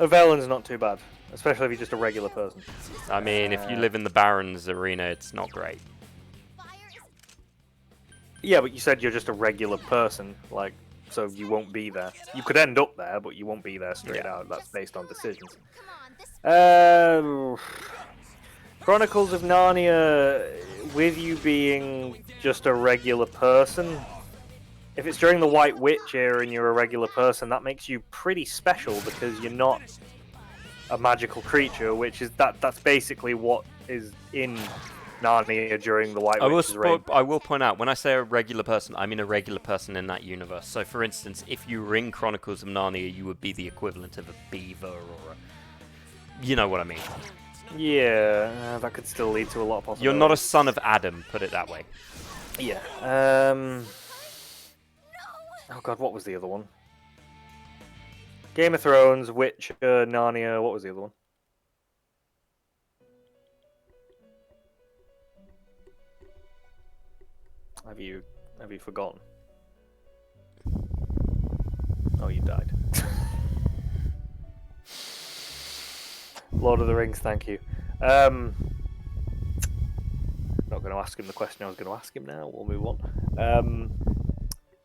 Velen's not too bad, especially if you're just a regular person. I mean, if you live in the Baron's arena, it's not great. Yeah, but you said you're just a regular person, like, so you won't be there. You could end up there, but you won't be there straight out. That's based on decisions. Chronicles of Narnia, with you being just a regular person, if it's during the White Witch era and you're a regular person, that makes you pretty special because you're not a magical creature, which is that's basically what is in Narnia during the White Witch's reign. I will point out, when I say a regular person, I mean a regular person in that universe. So, for instance, if you were in Chronicles of Narnia, you would be the equivalent of a beaver or a... You know what I mean. Yeah, that could still lead to a lot of possibilities. You're not a son of Adam, put it that way. Yeah. Oh god, what was the other one? Game of Thrones, Witcher, Narnia, what was the other one? Have you forgotten? Oh, you died. Lord of the Rings, thank you. Not going to ask him the question I was going to ask him now. We'll move on.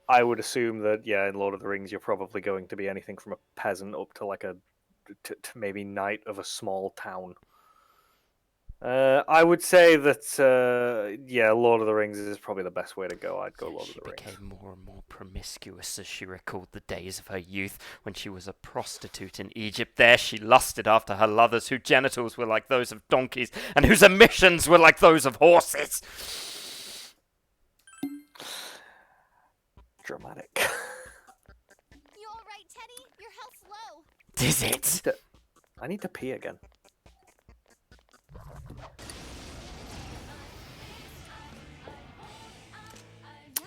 I would assume that, yeah, in Lord of the Rings, you're probably going to be anything from a peasant up to like to maybe knight of a small town. I would say that, yeah, Lord of the Rings is probably the best way to go. I'd go Lord of the Rings. She became more and more promiscuous as she recalled the days of her youth when she was a prostitute in Egypt. There she lusted after her lovers, whose genitals were like those of donkeys and whose emissions were like those of horses. Dramatic. You alright, Teddy? Your health's low. Is it? I need to pee again.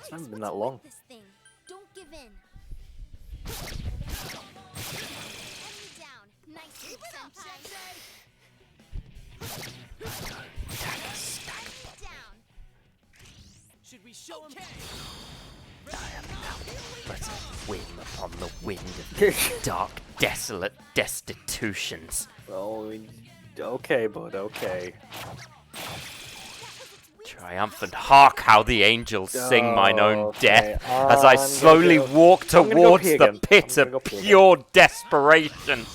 It's not been that long. This thing. Don't give in. Enemy down. Nice keep it up, Sensei. Enemy down. Should we show him? Let's whim upon the wind of dark, desolate destitutions. Oh, okay, bud, okay. Triumphant, hark how the angels sing mine own Okay, death as I slowly walk I'm gonna go towards pee the again. pit I'm of gonna go pee again. pure desperation.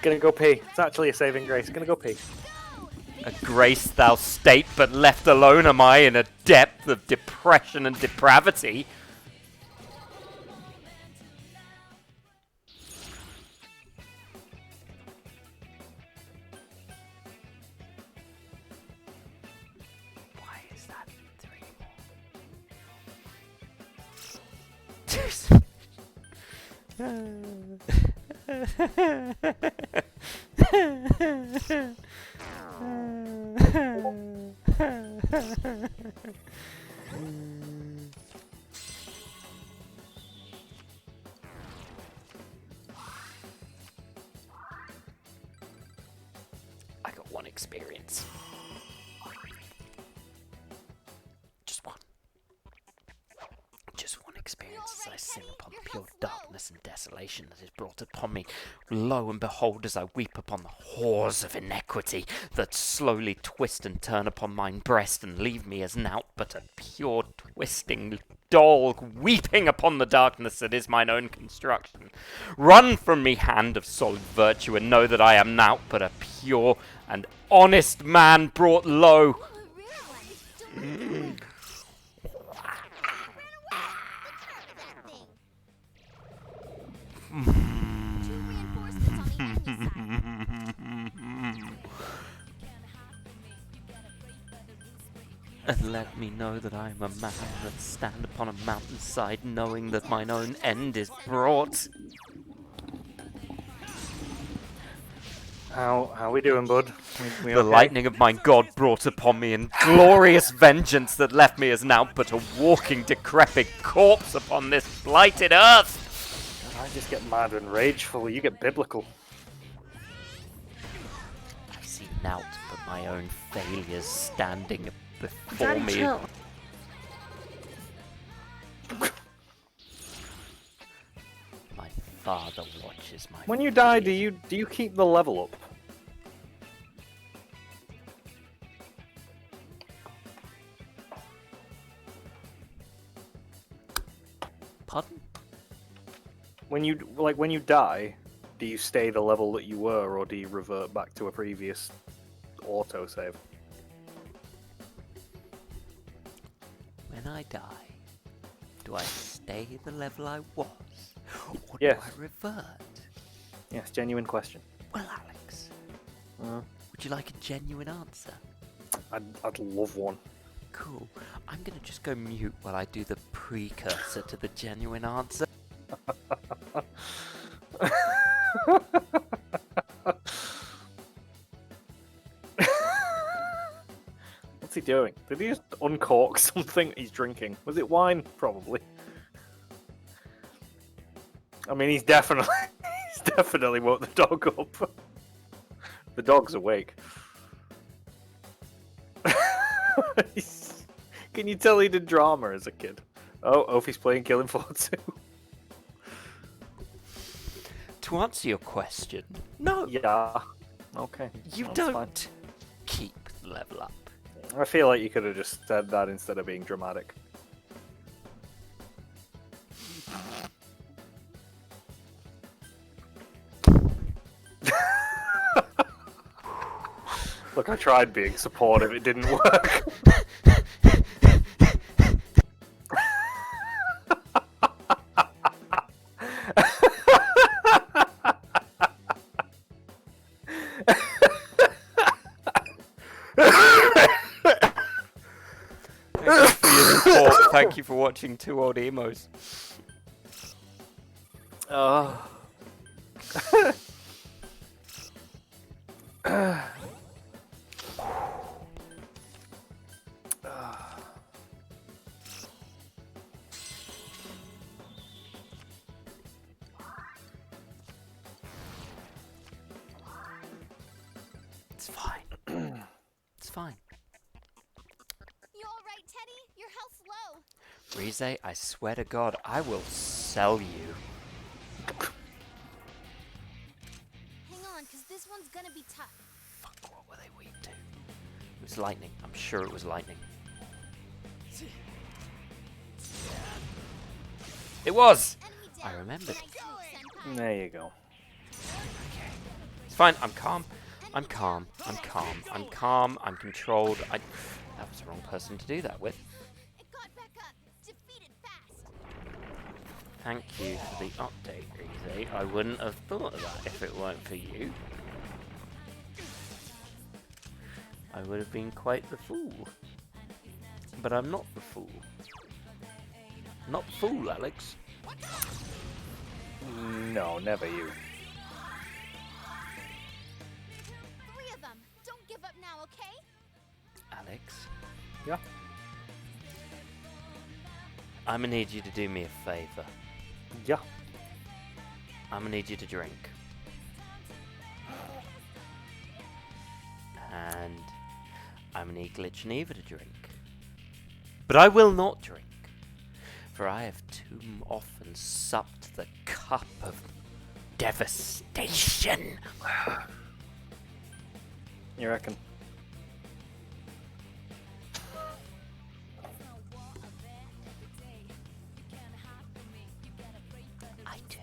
Gonna go pee. It's actually a saving grace. Gonna go pee. A grace thou state, but left alone am I in a depth of depression and depravity. Why is that 3 more? I got 1 experience. Just 1. Just 1 experience as I sin upon the pure darkness and desolation that is brought upon me. Lo and behold, as I weep upon the whores of iniquity that slowly twist and turn upon mine breast and leave me as nought but a pure twisting dog weeping upon the darkness that is mine own construction. Run from me, hand of solid virtue, and know that I am nought but a pure and honest man brought low. Oh, a rare one. Two reinforcements on the enemy side. And let me know that I am a man that stand upon a mountainside, knowing that mine own end is brought. How we doing, bud? We The okay? lightning of my God brought upon me in glorious vengeance that left me as now but a walking decrepit corpse upon this blighted earth. I just get mad and rageful. You get biblical. I see nought but my own failures standing before Daddy, me. chill. My father watches my When you die, do you keep the level up? Pardon? When you die, do you stay the level that you were, or do you revert back to a previous autosave? When I die, do I stay the level I was? Or Yes. do I revert? Yes, genuine question. Well, Alex, Uh, would you like a genuine answer? I'd love one. Cool. I'm gonna just go mute while I do the precursor to the genuine answer. What's he doing? Did he just uncork something he's drinking? Was it wine? Probably. I mean, he's definitely woke the dog up. The dog's awake. Can you tell he did drama as a kid? Oh, Ophi's playing Killing Floor 2. To answer your question, no, Yeah. Okay. you that's don't fine. keep the level up. I feel like you could have just said that instead of being dramatic. Look, I tried being supportive, it didn't work. Thank you for your support. Thank you for watching Two Old Emos. It's fine. It's fine. You alright, Teddy? Your health's low. Rize, I swear to God, I will sell you. Hang on, because this one's gonna be tough. Fuck, what were they weak to? It was lightning. I'm sure it was lightning. It was! Enemy I down. remembered. Nice move, Senpai. There you go. It's fine, I'm calm. I'm calm. I'm calm. I'm calm. I'm controlled. That was the wrong person to do that with. It got back up. Defeated fast. Thank you for the update, Rize. I wouldn't have thought of that if it weren't for you. I would have been quite the fool. But I'm not the fool. Not the fool, Alex. No, never you. 3 of them. Don't give up now, okay? Alex, Yeah. I'm gonna need you to do me a favor. Yeah. I'm gonna need you to drink. And I'm gonna need Glitch and Eva to drink. But I will not drink, for I have too often supped the cup of devastation. You reckon? I do.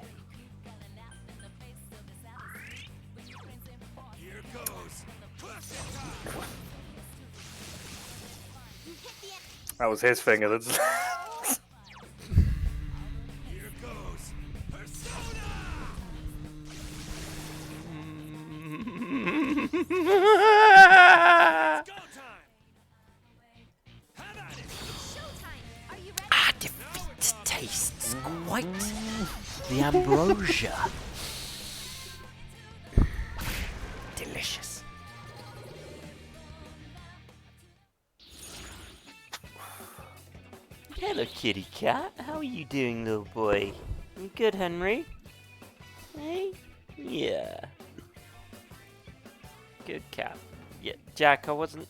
Here goes. Classic time. You hit the end. That was his finger. That's. Here goes. Persona. Go time. Have at it. Showtime. Are you ready? Ah, defeat tastes quite the ambrosia. Delicious. Hello, kitty cat. How are you doing, little boy? You good, Henry? Hey? Yeah. Good cat. Yeah, Jack, that wasn't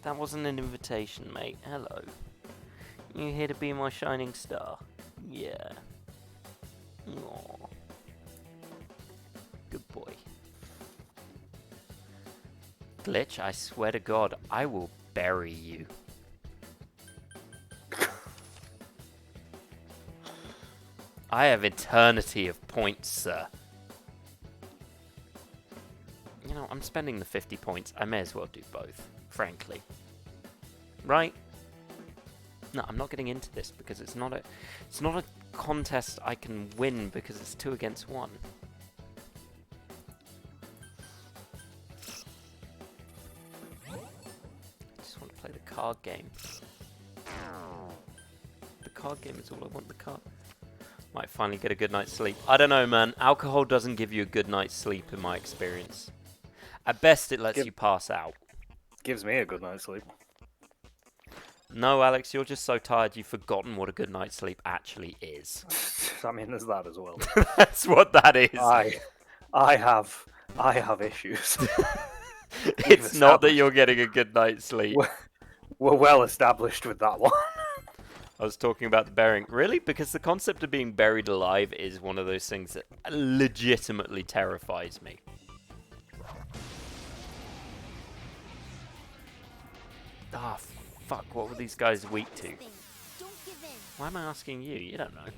an invitation, mate. Hello. You here to be my shining star? Yeah. Aww. Good boy. Glitch, I swear to God, I will bury you. I have eternity of points, sir. You know, I'm spending the 50 points. I may as well do both, frankly. Right? No, I'm not getting into this because it's not a contest I can win because it's 2 against 1. I just want to play the card game. The card game is all I want. The card. Might finally get a good night's sleep. I don't know, man. Alcohol doesn't give you a good night's sleep in my experience. At best, it lets you pass out. Gives me a good night's sleep. No, Alex, you're just so tired you've forgotten what a good night's sleep actually is. I mean, there's that as well. That's what that is. I have issues. It's not that you're getting a good night's sleep. We're well established with that one. I was talking about the burying. Really? Because the concept of being buried alive is one of those things that legitimately terrifies me. Ah, fuck. What were these guys weak to? Don't give in. Why am I asking you? You don't know.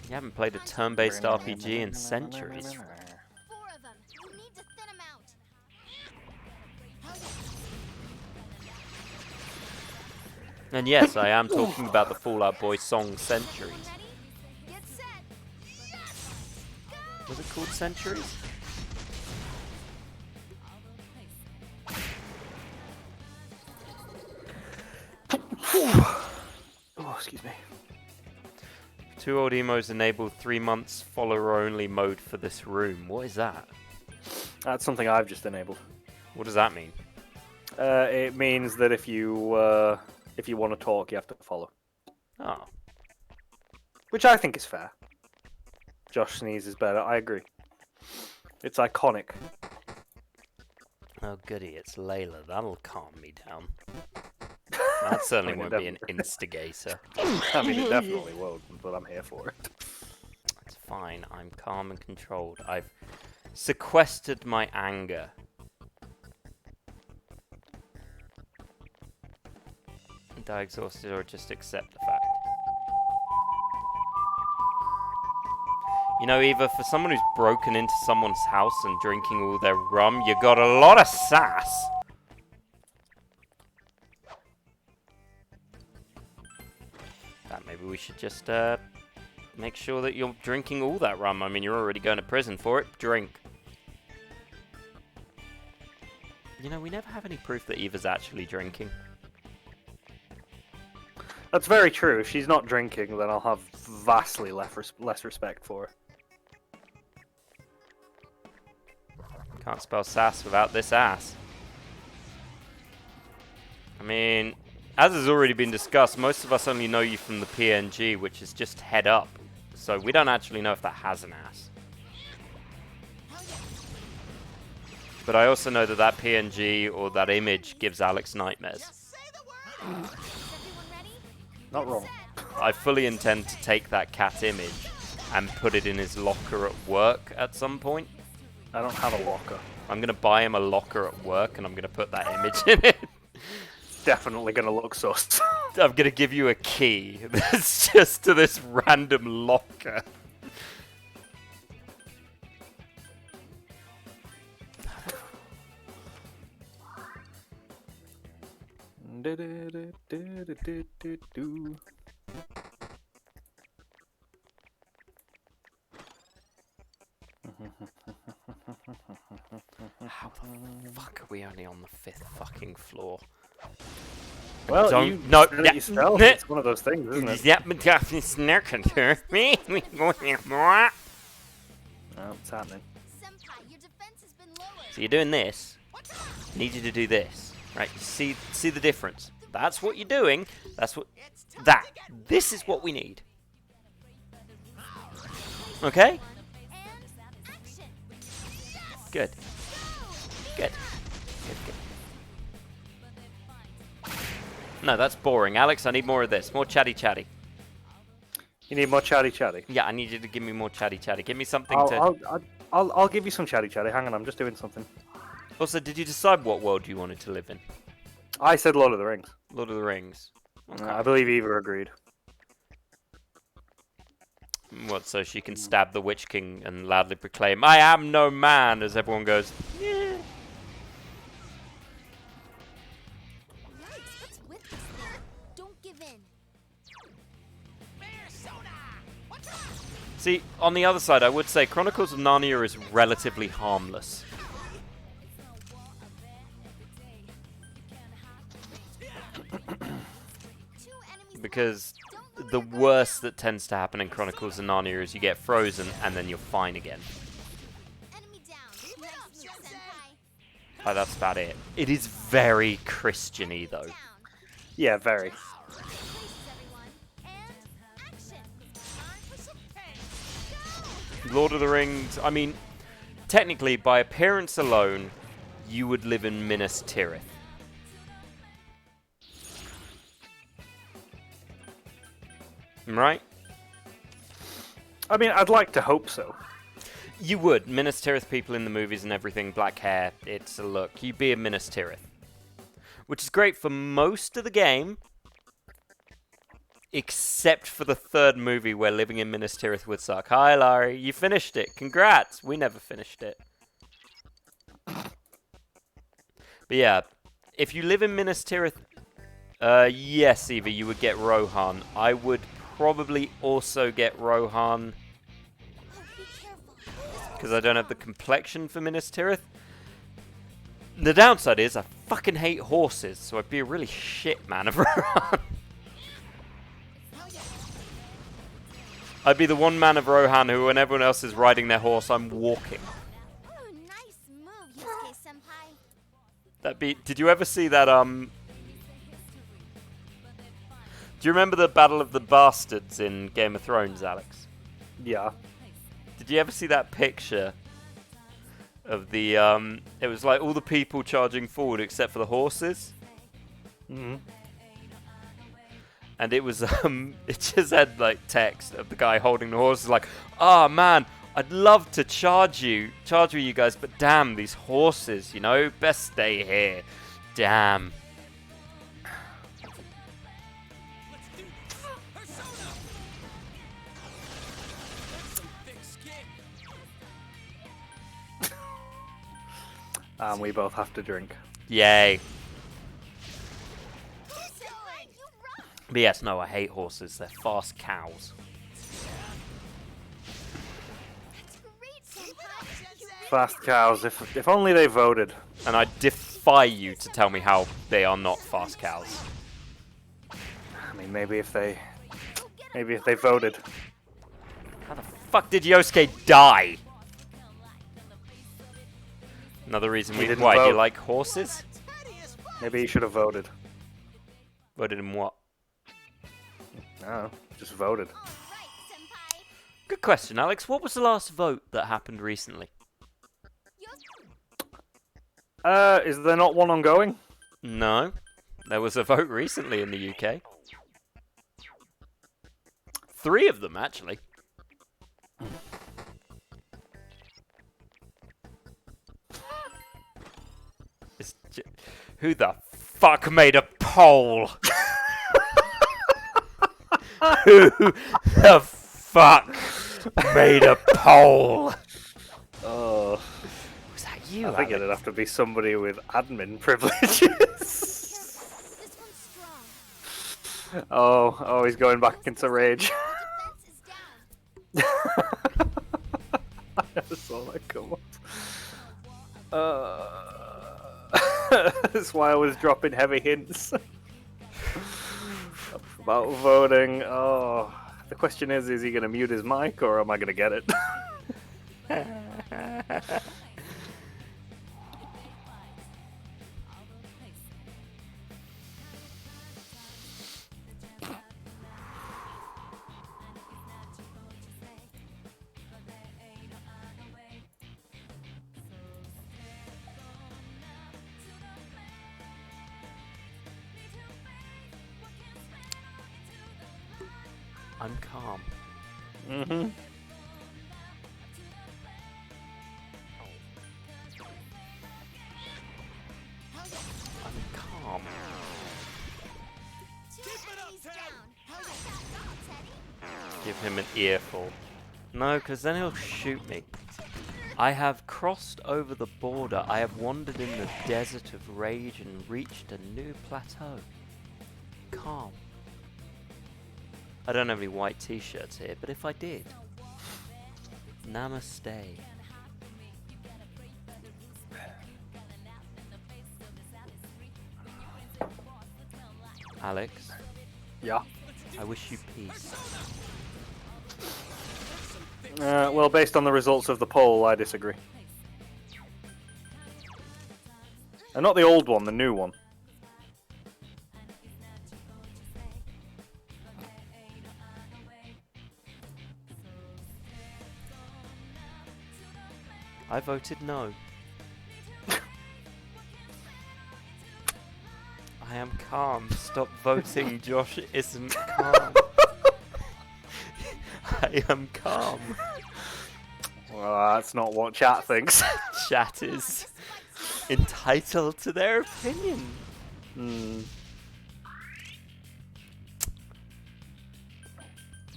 You haven't played a turn-based RPG in centuries. 4 of them. You need to thin them out. And yes, I am talking about the Fallout Boy song Centuries. Ready? Get set. Yes! Go! Was it called Centuries? Oh, excuse me. 2 old emos enabled 3 months follower-only mode for this room. What is that? That's something I've just enabled. What does that mean? It means that if you want to talk, you have to follow. Oh. Which I think is fair. Josh sneezes better. I agree. It's iconic. Oh goody, it's Layla. That'll calm me down. That certainly I mean, won't be an instigator. I mean, it definitely won't, but I'm here for it. It's fine. I'm calm and controlled. I've sequestered my anger. Die exhausted or just accept the fact. You know, Eva, for someone who's broken into someone's house and drinking all their rum, you got a lot of sass. Maybe we should just make sure that you're drinking all that rum. I mean, you're already going to prison for it. Drink. You know, we never have any proof that Eva's actually drinking. That's very true. If she's not drinking, then I'll have vastly less respect for her. Can't spell sass without this ass. I mean, as has already been discussed, most of us only know you from the PNG, which is just head up. So we don't actually know if that has an ass. But I also know that that PNG or that image gives Alex nightmares. Not wrong. I fully intend to take that cat image and put it in his locker at work at some point. I don't have a locker. I'm going to buy him a locker at work and I'm going to put that image in it. Definitely gonna look sus. I'm going to give you a key that's just to this random locker. How the fuck are we only on the 5th fucking floor? Well, Don't- you no, said it yeah, yourself. nah. It's one of those things, isn't it? Yep, but that's snarking to me. Oh, it's happening. Senpai, your defense has been lowered. So you're doing this. I need you to do this. Right? You see the difference. That's what you're doing. That's what This is what we need. Okay? And action. Good. Good. Good. No, that's boring. Alex, I need more of this. More chatty. You need more chatty. Yeah, I need you to give me more chatty. Give me something I'll give you some chatty. Hang on, I'm just doing something. Also, did you decide what world you wanted to live in? I said Lord of the Rings. Lord of the Rings. Okay. I believe Eva agreed. What, so she can stab the Witch King and loudly proclaim, "I am no man," as everyone goes, "Yeah." Yikes, what's with this thing? Don't give in. See, on the other side, I would say Chronicles of Narnia is relatively harmless. Because the worst that tends to happen in Chronicles of Narnia is you get frozen and then you're fine again. Enemy down. Nice move, Senpai. Like, that's about it. It is very Christian-y, though. Down. Yeah, very. Places, everyone. And action. Time for some pain. Lord of the Rings, I mean, technically, by appearance alone, you would live in Minas Tirith. Right? I mean, I'd like to hope so. You would. Minas Tirith people in the movies and everything, black hair, it's a look. You'd be a Minas Tirith. Which is great for most of the game, except for the 3rd movie where living in Minas Tirith would suck. Hi, Larry. You finished it. Congrats. We never finished it. But yeah, if you live in Minas Tirith, yes, Eva, you would get Rohan. I would probably also get Rohan Oh, be careful. because I don't have the complexion for Minas Tirith. The downside is I fucking hate horses, so I'd be a really shit man of Rohan. I'd be the one man of Rohan who, when everyone else is riding their horse, I'm walking. Ooh, nice move, Yusuke Senpai. That'd be. Did you ever see that? Do you remember the Battle of the Bastards in Game of Thrones, Alex? Yeah. Did you ever see that picture of the? It was like all the people charging forward except for the horses. Mm-hmm. And it was it just had like text of the guy holding the horses like, "Oh man, I'd love to charge with you guys, but damn these horses, you know, best stay here. Damn." And we both have to drink. Yay. But yes, no, I hate horses. They're fast cows. Fast cows. If only they voted. And I defy you to tell me how they are not fast cows. I mean, maybe if they voted. How the fuck did Yosuke die? Another reason He we... didn't Why, do you vote. like horses? Maybe he should have voted. Voted in what? No, just voted. Good question, Alex. What was the last vote that happened recently? Is there not one ongoing? No. There was a vote recently in the UK. 3 of them, actually. Who the fuck made a poll? Who the fuck made a poll? Oh, Was that you, I think Alex? it'd have to be somebody with admin privileges. This one's strong. Oh, he's going back into rage. Defense is down. I never saw that come up. That's why I was dropping heavy hints about voting. Oh, the question is he going to mute his mic or am I going to get it? I'm calm. Mm-hmm. I'm calm. Enemies down. How's that dog, Teddy? Give him an earful. No, because then he'll shoot me. I have crossed over the border. I have wandered in the desert of rage and reached a new plateau. Calm. I don't have any white t-shirts here, but if I did... Namaste. Alex, Yeah. I wish you peace. Well, based on the results of the poll, I disagree. And not the old one, the new one. I voted no. I am calm. Stop voting. Josh isn't calm. I am calm. Well, that's not what chat thinks. Chat is entitled to their opinion. Hmm.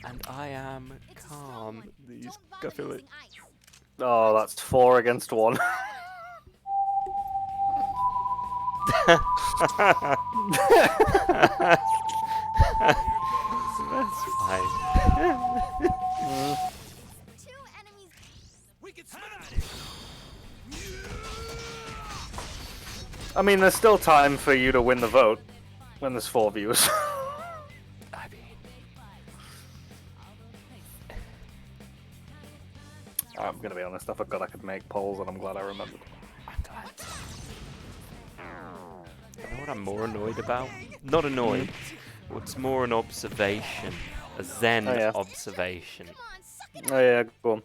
And I am It's a calm. strong one. These Don't I vomit feel using it. ice. Oh, that's 4 against 1. That's fine. Two enemies. We can smash it. I mean, there's still time for you to win the vote when there's 4 views. I mean, I'm gonna be honest, I forgot I could make polls and I'm glad I remembered. I'm glad. You know what I'm more annoyed about? Not annoyed. What's more an observation? A Zen Oh, yeah. observation. Come on, suck it Oh yeah, go on.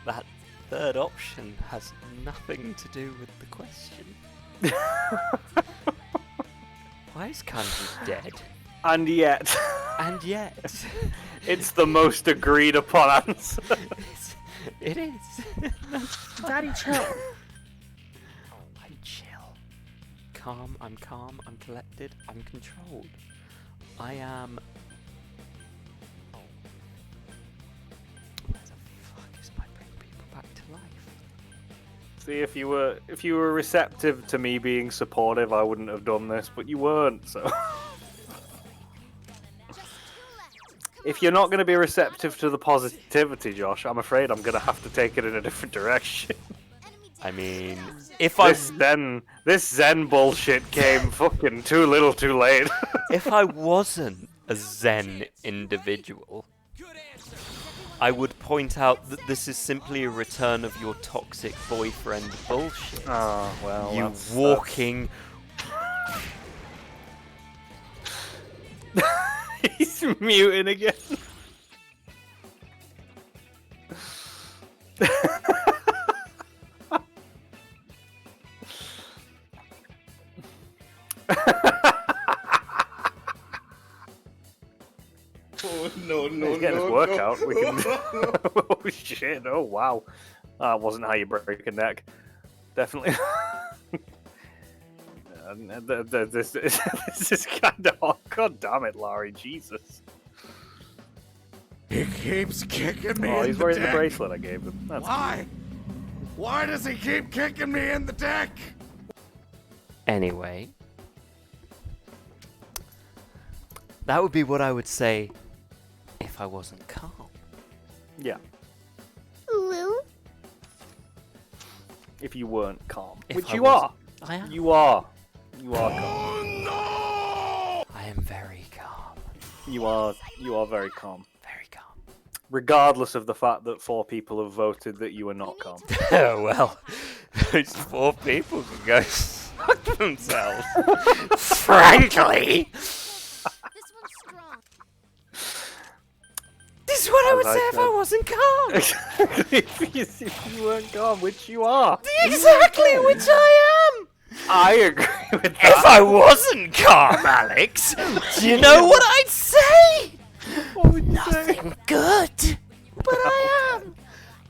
That third option has nothing to do with the question. Why is Kanji dead? And yet, And yet, it's the most agreed upon answer. it is. Daddy, chill. I'm chill. Calm, I'm collected, I'm controlled. I am... Where the fuck is my bring people back to life? See, if you were receptive to me being supportive, I wouldn't have done this, but you weren't. So, if you're not going to be receptive to the positivity, Josh, I'm afraid I'm going to have to take it in a different direction. I mean, if I This Zen bullshit came fucking too little, too late. if I wasn't a Zen individual, I would point out that this is simply a return of your toxic boyfriend bullshit. Oh well, You walking. He's muting again. Oh, no, He's getting his workout. We can. Oh shit! Oh wow, that wasn't how you break a neck. Definitely. This is kind of hot. God damn it, Larry. Jesus. He keeps kicking me Oh, in he's the wearing the deck. bracelet I gave him. That's Why? Why does he keep kicking me in the deck? Anyway, that would be what I would say if I wasn't calm. Yeah. Lou? If you weren't calm, If which I you wasn't- are. I am. You are. You are calm. Oh no! I am very calm. You are. You are very calm. Very calm. Regardless of the fact that 4 people have voted that you are not calm. Well, those 4 people can go fuck themselves. Frankly, This one's strong. this is what I would As I say if I said. wasn't calm. if you weren't calm, which you are. Exactly, which I am. I agree with If that. I wasn't calm, Alex, do you know what I'd say? What would you say? Nothing good. But I am.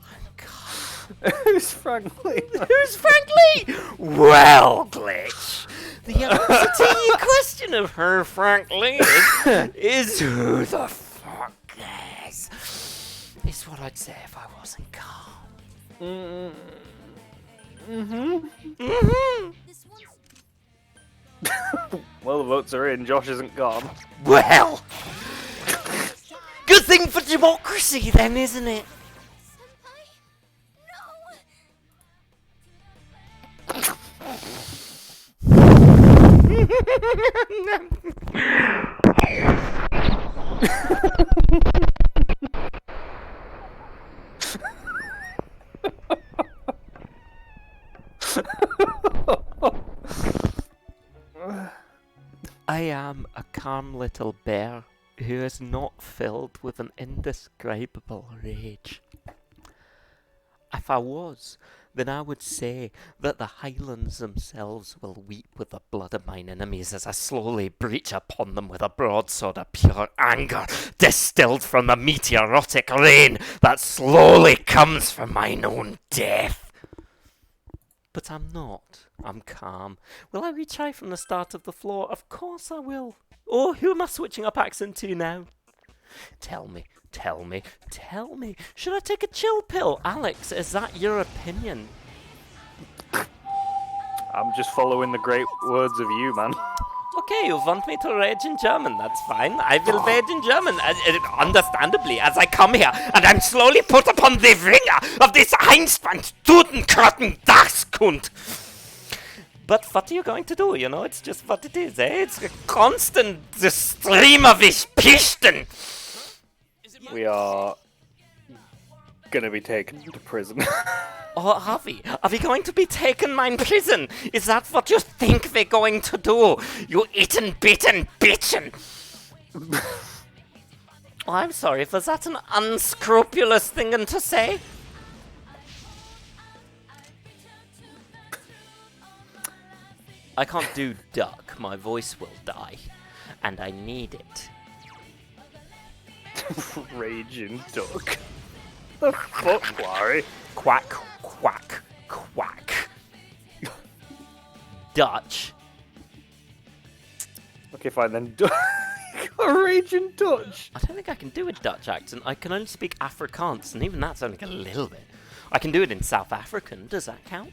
I'm calm. Who's frankly? Who's frankly? Well, Glitch. The answer to your question of her frankly is who the fuck cares? Is what I'd say if I wasn't calm. This one's Well, the votes are in. Josh isn't calm. Well, good thing for democracy then, isn't it? senpai? No! I am a calm little bear who is not filled with an indescribable rage. If I was, then I would say that the Highlands themselves will weep with the blood of mine enemies as I slowly breach upon them with a broadsword of pure anger, distilled from the meteoric rain that slowly comes from mine own death. But I'm not. I'm calm. Will I retry from the start of the floor? Of course I will. Oh, who am I switching up accent to now? Tell me. Should I take a chill pill? Alex, is that your opinion? I'm just following the great words of you, man. Okay, you want me to rage in German, that's fine. I will rage in German, understandably, as I come here, and I'm slowly put upon the ringer of this Einspann Tutenkrotten Dachskund. But what are you going to do, you know? It's just what it is, eh? It's a constant stream of this piston. We are gonna be taken to prison. Oh, are we? Are we going to be taken mine prison? Is that what you think we're going to do? You eaten, bitten, bitchin'. Oh, I'm sorry, was that an unscrupulous thing to say? I can't do duck, my voice will die. And I need it. Raging duck. The fuck, Larry? Quack, quack, quack. Dutch. Okay, fine then. A raging Dutch. I don't think I can do a Dutch accent. I can only speak Afrikaans, and even that's only a little bit. I can do it in South African. Does that count?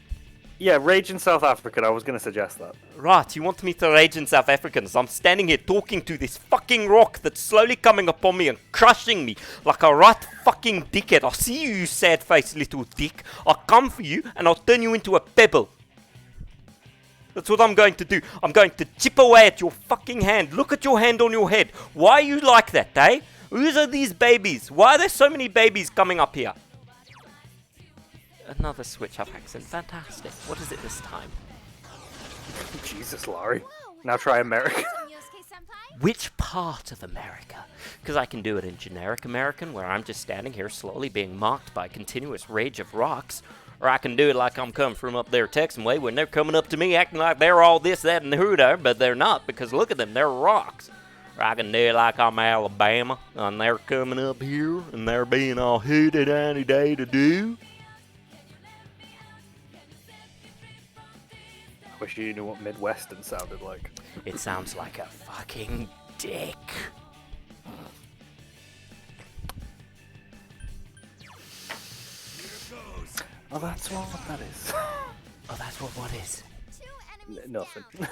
Yeah, rage in South African. I was going to suggest that. Right, you want me to rage in South African as I'm standing here talking to this fucking rock that's slowly coming upon me and crushing me like a right fucking dickhead. I see you, you sad-faced little dick. I'll come for you and I'll turn you into a pebble. That's what I'm going to do. I'm going to chip away at your fucking hand. Look at your hand on your head. Why are you like that, eh? Whose are these babies? Why are there so many babies coming up here? Another switch-up accent. Fantastic. What is it this time? Jesus, Laurie. Now try American. Yosuke-senpai? Which part of America? Because I can do it in generic American, where I'm just standing here slowly being mocked by a continuous rage of rocks. Or I can do it like I'm coming from up there Texan way, when they're coming up to me acting like they're all this, that, and who there, but they're not, because look at them, they're rocks. Or I can do it like I'm Alabama, and they're coming up here, and they're being all hooty-dandy-day to do. I wish you knew what Midwestern sounded like. It sounds like a fucking dick. Oh, that's what that is. Oh, that's what is. Two enemies Nothing. down.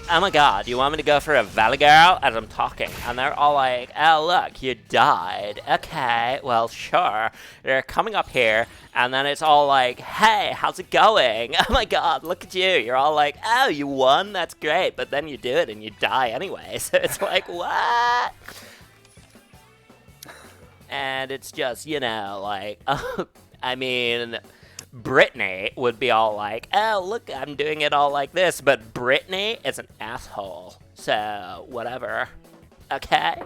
Oh my god, you want me to go for a Valley Girl as I'm talking? And they're all like, oh look, you died. Okay, well sure. They're coming up here, and then it's all like, hey, how's it going? Oh my god, look at you. You're all like, oh, you won? That's great. But then you do it and you die anyway. So it's like, what? And it's just, you know, like, I mean, Brittany would be all like, oh, look, I'm doing it all like this. But Brittany is an asshole. So, whatever. Okay?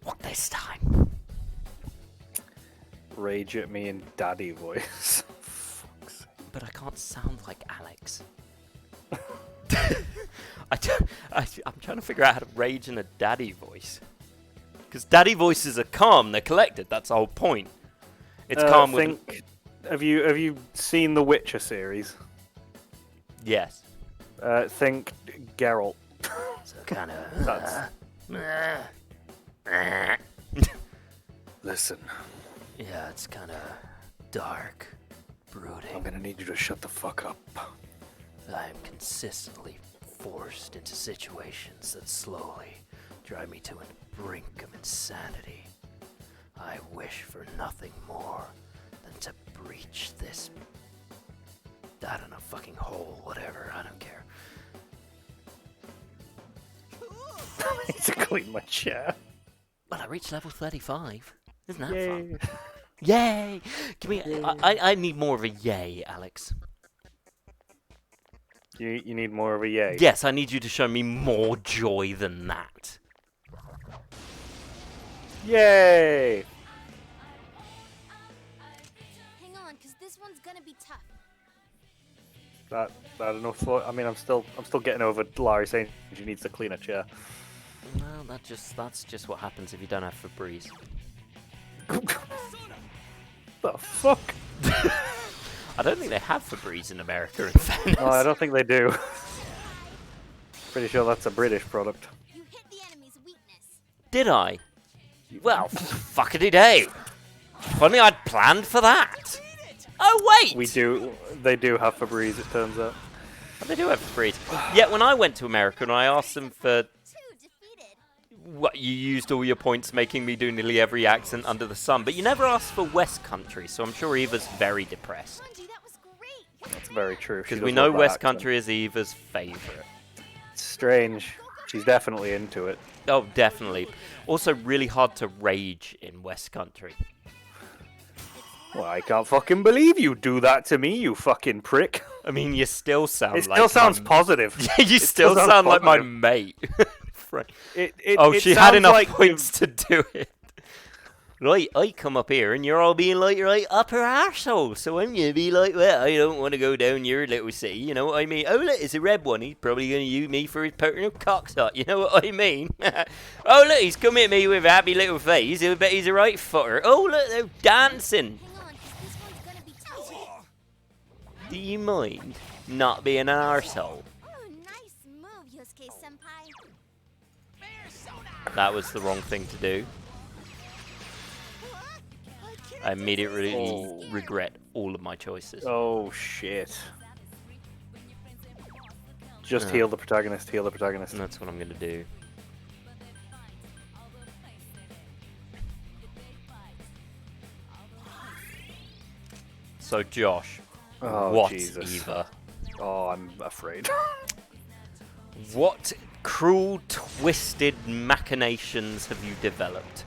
What this time? Rage at me in daddy voice. Fuck's sake. But I can't sound like Alex. I'm trying to figure out how to rage in a daddy voice. Because daddy voices are calm, they're collected, that's the whole point. It's calm with... Have you seen the Witcher series? Yes. Think Geralt. So kind of... Listen, Yeah, it's kind of dark, brooding. I'm gonna need you to shut the fuck up. I am consistently forced into situations that slowly drive me to the brink of insanity. I wish for nothing more than to breach this, I don't know, fucking hole, whatever, I don't care. I need to clean my chair. Well, I reached level 35. Isn't that Yay. fun? Yay! Give me, I need more of a yay, Alex. You need more of a yay. Yes, I need you to show me more joy than that. Yay! Hang on, because this one's gonna be tough. That I don't know. I mean, I'm still getting over Larry saying she needs to clean a chair. Well, that's just what happens if you don't have Febreze. The fuck? I don't think they have Febreze in America, in fairness. No, I don't think they do. Pretty sure that's a British product. You hit the enemy's weakness. Did I? Well, fuckity day. Funny I'd planned for that. Oh, wait! They do have Febreze, it turns out. Oh, they do have Febreze. Yet when I went to America and I asked them for... 2 defeated. What, you used all your points making me do nearly every accent under the sun, but you never asked for West Country, so I'm sure Eva's very depressed. Bungie, that was great. That's very true. Because we know West Country is Eva's favourite. Strange. She's definitely into it. Oh, definitely. Also, really hard to rage in West Country. Well, I can't fucking believe you do that to me, you fucking prick. I mean, you still sound It like still sounds my... positive. Yeah, you still sound like my mate. Right. It She had sounds enough like points to do it. Right, I come up here and you're all being like, right, upper arsehole. So I'm going to be like, well, I don't want to go down your little sea. You know what I mean? Oh, look, it's a red one. He's probably going to use me for his personal cockshot. You know what I mean? Oh, look, he's come at me with a happy little face. I bet he's a right footer. Oh, look, they're dancing. Hang on, because this one's gonna be tough. Do you mind not being an arsehole? Oh, nice move, Yosuke-senpai. That was the wrong thing to do. I immediately regret all of my choices. Oh shit. Just heal the protagonist, heal the protagonist. And that's what I'm gonna do. So Josh, Oh, what Jesus. Eva? Oh, I'm afraid. What cruel, twisted machinations have you developed?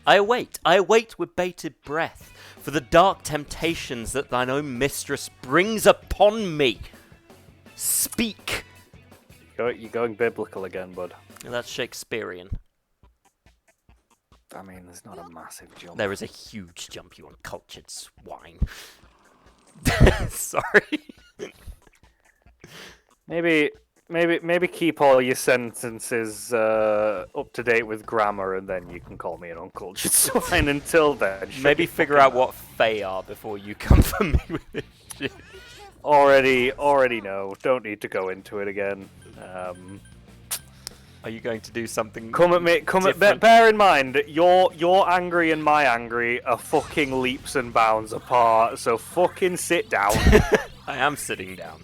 I await with bated breath for the dark temptations that thine own mistress brings upon me. Speak! You're going biblical again, bud. That's Shakespearean. I mean, there's not a massive jump. There is a huge jump, you uncultured swine. Sorry. Maybe keep all your sentences up to date with grammar, and then you can call me an uncultured swine. Until then, shut Maybe your figure fucking out what Fae are before you come for me with this shit. Already know. Don't need to go into it again. Are you going to do something? Bear in mind, your angry and my angry are fucking leaps and bounds apart. So fucking sit down. I am sitting down.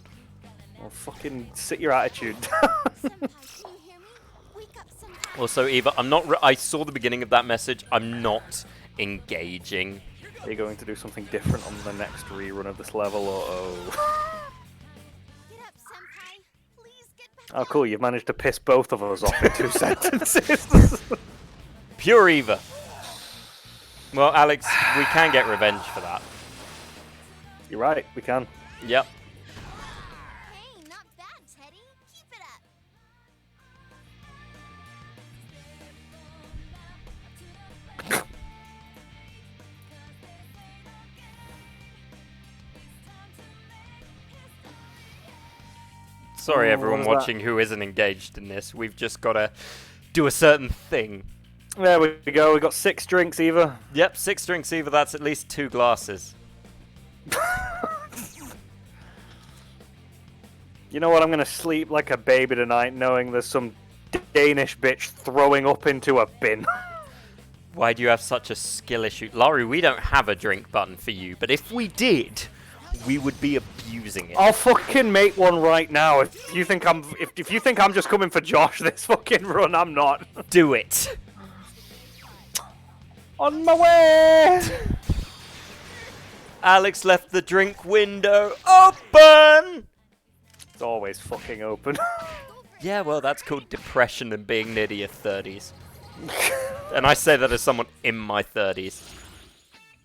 Well, fucking sit your attitude. Senpai, can you hear me? Wake up, Senpai. Also, Eva, I'm not. I saw the beginning of that message. I'm not engaging. Are you going to do something different on the next rerun of this level, or oh? Get up, Senpai. Please get back. Oh, cool! You've managed to piss both of us off in 2 sentences. Pure Eva. Well, Alex, we can get revenge for that. You're right. We can. Yep. Hey, not bad, Teddy. Keep it up. Sorry, Oh, everyone what was that? watching who isn't engaged in this. We've just got to do a certain thing. There we go. We got 6 drinks, Eva. Yep, 6 drinks, Eva. That's at least 2 glasses. You know what? I'm gonna sleep like a baby tonight, knowing there's some Danish bitch throwing up into a bin. Why do you have such a skill issue? Laurie, we don't have a drink button for you, but if we did, we would be abusing it. I'll fucking make one right now. If you think I'm just coming for Josh this fucking run, I'm not. Do it. On my way. Alex left the drink window open. It's always fucking open. Yeah, well, that's called depression and being near to your 30s. And I say that as someone in my 30s.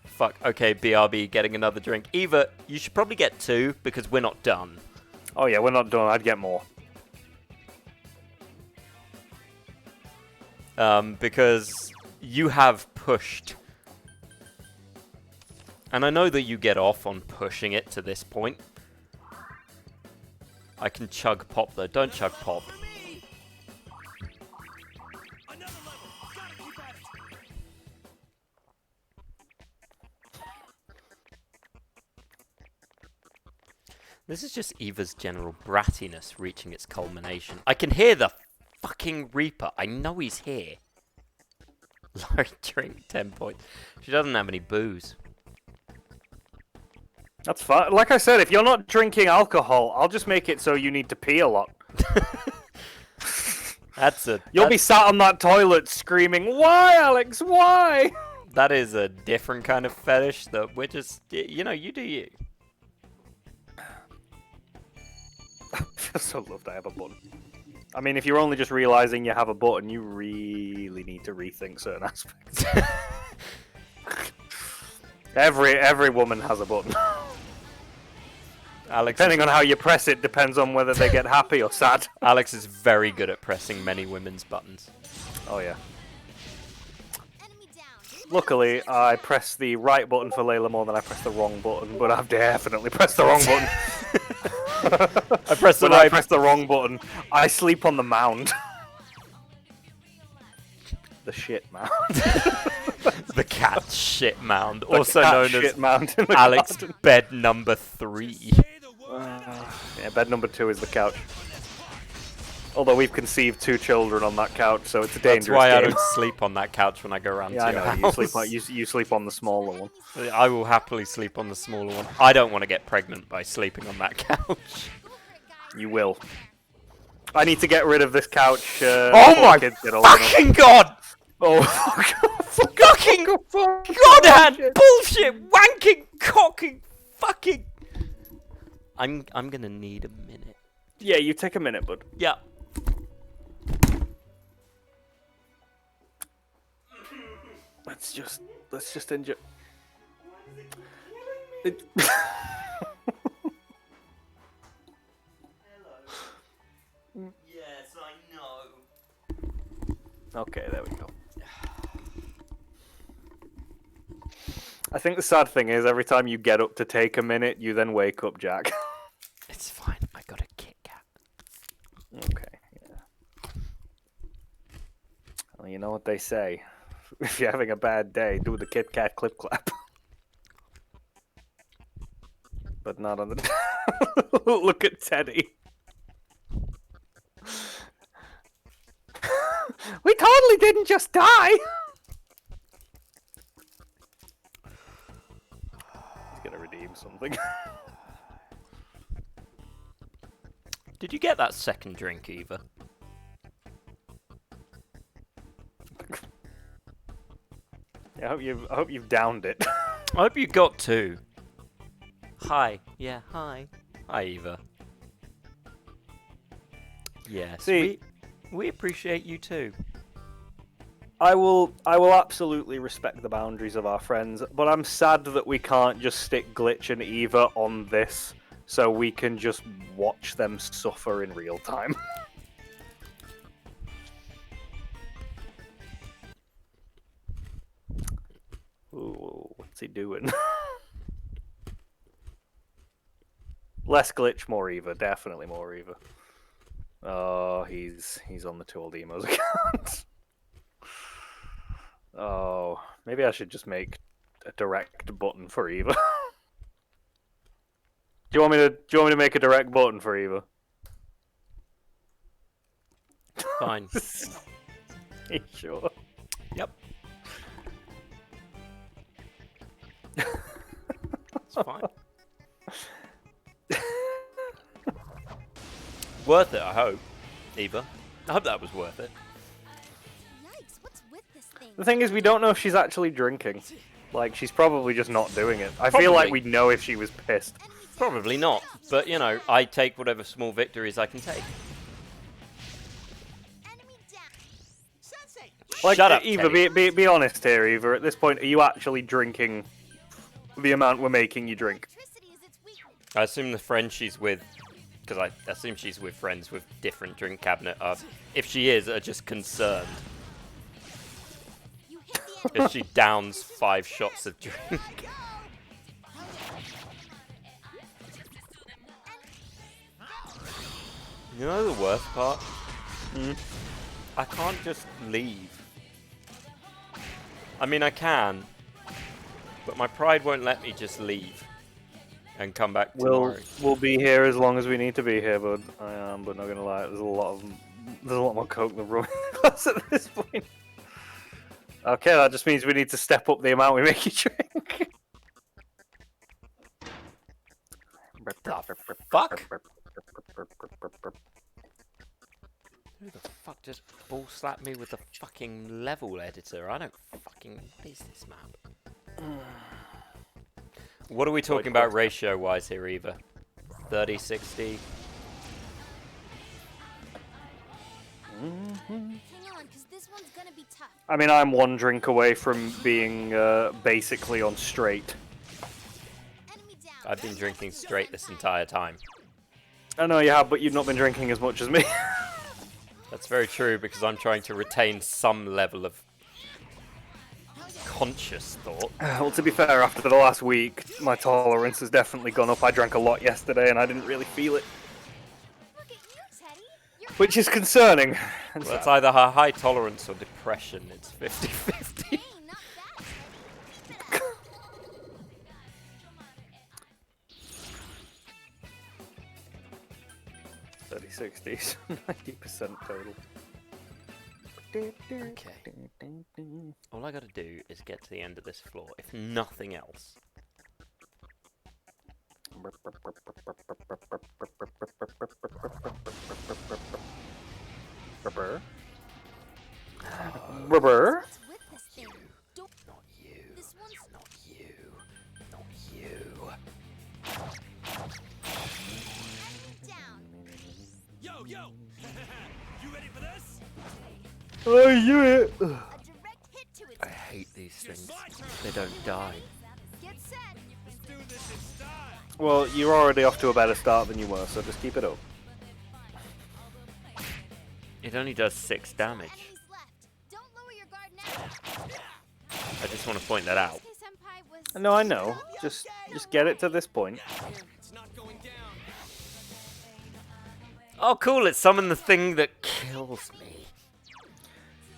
Fuck, okay, BRB, getting another drink. Eva, you should probably get 2, because we're not done. Oh yeah, we're not done. I'd get more. Because you have pushed. And I know that you get off on pushing it to this point. I can chug pop, though. Don't chug pop. Another level. Gotta keep at it. This is just Eva's general brattiness reaching its culmination. I can hear the fucking Reaper. I know he's here. Laurie, drink 10 points. She doesn't have any booze. That's fine. Like I said, if you're not drinking alcohol, I'll just make it so you need to pee a lot. You'll be sat on that toilet screaming, "Why, Alex? Why?" That is a different kind of fetish that we're just, you know, you do you. I feel so loved I have a button. I mean, if you're only just realizing you have a button, you really need to rethink certain aspects. Every woman has a button. Alex, Depending on how you press it, depends on whether they get happy or sad. Alex is very good at pressing many women's buttons. Oh yeah. Enemy down. Luckily, I press the right button for Layla more than I press the wrong button, but I've definitely pressed the wrong button. I pressed the When I right. press the wrong button, I sleep on the mound. The shit mound. The cat shit mound, The also cat known shit as mound in the Alex garden. bed number 3. Yeah, bed number 2 is the couch. Although we've conceived 2 children on that couch, so it's a That's dangerous why I game. don't sleep on that couch when I go around Yeah, to I your know. house. You sleep on the smaller one. I will happily sleep on the smaller one. I don't want to get pregnant by sleeping on that couch. You will. I need to get rid of this couch. Oh before my the kids get old enough. fucking god! Oh, Fucking godhand bullshit, wanking, cocking, fucking. I'm gonna need a minute. Yeah, you take a minute, bud. Yeah. Let's just enjoy. It... Yes, I know. Okay, there we go. I think the sad thing is every time you get up to take a minute, you then wake up, Jack. It's fine. I got a Kit Kat. Okay, yeah. Well, you know what they say. If you're having a bad day, do the Kit Kat clip clap. But not on the... Look at Teddy. We totally didn't just die! He's gonna redeem something. Did you get that second drink, Eva? I hope you've downed it. I hope you got two. Hi. Yeah, hi. Hi, Eva. Yes, See- we appreciate you too. I will absolutely respect the boundaries of our friends, but I'm sad that we can't just stick Glitch and Eva on this so we can just watch them suffer in real time. Ooh, what's he doing? Less Glitch, more Eva. Definitely more Eva. Oh, he's on the Two Old Emos account. Oh, maybe I should just make a direct button for Eva. Do you want me to make a direct button for Eva? Fine. You sure? Yep. It's fine. Worth it, I hope. Eva. I hope that was worth it. Yikes, what's with this thing? The thing is, we don't know if she's actually drinking. Like, she's probably just not doing it. I feel like Probably. we'd know if she was pissed. Probably not. But, you know, I take whatever small victories I can take. Enemy down. Sensei, Like, Shut up, Eva, Teddy. be honest here, Eva. At this point, are you actually drinking the amount we're making you drink? electricity is its weakness. I assume the friends she's with, because I assume she's with friends with different drink cabinet, if she is, are just concerned. You hit the enemy. If she downs 5 shots of drink. You know the worst part? I can't just leave. I mean, I can, but my pride won't let me just leave and come back tomorrow. We'll be here as long as we need to be here, bud. I am, but not gonna lie, there's a lot more coke than rum in the glass at this point. Okay, that just means we need to step up the amount we make you drink. Fuck? Who the fuck just ball slapped me with the fucking level editor? I don't fucking... What is this map? What are we talking about ratio-wise here, Eva? 30, 60? Hang on, because this one's gonna be tough. I mean, I'm 1 drink away from being basically on straight. Enemy down. I've been drinking straight this entire time. I know you have, but you've not been drinking as much as me. That's very true, because I'm trying to retain some level of conscious thought. Well, to be fair, after the last week, my tolerance has definitely gone up. I drank a lot yesterday, and I didn't really feel it, Look at you, Teddy. You're which is concerning. And Well, it's sad. either her high tolerance or depression. It's 50-50. hey, not bad. 36. 60s. 90% total. Okay. All I gotta do is get to the end of this floor, if nothing else. Rubber. What's with this thing? Don't. Not you. This one's. Not you. Not you. Down. Yo, yo! You ready for this? Oh, you it. A direct hit to its. I hate these It's things. my turn. They don't die. Get set. Let's do this in style. Well, you're already off to a better start than you were, so just keep it up. It only does 6 damage. Enemies left. Don't lower your guard now. I just want to point that out. Senpai was. No, I know. Just get it to this point. It's not going down. Oh, cool! It summoned the thing that kills me.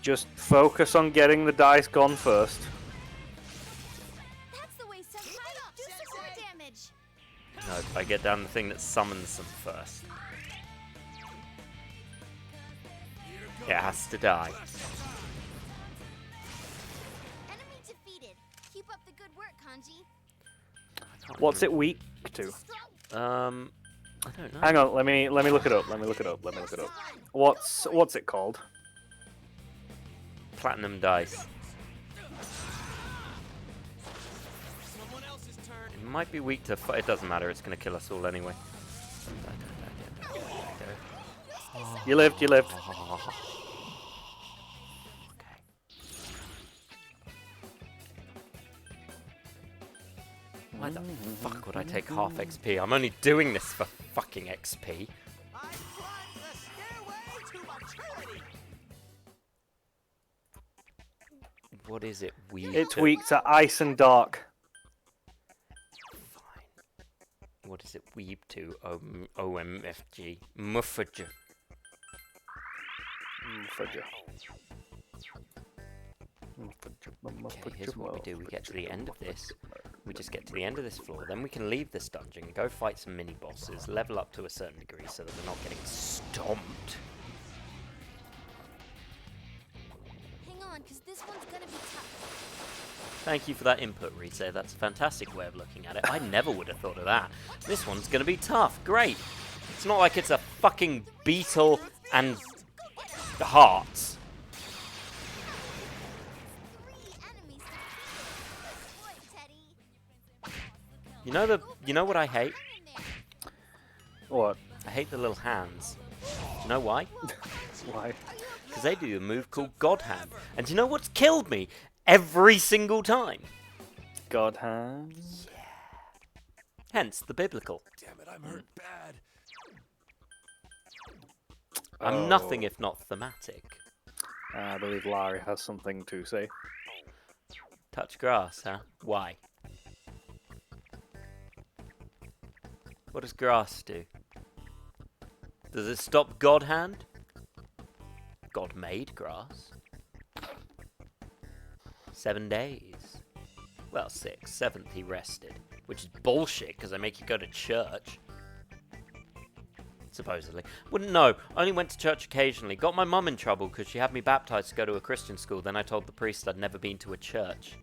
Just focus on getting the dice gone first. That's the way, Senpai. Do some more damage. No, I get down the thing that summons them first. It has to die. Enemy defeated. Keep up the good work, Kanji. What's it weak to? Strong. I don't know. Hang on, let me look it up. Let me look it up. What's it called? Platinum dice. Someone else's turn. It might be weak to. It doesn't matter. It's gonna kill us all anyway. You lived. Okay. Why the fuck would I take half XP? I'm only doing this for fucking XP. I climb the stairway to maturity. What is it? It's weak to ice and dark. Fine. What is it? Weeb to OMFG. Muffage. Okay, here's what we do. We get to the end of this. We just get to the end of this floor. Then we can leave this dungeon, go fight some mini bosses, level up to a certain degree so that we're not getting stomped. Hang on, because this one's gonna be tough. Thank you for that input, Rise. That's a fantastic way of looking at it. I never would have thought of that. This one's gonna be tough. Great. It's not like it's a fucking beetle and hearts. 3 enemies defeated. Good boy, Teddy. You know what I hate? Hang in there. What? I hate the little hands. Do you know why? Why? Because they do a move called God Hand. And do you know what's killed me every single time? God hands. Hence the biblical. Damn it, I'm hurt bad. I'm nothing if not thematic. I believe Larry has something to say. Touch grass, huh? Why? What does grass do? Does it stop God Hand? God made grass. 7 days. Well, 6. 7th he rested. Which is bullshit, because they make you go to church. Supposedly. Wouldn't know. Only went to church occasionally. Got my mum in trouble because she had me baptized to go to a Christian school. Then I told the priest I'd never been to a church.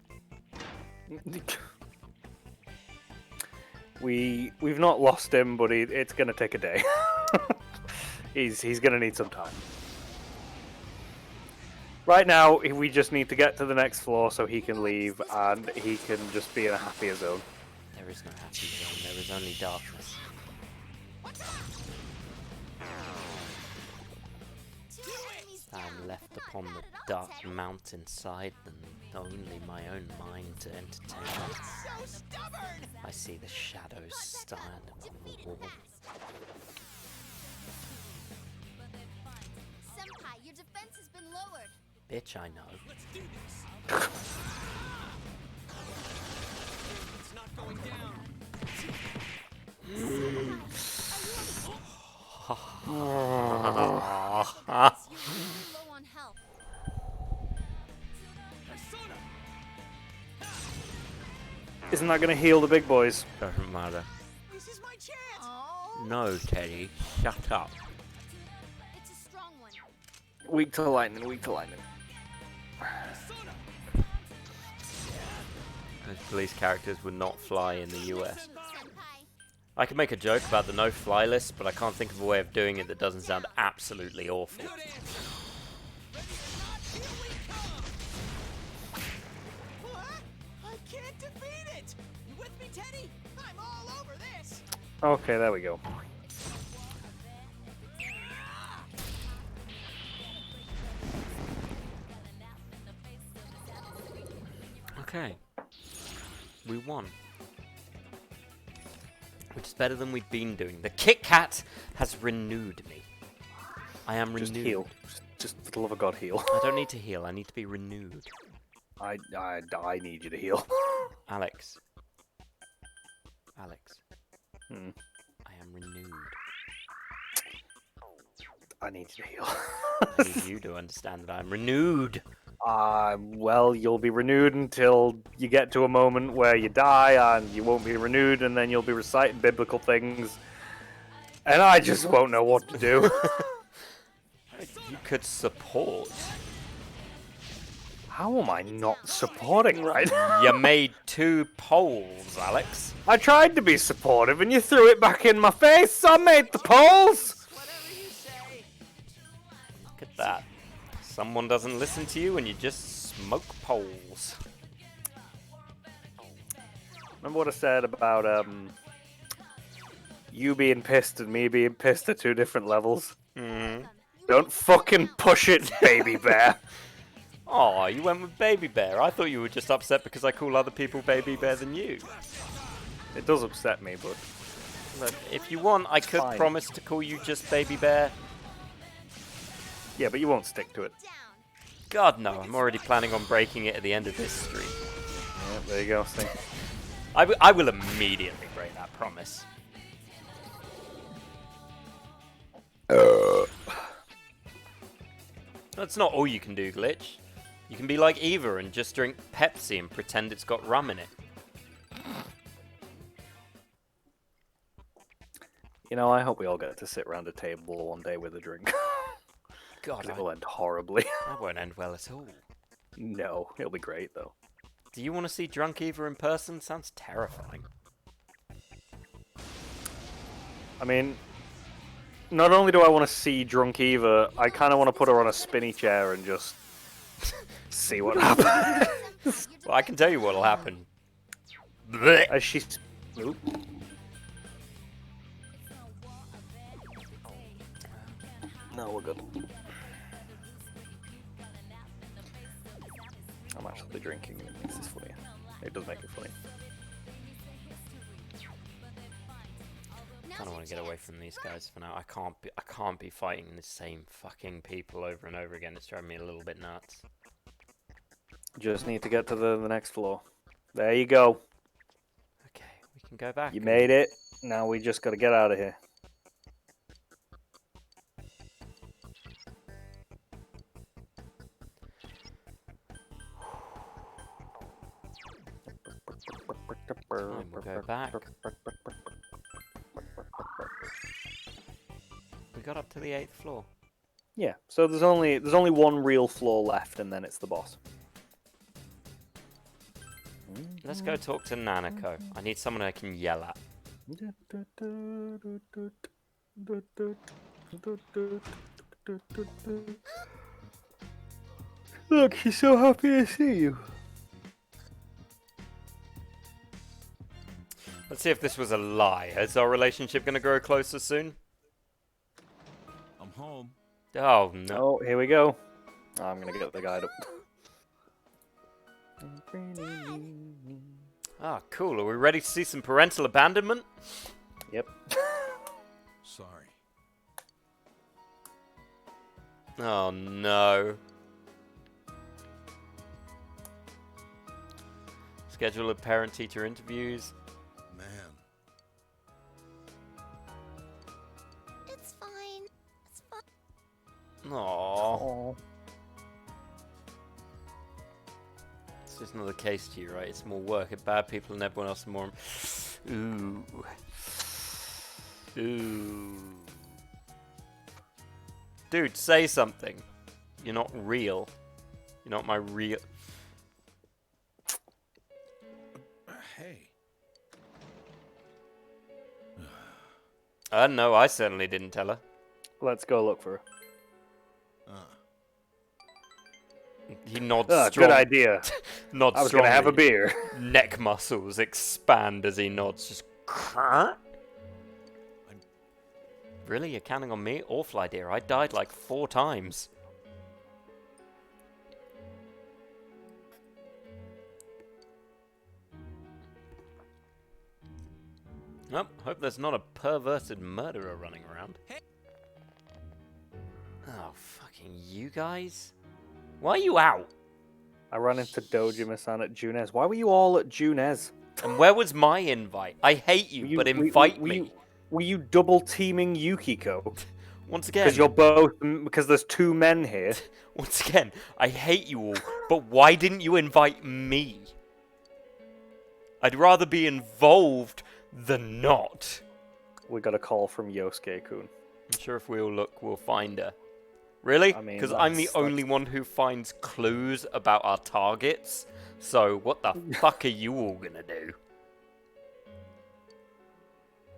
We've not lost him, but it's gonna take a day. he's gonna need some time. Right now, we just need to get to the next floor so he can leave and he can just be in a happier zone. There is no happy zone. There is only darkness. I'm left upon the dark mountainside, and only my own mind to entertain. So stubborn. I see the shadows stand on the wall. Senpai, your defense has been lowered. Bitch, I know. Let's do this. It's not going down. You're really low on health. Persona. Isn't that gonna heal the big boys? Doesn't matter. This is my chance. Oh. No, Teddy. Shut up. Weak to lightning, weak to lightning. Those police characters would not fly in the US. Senpai. I can make a joke about the no-fly list, but I can't think of a way of doing it that doesn't sound absolutely awful. Good answer. Ready or not, here we come. What? I can't defeat it. You with me, Teddy? I'm all over this. Okay, there we go. Okay. We won. Which is better than we've been doing. The Kit Kat has renewed me. I am renewed. Just heal. Just for the love of God, heal. I don't need to heal. I need to be renewed. I need you to heal. Alex. Alex. Hmm. I am renewed. I need you to heal. I need you to understand that I'm renewed. Well, you'll be renewed until you get to a moment where you die, and you won't be renewed, and then you'll be reciting biblical things, and I just won't know what to do. You could support. How am I not supporting right now? You made 2 polls, Alex. I tried to be supportive, and you threw it back in my face. I made the polls. Whatever you say. Look at that. Someone doesn't listen to you and you just smoke polls. Remember what I said about you being pissed and me being pissed at 2 different levels? Mm-hmm. Don't fucking push it, baby bear. Oh, you went with Baby Bear. I thought you were just upset because I call other people Baby Bear than you. It does upset me, but Look, if you want, I could Fine. promise to call you just Baby Bear. yeah, but you won't stick to it. Down. God, no. I'm already planning on breaking it at the end of this stream. Yeah, there you go. See. I will immediately break that promise. That's not all you can do, Glitch. You can be like Eva and just drink Pepsi and pretend it's got rum in it. You know, I hope we all get to sit around a table one day with a drink. God, It will end horribly. that won't end well at all. No, it'll be great though. Do you want to see Drunk Eva in person? Sounds terrifying. I mean, not only do I want to see Drunk Eva, I kind of want to put her on a spinny chair and just see what happens. Well, I can tell you what'll happen. Blech. As she... Oop. No, we're good. I'm actually drinking and it makes this funny. It does make it funny. I kind of want to get away from these guys for now. I can't be fighting the same fucking people over and over again. It's driving me a little bit nuts. Just need to get to the next floor. There you go. Okay, we can go back. You and- made it. Now we just got to get out of here. Fine, we'll go back. We got up to the 8th floor. Yeah, so there's only one real floor left, and then it's the boss. Let's go talk to Nanako. I need someone I can yell at. Look, she's so happy to see you. Let's see if this was a lie. Is our relationship going to grow closer soon? I'm home. Oh, no. Oh, here we go. I'm gonna get the guide up. Ah, cool. Are we ready to see some parental abandonment? Yep. Sorry. Oh, no. Schedule of parent-teacher interviews. Man. It's fine. It's fine. Aww. Oh. It's just another case to you, right? It's more work at bad people and everyone else more... Ooh. Ooh. Dude, say something. You're not real. You're not my real... Hey. No, I certainly didn't tell her. Let's go look for her. He nods Ah, strong. good idea. Nods I was gonna have a strongly. beer. Neck muscles expand as he nods. Just... Really? You're counting on me? Awful idea. I died like 4 times. Oh, hope there's not a perverted murderer running around. Oh, fucking you guys. Why are you out? I ran into Dojima-san at Junez. Why were you all at Junez? And where was my invite? I hate you, but invite me. Were you double teaming Yukiko? Once again. Because you're both. Because there's 2 men here. Once again, I hate you all, but why didn't you invite me? I'd rather be involved than not. We got a call from Yosuke-kun. I'm sure if we all look, we'll find her. Really? I mean, Because I'm the that's- only one who finds clues about our targets. So what the fuck are you all gonna do?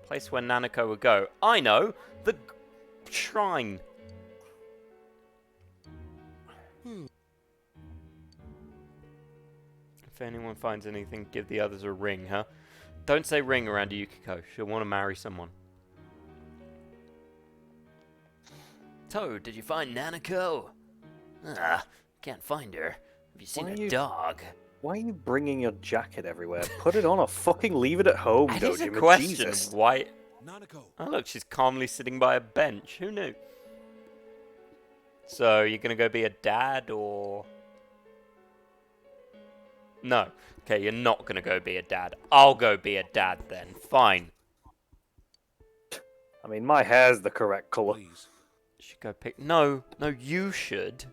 Place where Nanako would go. I know! The shrine. If anyone finds anything, give the others a ring, huh? Don't say ring around Yukiko. She'll want to marry someone. Toad, did you find Nanako? Ah, can't find her. Have you seen Why a are you- dog? Why are you bringing your jacket everywhere? Put it on or fucking leave it at home, That is a Dojima. question. Jesus. Why? Nanako. Oh, look, she's calmly sitting by a bench. Who knew? So, you're gonna go be a dad, or...? No. Okay, you're not gonna go be a dad. I'll go be a dad then. Fine. I mean, my hair's the correct colour. Please. You should go pick... No, you should.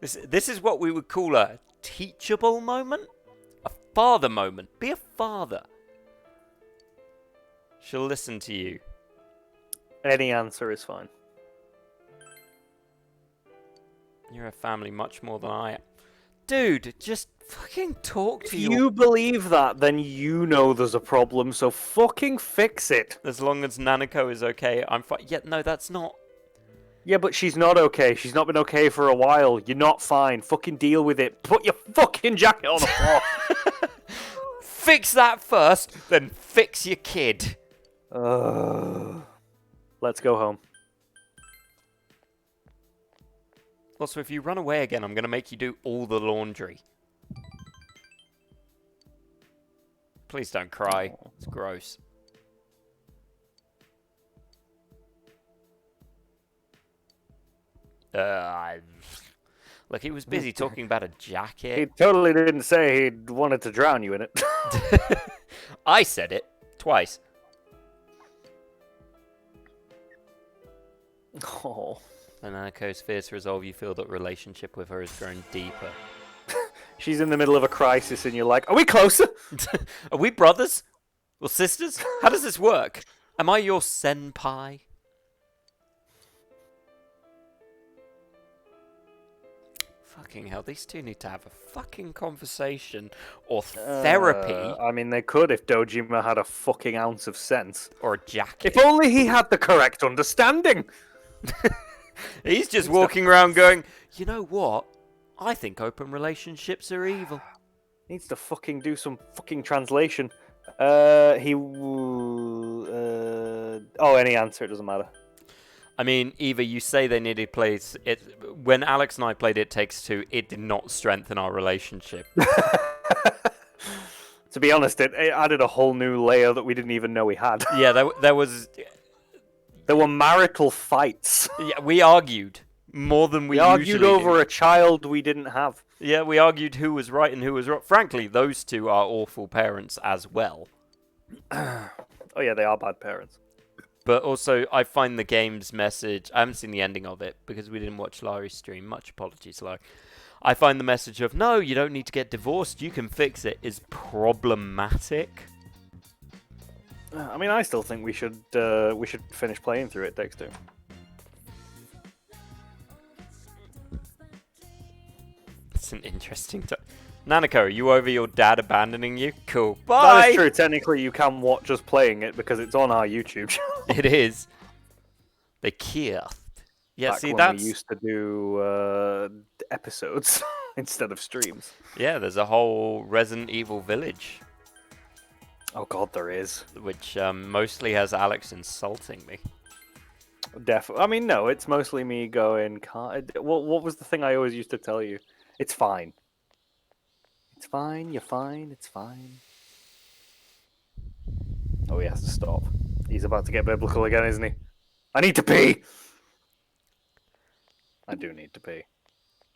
This is what we would call a teachable moment? A father moment. Be a father. She'll listen to you. Any answer is fine. You're a family much more than I am. Dude, just fucking talk to If your... you believe that, then you know there's a problem, so fucking fix it. As long as Nanako is okay, I'm fine. Yeah, no, that's not... Yeah, but she's not okay. She's not been okay for a while. You're not fine. Fucking deal with it. Put your fucking jacket on the floor. Fix that first, then fix your kid. Let's go home. Also, if you run away again, I'm going to make you do all the laundry. Please don't cry. It's gross. Look, he was busy talking about a He jacket. totally didn't say he wanted to drown you in it. I said it twice. Oh. And Nanako's fierce resolve, you feel that relationship with her has grown deeper. She's in the middle of a crisis and you're like, are we closer? Are we brothers? Or sisters? How does this work? Am I your senpai? Fucking hell, these two need to have a fucking conversation or therapy I mean, they could if Dojima had a fucking ounce of sense. or a jacket. If only he had the correct understanding. He's just walking around going, you know what? I think open relationships are evil. Needs to fucking do some fucking translation. Any answer, it doesn't matter. I mean, Eva, you say they needed plays. When Alex and I played It Takes Two, it did not strengthen our relationship. To be honest, it added a whole new layer that we didn't even know we had. Yeah, there was... There were marital fights. Yeah, we argued more than we We argued usually over do. a child we didn't have. Yeah, we argued who was right and who was wrong. Frankly, those two are awful parents as well. Oh yeah, they are bad parents. But also, I find the game's message... I haven't seen the ending of it because we didn't watch Larry's stream. Much apologies, Larry. I find the message of, no, you don't need to get divorced, you can fix it, is problematic. I mean, I still think we should finish playing through It Takes Two. It's an interesting time. Nanako, are you over your dad abandoning you? Cool. That Bye! is true. Technically, you can watch us playing it because it's on our YouTube channel. It is. They killed. Yeah, Back see, when that's... we used to do episodes instead of streams. Yeah, there's a whole Resident Evil Village, Oh god, there is. which mostly has Alex insulting me. Definitely. I mean, no, it's mostly me going. What was the thing I always used to tell you? It's fine. It's fine. You're fine. It's fine. Oh, he has to stop. He's about to get biblical again, isn't he? I need to pee. I do need to pee.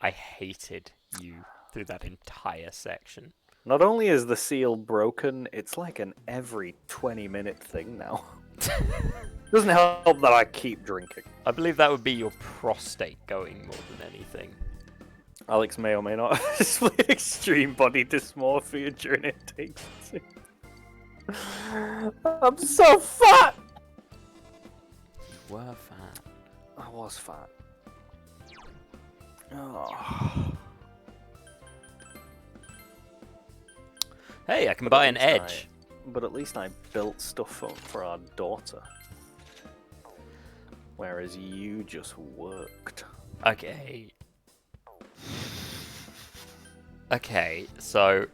I hated you through that entire section. Not only is the seal broken, it's like an every 20-minute thing now. Doesn't help that I keep drinking. I believe that would be your prostate going more than anything. Alex may or may not display extreme body dysmorphia during intake. I'm so fat! You were fat. I was fat. Oh. Hey, I can buy an edge. But at least I built stuff for our daughter. Whereas you just worked. Okay. Okay, so...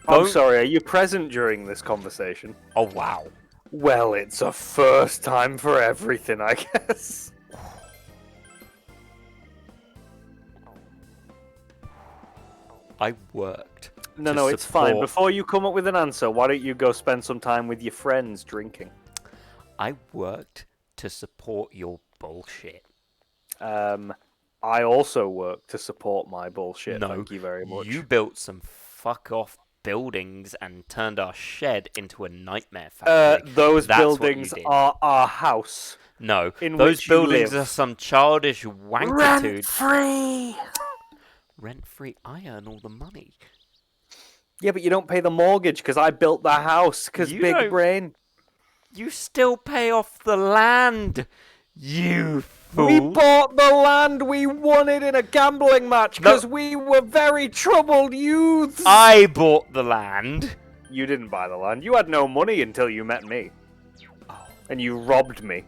I'm sorry, are you present during this conversation? Oh, wow. Well, it's a first time for everything, I guess. I worked. No, to it's fine. support- Before you come up with an answer, why don't you go spend some time with your friends drinking? I worked to support your bullshit. I also work to support my bullshit. No, Thank you very much. you built some fuck-off buildings and turned our shed into a nightmare factory. Those That's what you buildings did. are our house. No, in those which you buildings live. are some childish wankitude. Rent-free! Rent-free, I earn all the money. Yeah, but you don't pay the mortgage because I built the house because You big don't- brain. You still pay off the land, you fool. We bought the land. We won it in a gambling match No. because we were very troubled youths. I bought the land. You didn't buy the land. You had no money until you met me. Oh. And you robbed me.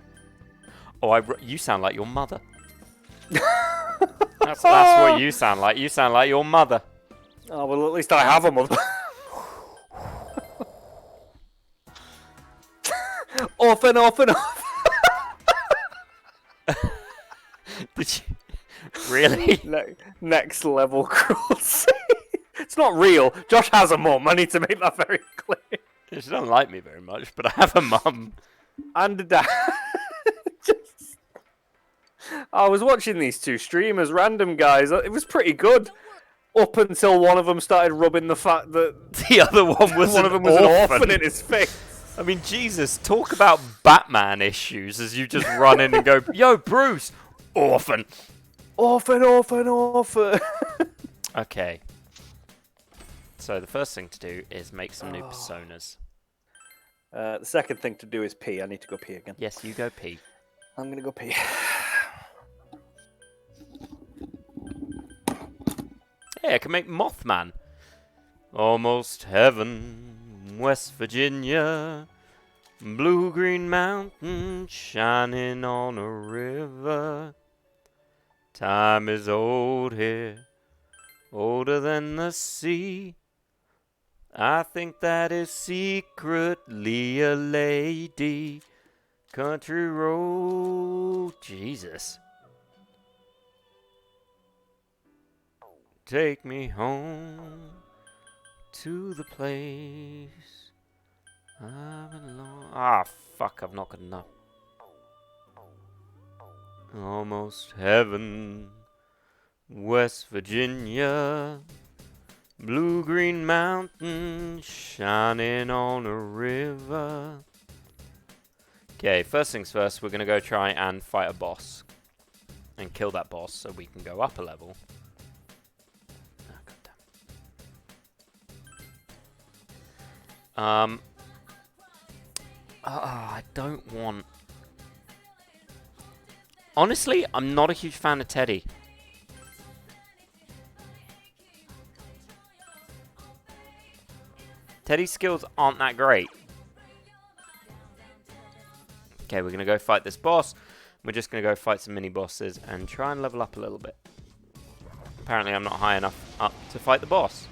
Oh, you sound like your mother. That's what you sound like. You sound like your mother. Oh, well, at least I have a mother. Orphan. Did you really? Next level cruelty. It's not real. Josh has a mum. I need to make that very clear. She doesn't like me very much, but I have a mum. And a dad. I was watching these two streamers, random guys. It was pretty good. Up until one of them started rubbing the fact that The other one was one of them was an orphan in his face. I mean, Jesus, talk about Batman issues as you just run in and go, "Yo, Bruce, orphan." Orphan. Okay. So the first thing to do is make some new personas. The second thing to do is pee. I need to go pee again. Yes, you go pee. I'm gonna go pee. Hey, I can make Mothman. Almost heaven, West Virginia. Blue green mountain shining on a river. Time is old here, older than the sea. I think that is secretly a lady. Country road, Jesus. Take me home to the place I belong. Ah, fuck, I've not got enough. Almost heaven, West Virginia. Blue green mountain shining on a river. Okay, first things first, we're gonna go try and fight a boss. And kill that boss so we can go up a level. Oh, goddamn. I don't want... Honestly, I'm not a huge fan of Teddy. Teddy's skills aren't that great. Okay, we're going to go fight this boss. We're just going to go fight some mini-bosses and try and level up a little bit. Apparently I'm not high enough up to fight the boss.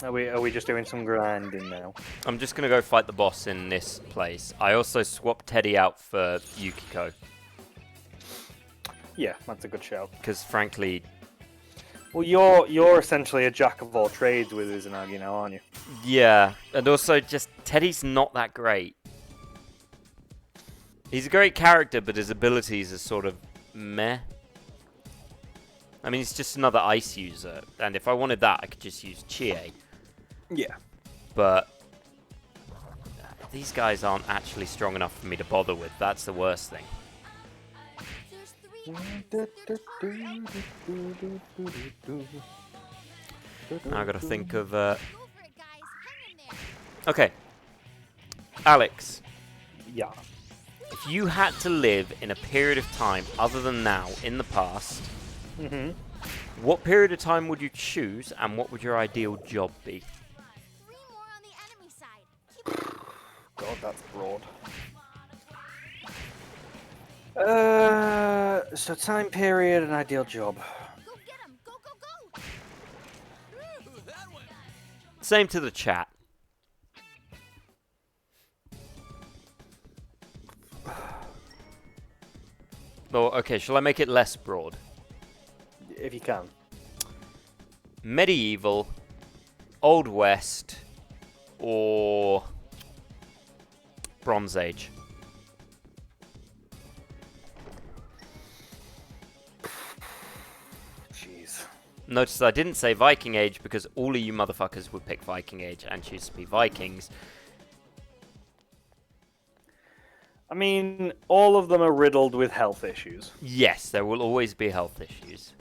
Are we just doing some grinding now? I'm just going to go fight the boss in this place. I also swapped Teddy out for Yukiko. Yeah, that's a good shout. Because frankly... Well, you're essentially a jack of all trades with Izanagi now, aren't you? Yeah, and also just Teddy's not that great. He's a great character, but his abilities are sort of meh. I mean, he's just another ice user, and if I wanted that, I could just use Chie. Yeah. But these guys aren't actually strong enough for me to bother with. That's the worst thing. Now I gotta think of... Okay. Alex. Yeah. If you had to live in a period of time other than now, in the past, what period of time would you choose, and what would your ideal job be? God, that's broad. So time period and ideal job. Go get him! Go, go, go! Same to the chat. Oh, okay, shall I make it less broad? If you can. Medieval, Old West, or Bronze Age? Jeez. Notice I didn't say Viking Age because all of you motherfuckers would pick Viking Age and choose to be Vikings. I mean, all of them are riddled with health issues. Yes, there will always be health issues.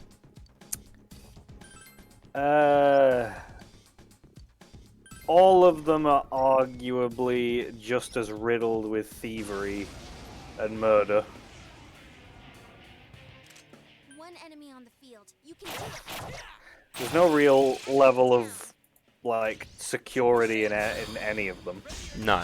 All of them are arguably just as riddled with thievery and murder. One enemy on the field. You can do it. There's no real level of, like, security in any of them. No.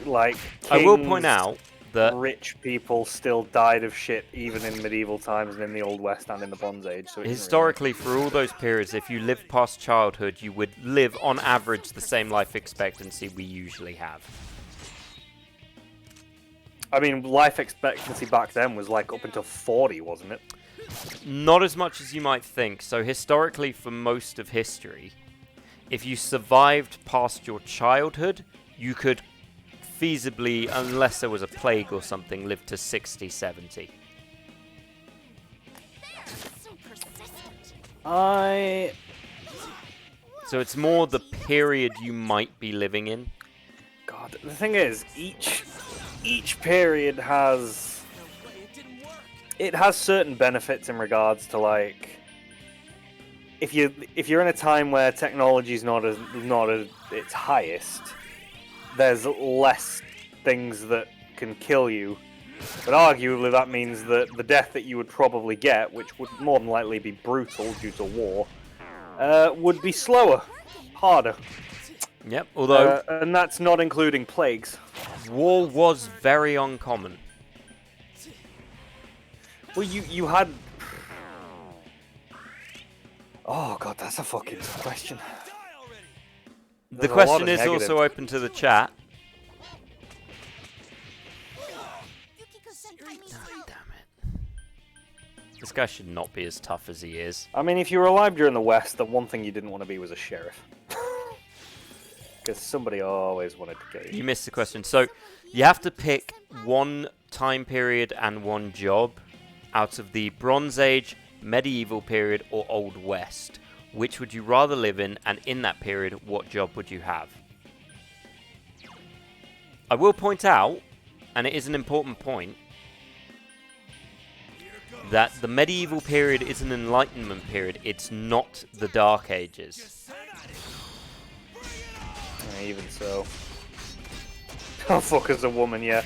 Like, I will kings, point out that rich people still died of shit even in medieval times and in the Old West and in the Bronze Age. So it doesn't historically, for all those periods, if you lived past childhood, you would live on average the same life expectancy we usually have. I mean, life expectancy back then was like up until 40, wasn't it? Not as much as you might think. So historically, for most of history, if you survived past your childhood, you could feasibly, unless there was a plague or something, live to 60, 70. So persistent. So it's more the period you might be living in. God, the thing is, each period has certain benefits in regards to, like, if you're in a time where technology's not at its highest, there's less things that can kill you. But arguably that means that the death that you would probably get, which would more than likely be brutal due to war, would be slower, harder. Yep, although and that's not including plagues. war was very uncommon. Well, you had... Oh god, that's a fucking question. The There's a lot question of is negatives. also open to the chat. Yukiko-senpai needs help. Damn it. This guy should not be as tough as he is. I mean, if you were alive during the West, the one thing you didn't want to be was a sheriff. Because somebody always wanted to get You you. missed the question. So you have to pick one time period and one job out of the Bronze Age, Medieval period, or Old West. Which would you rather live in, and in that period, what job would you have? I will point out, and it is an important point, that the Medieval period is an Enlightenment period. It's not the Dark Ages. even so. Oh, fuck, as a woman, yeah.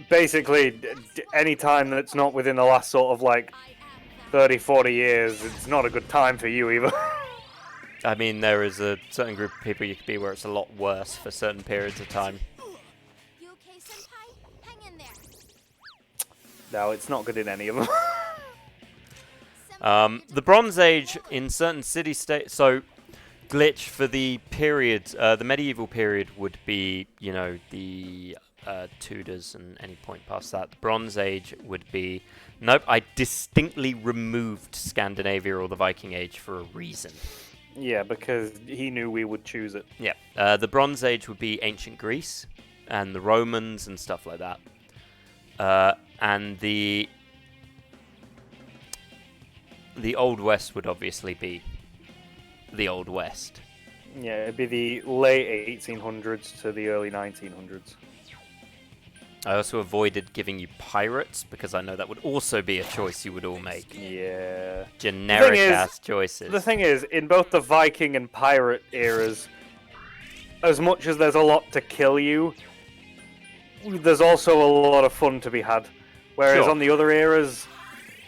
Basically, any time that's not within the last sort of like 30, 40 years, it's not a good time for you either. I mean, there is a certain group of people you could be where it's a lot worse for certain periods of time. You okay, Senpai? Hang in there. No, it's not good in any of them. The Bronze Age in certain city-states... So, glitch for the period, the medieval period would be, you know, the Tudors and any point past that. The Bronze Age would be... Nope, I distinctly removed Scandinavia or the Viking Age for a reason. Yeah, because he knew we would choose it. Yeah, the Bronze Age would be ancient Greece and the Romans and stuff like that. And the Old West would obviously be the Old West. Yeah, it'd be the late 1800s to the early 1900s. I also avoided giving you pirates because I know that would also be a choice you would all make. Yeah. Generic ass choices. The thing is, in both the Viking and pirate eras, as much as there's a lot to kill you, there's also a lot of fun to be had. Whereas Sure. on the other eras,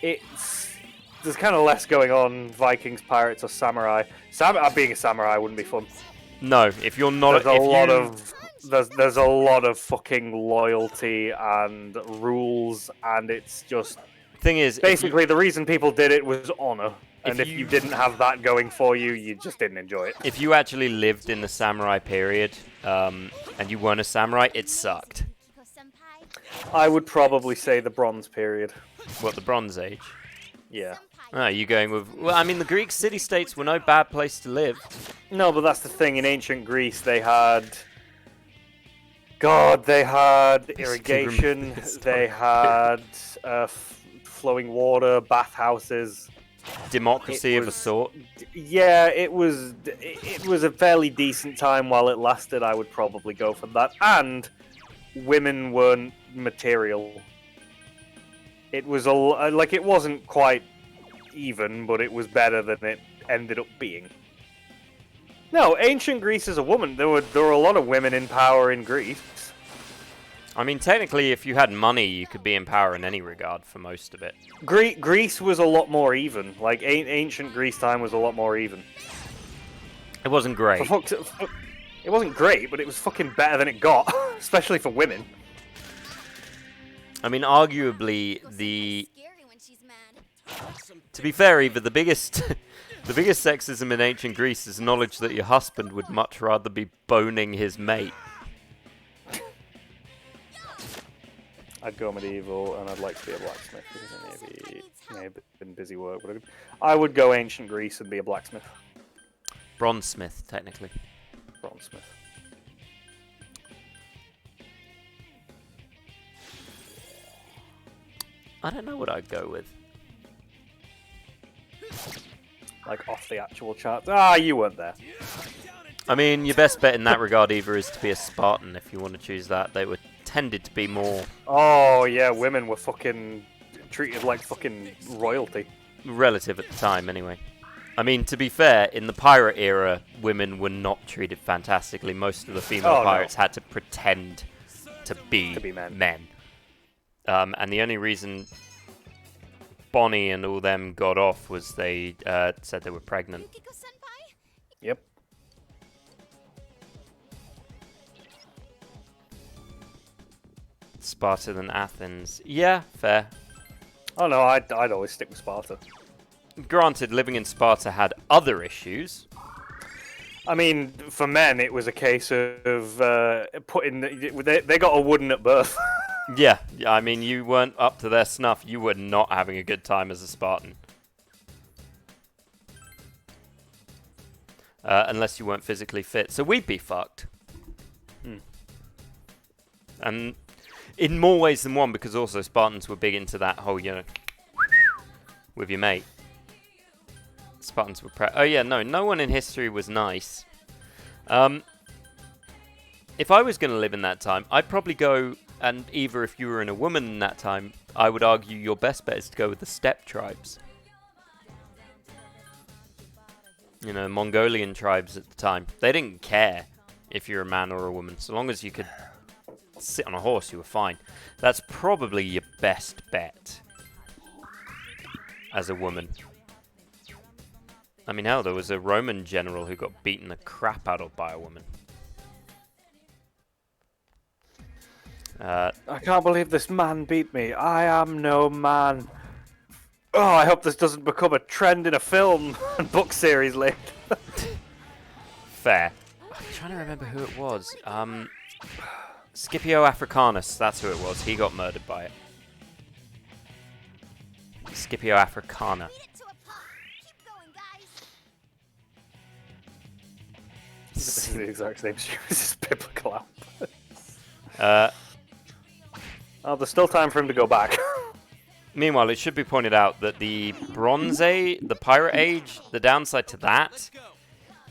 there's kind of less going on. Vikings, pirates, or samurai. Being a samurai wouldn't be fun. No, if you're not... There's a lot of fucking loyalty and rules, and it's just... Thing is... Basically, the reason people did it was honor. And if you- you didn't have that going for you, you just didn't enjoy it. If you actually lived in the samurai period, and you weren't a samurai, it sucked. Yukiko-senpai? I would probably say the Bronze period. What, the Bronze Age? Yeah. Oh, you going with... Well, I mean, the Greek city-states were no bad place to live. No, but that's the thing. In ancient Greece, they had... God, they had irrigation, they had flowing water, bathhouses. Democracy of a was- sort. Yeah, it was a fairly decent time while it lasted. I would probably go for that. And women weren't material. It was it wasn't quite even, but it was better than it ended up being. No, ancient Greece is a woman. There were a lot of women in power in Greece. I mean, technically, if you had money, you could be in power in any regard for most of it. Greece was a lot more even. Like ancient Greece time was a lot more even. It wasn't great. It wasn't great, but it was fucking better than it got, especially for women. I mean, arguably, the... Scary when she's mad. To be fair, Eva, the biggest... The biggest sexism in ancient Greece is knowledge that your husband would much rather be boning his mate. I'd go medieval, and I'd like to be a blacksmith. Maybe been busy work, but I would go ancient Greece and be a blacksmith. Bronzesmith, technically. Bronzesmith. I don't know what I'd go with. Like off the actual charts. Ah, you weren't there. I mean, your best bet in that regard, Eva, is to be a Spartan if you want to choose that. They were tended to be more Oh yeah, women were fucking treated like fucking royalty. relative at the time, anyway. I mean, to be fair, in the pirate era, women were not treated fantastically. Most of the female Oh, no. pirates had to pretend to be men. And the only reason Bonnie and all them got off was they said they were pregnant. Yukiko-senpai? Yep. Sparta than Athens. Yeah, fair. Oh no, I'd always stick with Sparta. Granted, living in Sparta had other issues. I mean, for men, it was a case of putting. They got a wooden at birth. Yeah, I mean, you weren't up to their snuff. You were not having a good time as a Spartan. Unless you weren't physically fit. So we'd be fucked. And in more ways than one, because also Spartans were big into that whole, you know, with your mate. Spartans were oh yeah, no one in history was nice. If I was going to live in that time, I'd probably go, and Eva, if you were in a woman in that time, I would argue your best bet is to go with the steppe tribes. You know, Mongolian tribes at the time. They didn't care. if you're a man or a woman. So long as you could sit on a horse, you were fine. That's probably your best bet as a woman. I mean, hell, there was a Roman general who got beaten the crap out of by a woman. I can't believe this man beat me. I am no man. Oh, I hope this doesn't become a trend in a film and book series later. Fair. I'm trying to remember who it was. Scipio Africanus, that's who it was. He got murdered by it. Scipio Africana. Beat it to a pulp. Keep going, guys. This is the exact same series as Biblical Oh, there's still time for him to go back. Meanwhile, it should be pointed out that the Bronze Age, the Pirate Age, the downside to that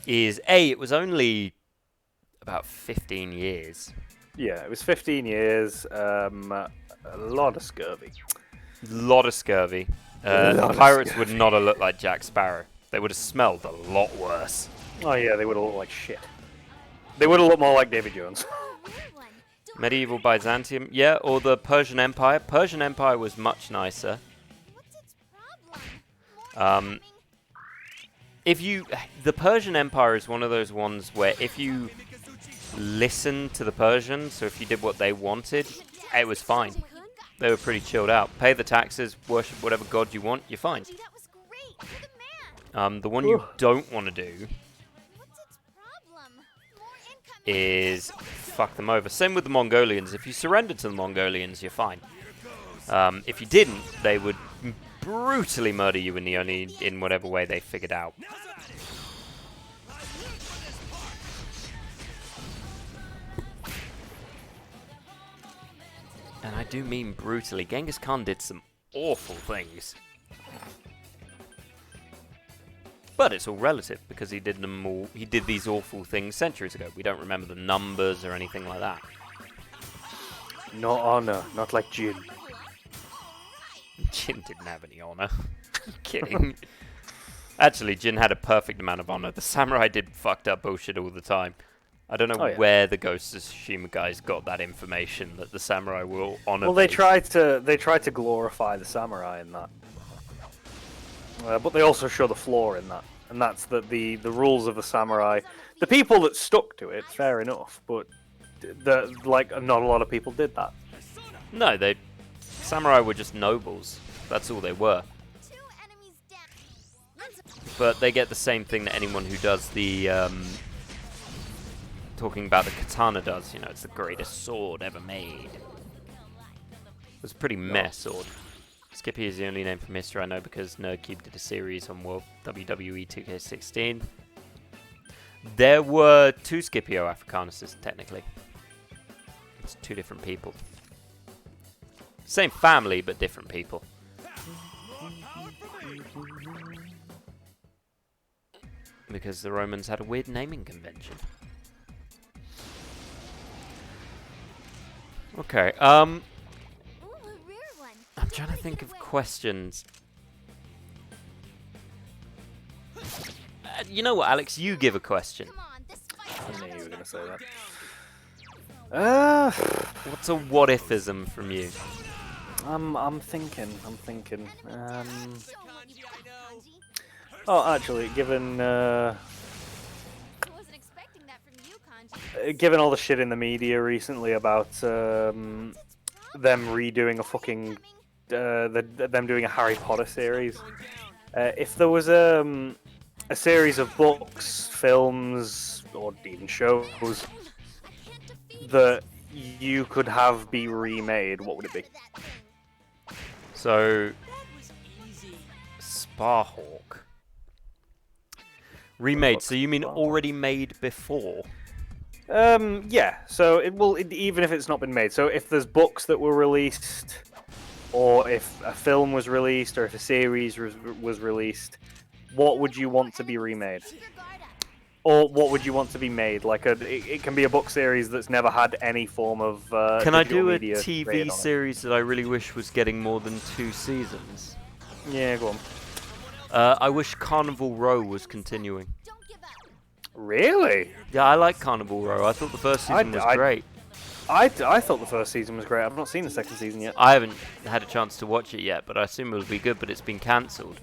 is, A, it was only about 15 years. Yeah, it was 15 years, a lot of scurvy. Lot of scurvy. The pirates would not have looked like Jack Sparrow. They would have smelled a lot worse. Oh yeah, they would have looked like shit. They would have looked more like Davy Jones. Weird one. Don't Medieval Byzantium, yeah, or the Persian Empire. Persian Empire was much nicer. What's its problem? More The Persian Empire is one of those ones where if you listen to the Persians, so if you did what they wanted, it was fine. They were pretty chilled out. Pay the taxes, worship whatever god you want, you're fine. That was great. You're the man. The one you don't want to do What's its problem? More incoming. is fuck them over. Same with the Mongolians. If you surrendered to the Mongolians, you're fine. If you didn't, they would brutally murder you in whatever way they figured out. And I do mean brutally. Genghis Khan did some awful things. But it's all relative because he did these awful things centuries ago. We don't remember the numbers or anything like that. No honor, not like Jin. Jin didn't have any honor. Kidding. Actually, Jin had a perfect amount of honor. The samurai did fucked up bullshit all the time. I don't know where the Ghost of Tsushima guys got that information that the samurai will honor. Well, they tried to glorify the samurai in that, but they also show the flaw in that, and that's that the rules of the samurai, the people that stuck to it, fair enough, but not a lot of people did that. No, samurai were just nobles. That's all they were. 2 enemies down. But they get the same thing that anyone who does the talking about the katana does. You know, it's the greatest sword ever made. It was a pretty meh sword. Skippy is the only name from history I know because NerdCube did a series on WWE 2K16. There were 2 Scipio Africanuses, technically. It's 2 different people. Same family, but different people. Because the Romans had a weird naming convention. Okay, Ooh, a rare one. I'm trying to think of questions. You know what, Alex? You give a question. Come on, this fight's I knew you were gonna say that. What's a what-ifism from you? I'm thinking. Show what you got, Kanji. Oh, actually, given I wasn't expecting that from you, Kanji. given all the shit in the media recently about them redoing a fucking them doing a Harry Potter series, if there was a series of books, films, or even shows I can't defeat that you could have be remade, what would it be? So, Sparhawk. Remade, so you mean already made before? Yeah. So even if it's not been made. So if there's books that were released, or if a film was released, or if a series was released, what would you want to be remade? Keep your guard up. Or what would you want to be made? Like it can be a book series that's never had any form of. Can I digital do a media TV created on it. series that I really wish was getting more than 2 seasons? Yeah, go on. I wish Carnival Row was continuing. Don't give up. Really? Yeah, I like Carnival Row. I thought the first season was great. I thought the first season was great. I've not seen the second season yet. I haven't had a chance to watch it yet, but I assume it'll be good. But it's been cancelled.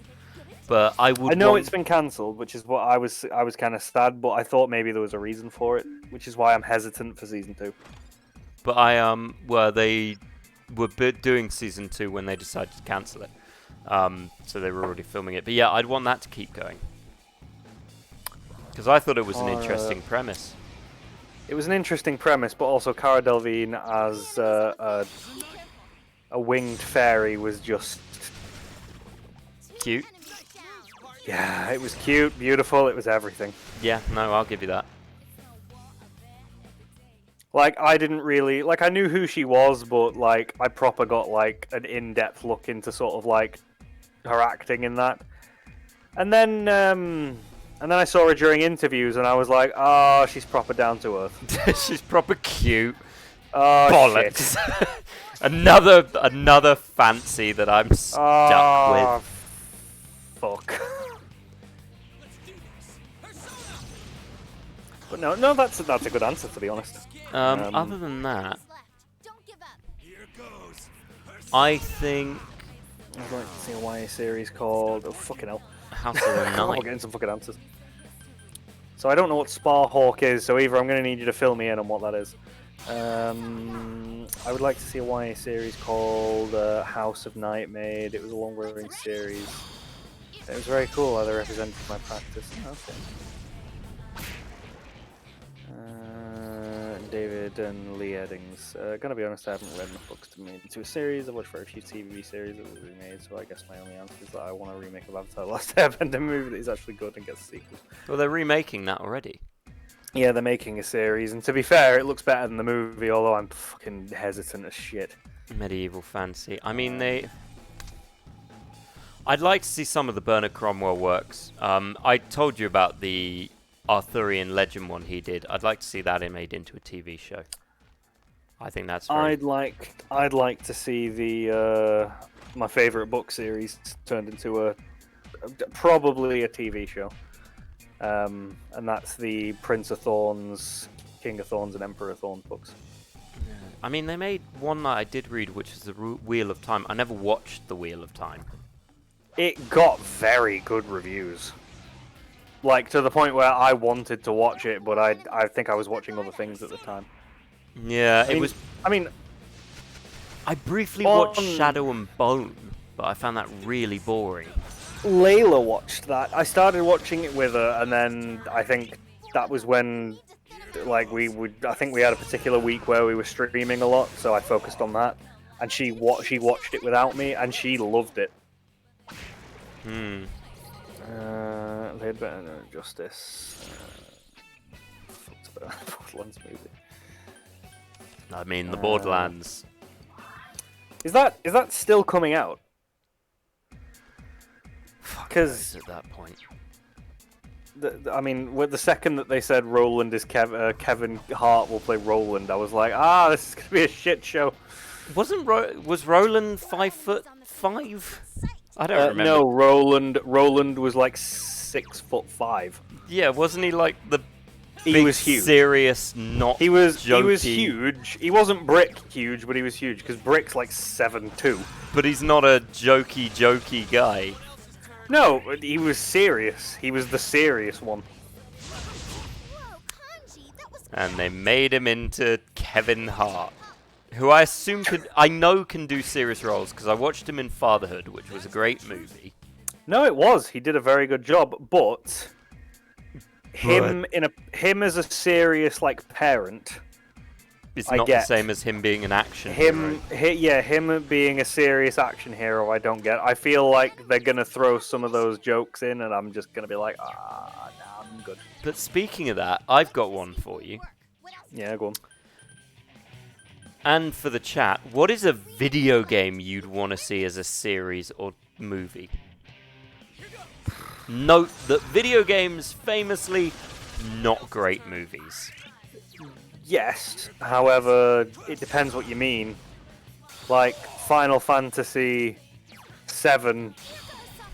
But I would. I know it's been cancelled, which is what I was kind of sad. But I thought maybe there was a reason for it, which is why I'm hesitant for season 2. But they were doing season 2 when they decided to cancel it. So they were already filming it. But yeah, I'd want that to keep going. Because I thought it was an interesting premise. It was an interesting premise, but also Cara Delevingne as a winged fairy was just Cute. yeah, it was cute, beautiful, it was everything. Yeah, no, I'll give you that. Like I didn't really like I knew who she was, but like I proper got like an in-depth look into sort of like her acting in that. And then I saw her during interviews, and I was like, "Oh, she's proper down to earth. She's proper cute. Oh, Bollocks. shit. another fancy that I'm stuck Oh, with. fuck." But no, that's a good answer, to be honest. Other than that, Don't give up. Here goes. I think I'd like to see a YA series called fucking hell. House of the We're Night. getting some fucking answers. So I don't know what Sparhawk is, so either I'm going to need you to fill me in on what that is. I would like to see a YA series called House of Night made. It was a long-running series. It was very cool how they represented my practice. Okay. David and Lee Eddings. Gonna be honest, I haven't read enough books to make into a series. I've watched very few TV series that were remade, so I guess my only answer is that I want a remake of Avatar: The Last Airbender movie that is actually good and gets a sequel. Well, they're remaking that already. Yeah, they're making a series, and to be fair, it looks better than the movie, although I'm fucking hesitant as shit. Medieval fantasy. I mean, I'd like to see some of the Bernard Cromwell works. I told you about the Arthurian legend one he did. I'd like to see that made into a TV show. I think that's very... I'd like to see the my favorite book series turned into probably a TV show. And that's the Prince of Thorns, King of Thorns, and Emperor of Thorns books. I mean, they made one that I did read, which is the Wheel of Time. I never watched the Wheel of Time. It got very good reviews. Like, to the point where I wanted to watch it, but I think I was watching other things at the time. Yeah, I mean, I briefly watched Shadow and Bone, but I found that really boring. Layla watched that. I started watching it with her, and then I think that was when, like, I think we had a particular week where we were streaming a lot, so I focused on that. And she watched it without me, and she loved it. They'd better know Justice. Fuck's about Borderlands movie. I mean, the Borderlands. Is that still coming out? Because at that point, I mean, with the second that they said Roland is Kevin Hart will play Roland, I was like, this is gonna be a shit show. was Roland 5'5"? I don't remember. No, Roland was like 6'5". Yeah, wasn't he like the He big, was huge. serious, not He was jokey, huge. He wasn't Brick huge, but he was huge because Brick's like 7'2". but he's not a jokey guy. No, he was serious. He was the serious one. Whoa, Kanji, that was And they made him into Kevin Hart, who I assume can do serious roles because I watched him in Fatherhood, which was a great movie. No, it was. He did a very good job, but him as a serious like parent. It's I not get. the same as him being an action Him being a serious action hero, I don't get. I feel like they're gonna throw some of those jokes in, and I'm just gonna be like, no, I'm good. But speaking of that, I've got one for you. Yeah, go on. And for the chat, what is a video game you'd want to see as a series or movie? Note that video games famously not great movies. Yes, however, it depends what you mean. Like, Final Fantasy VII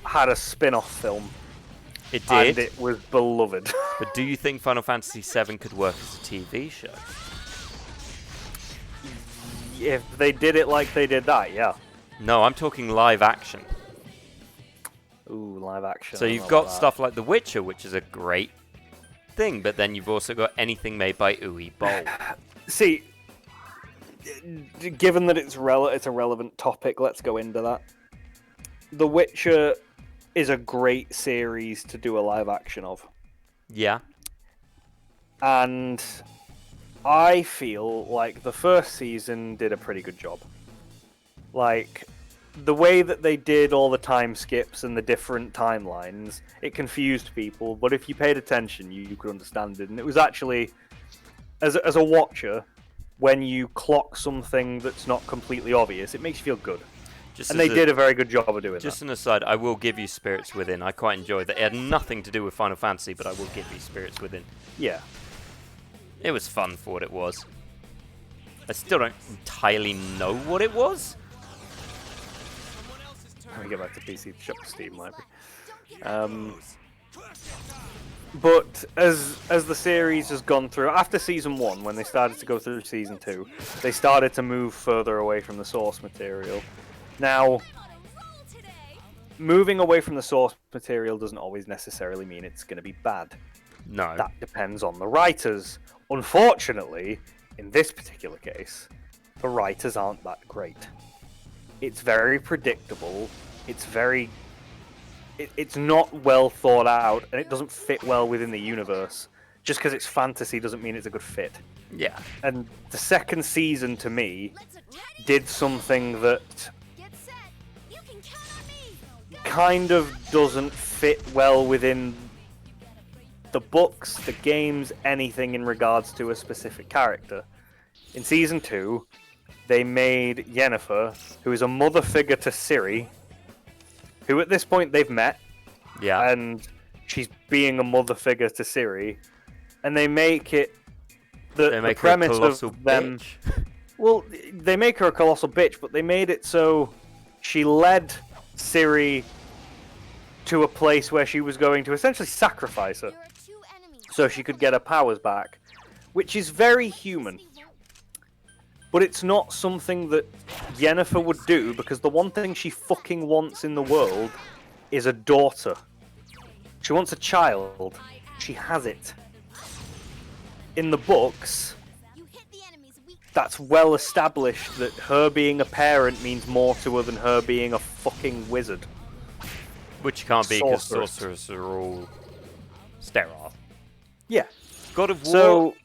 had a spin-off film. It and did. it was beloved. But do you think Final Fantasy VII could work as a TV show? If they did it like they did that, yeah. No, I'm talking live action. Ooh, live action. So I don't you've know got about that. stuff like The Witcher, which is a great thing, but then you've also got anything made by Uwe Boll. See, given that it's a relevant topic, let's go into that. The Witcher is a great series to do a live action of. Yeah. And I feel like the first season did a pretty good job. Like, the way that they did all the time skips and the different timelines, it confused people, but if you paid attention, you could understand it. And it was actually, as a watcher, when you clock something that's not completely obvious, it makes you feel good. Just And as they did a very good job of doing Just that. an aside, I will give you Spirits Within. I quite enjoyed that. It had nothing to do with Final Fantasy, but I will give you Spirits Within. Yeah. It was fun for what it was. I still don't entirely know what it was. Let me get back to PC to shut the Steam library. But as the series has gone through, after season 1, when they started to go through season 2, they started to move further away from the source material. Now, moving away from the source material doesn't always necessarily mean it's going to be bad. No. That depends on the writers. Unfortunately, in this particular case, the writers aren't that great. It's very predictable. It's not well thought out, and it doesn't fit well within the universe. Just because it's fantasy doesn't mean it's a good fit. Yeah. And the second season, to me, did something that Get set. You can count on me. kind of doesn't fit well within the books, the games, anything in regards to a specific character. In season 2, they made Yennefer, who is a mother figure to Ciri, who at this point they've met, Yeah. and she's being a mother figure to Ciri, and they make it They the make her a premise colossal of them. bitch. Well, they make her a colossal bitch, but they made it so she led Ciri to a place where she was going to essentially sacrifice her There are 2 enemies. so she could get her powers back, which is very human. But it's not something that Yennefer would do, because the one thing she fucking wants in the world is a daughter. She wants a child. She has it. In the books, You hit the enemy's weak. that's well established that her being a parent means more to her than her being a fucking wizard. Which you can't be because Sorceress. sorcerers are all sterile. Yeah. God of War. So,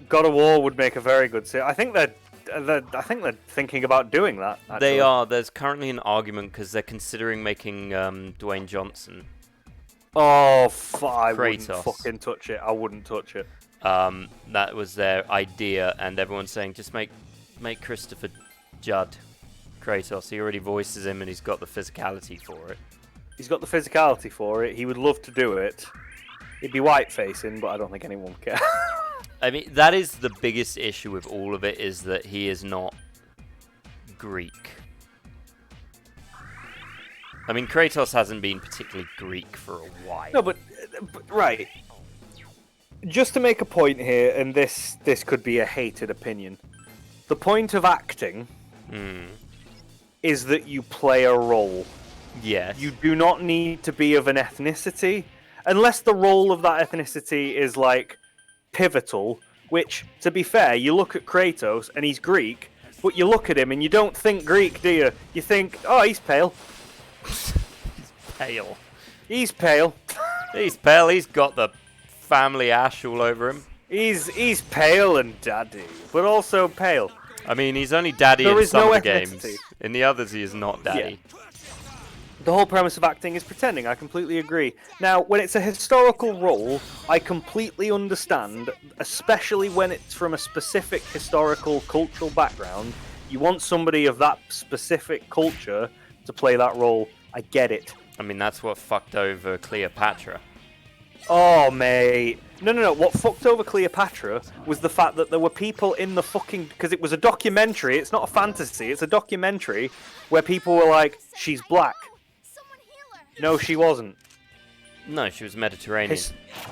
God of War would make a very good series. I think they're thinking about doing that. Actually. They are. There's currently an argument because they're considering making Dwayne Johnson. Oh, I wouldn't Kratos. fucking touch it. I wouldn't touch it. That was their idea, and everyone's saying just make Christopher Judd Kratos. He already voices him, and he's got the physicality for it. He's got the physicality for it. He would love to do it. He'd be white facing, but I don't think anyone would care. I mean, that is the biggest issue with all of it, is that he is not Greek. I mean, Kratos hasn't been particularly Greek for a while. No, but right. Just to make a point here, and this could be a hated opinion. The point of acting is that you play a role. Yes. You do not need to be of an ethnicity, unless the role of that ethnicity is like pivotal. Which, to be fair, you look at Kratos and he's Greek, but you look at him and you don't think Greek, do you? You think, oh, he's pale. Pale. He's pale. He's pale. He's got the family ash all over him. He's pale and daddy, but also pale. I mean, he's only daddy There in is some no of the games. ethnicity. In the others, he is not daddy. The whole premise of acting is pretending. I completely agree. Now, when it's a historical role, I completely understand, especially when it's from a specific historical, cultural background. You want somebody of that specific culture to play that role. I get it. I mean, that's what fucked over Cleopatra. Oh, mate. No. What fucked over Cleopatra was the fact that there were people in the fucking... Because it was a documentary. It's not a fantasy. It's a documentary where people were like, she's black. Someone heal her. No, she wasn't. No, she was Mediterranean.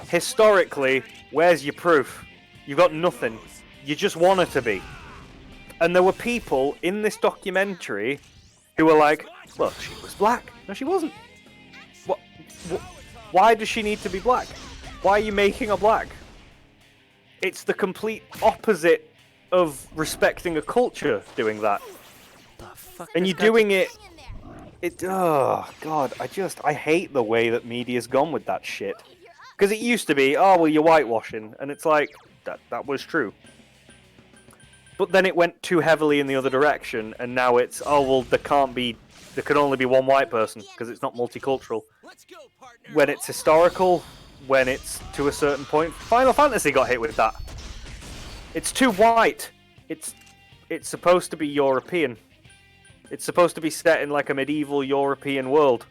Historically, where's your proof? You got nothing. You just want her to be. And there were people in this documentary who were like, well, she was black. No, she wasn't. What? Why does she need to be black? Why are you making her black? It's the complete opposite of respecting a culture doing that. And you're doing it... Oh, God, I hate the way that media's gone with that shit. Because it used to be, oh, well, you're whitewashing. And it's like, that was true. But then it went too heavily in the other direction, and now it's, oh, well, there can only be one white person, because it's not multicultural. When it's historical, when it's to a certain point, Final Fantasy got hit with that. It's too white. It's supposed to be European. It's supposed to be set in like a medieval European world.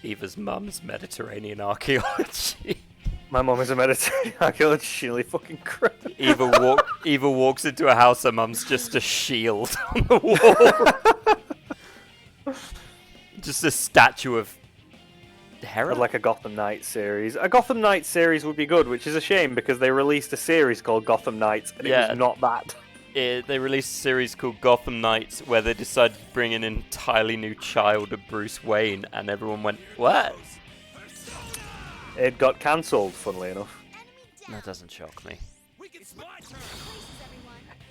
Eva's mum's Mediterranean archaeology. My mum is a Mediterranean archaeologist. She nearly fucking cried. Eva walks into a house, her mum's just a shield on the wall. Just a statue of Hera? Like a Gotham Knights series. A Gotham Knights series would be good, which is a shame because they released a series called Gotham Knights, and it was not that. They released a series called Gotham Knights where they decided to bring an entirely new child of Bruce Wayne, and everyone went, what? It got cancelled, funnily enough. That doesn't shock me.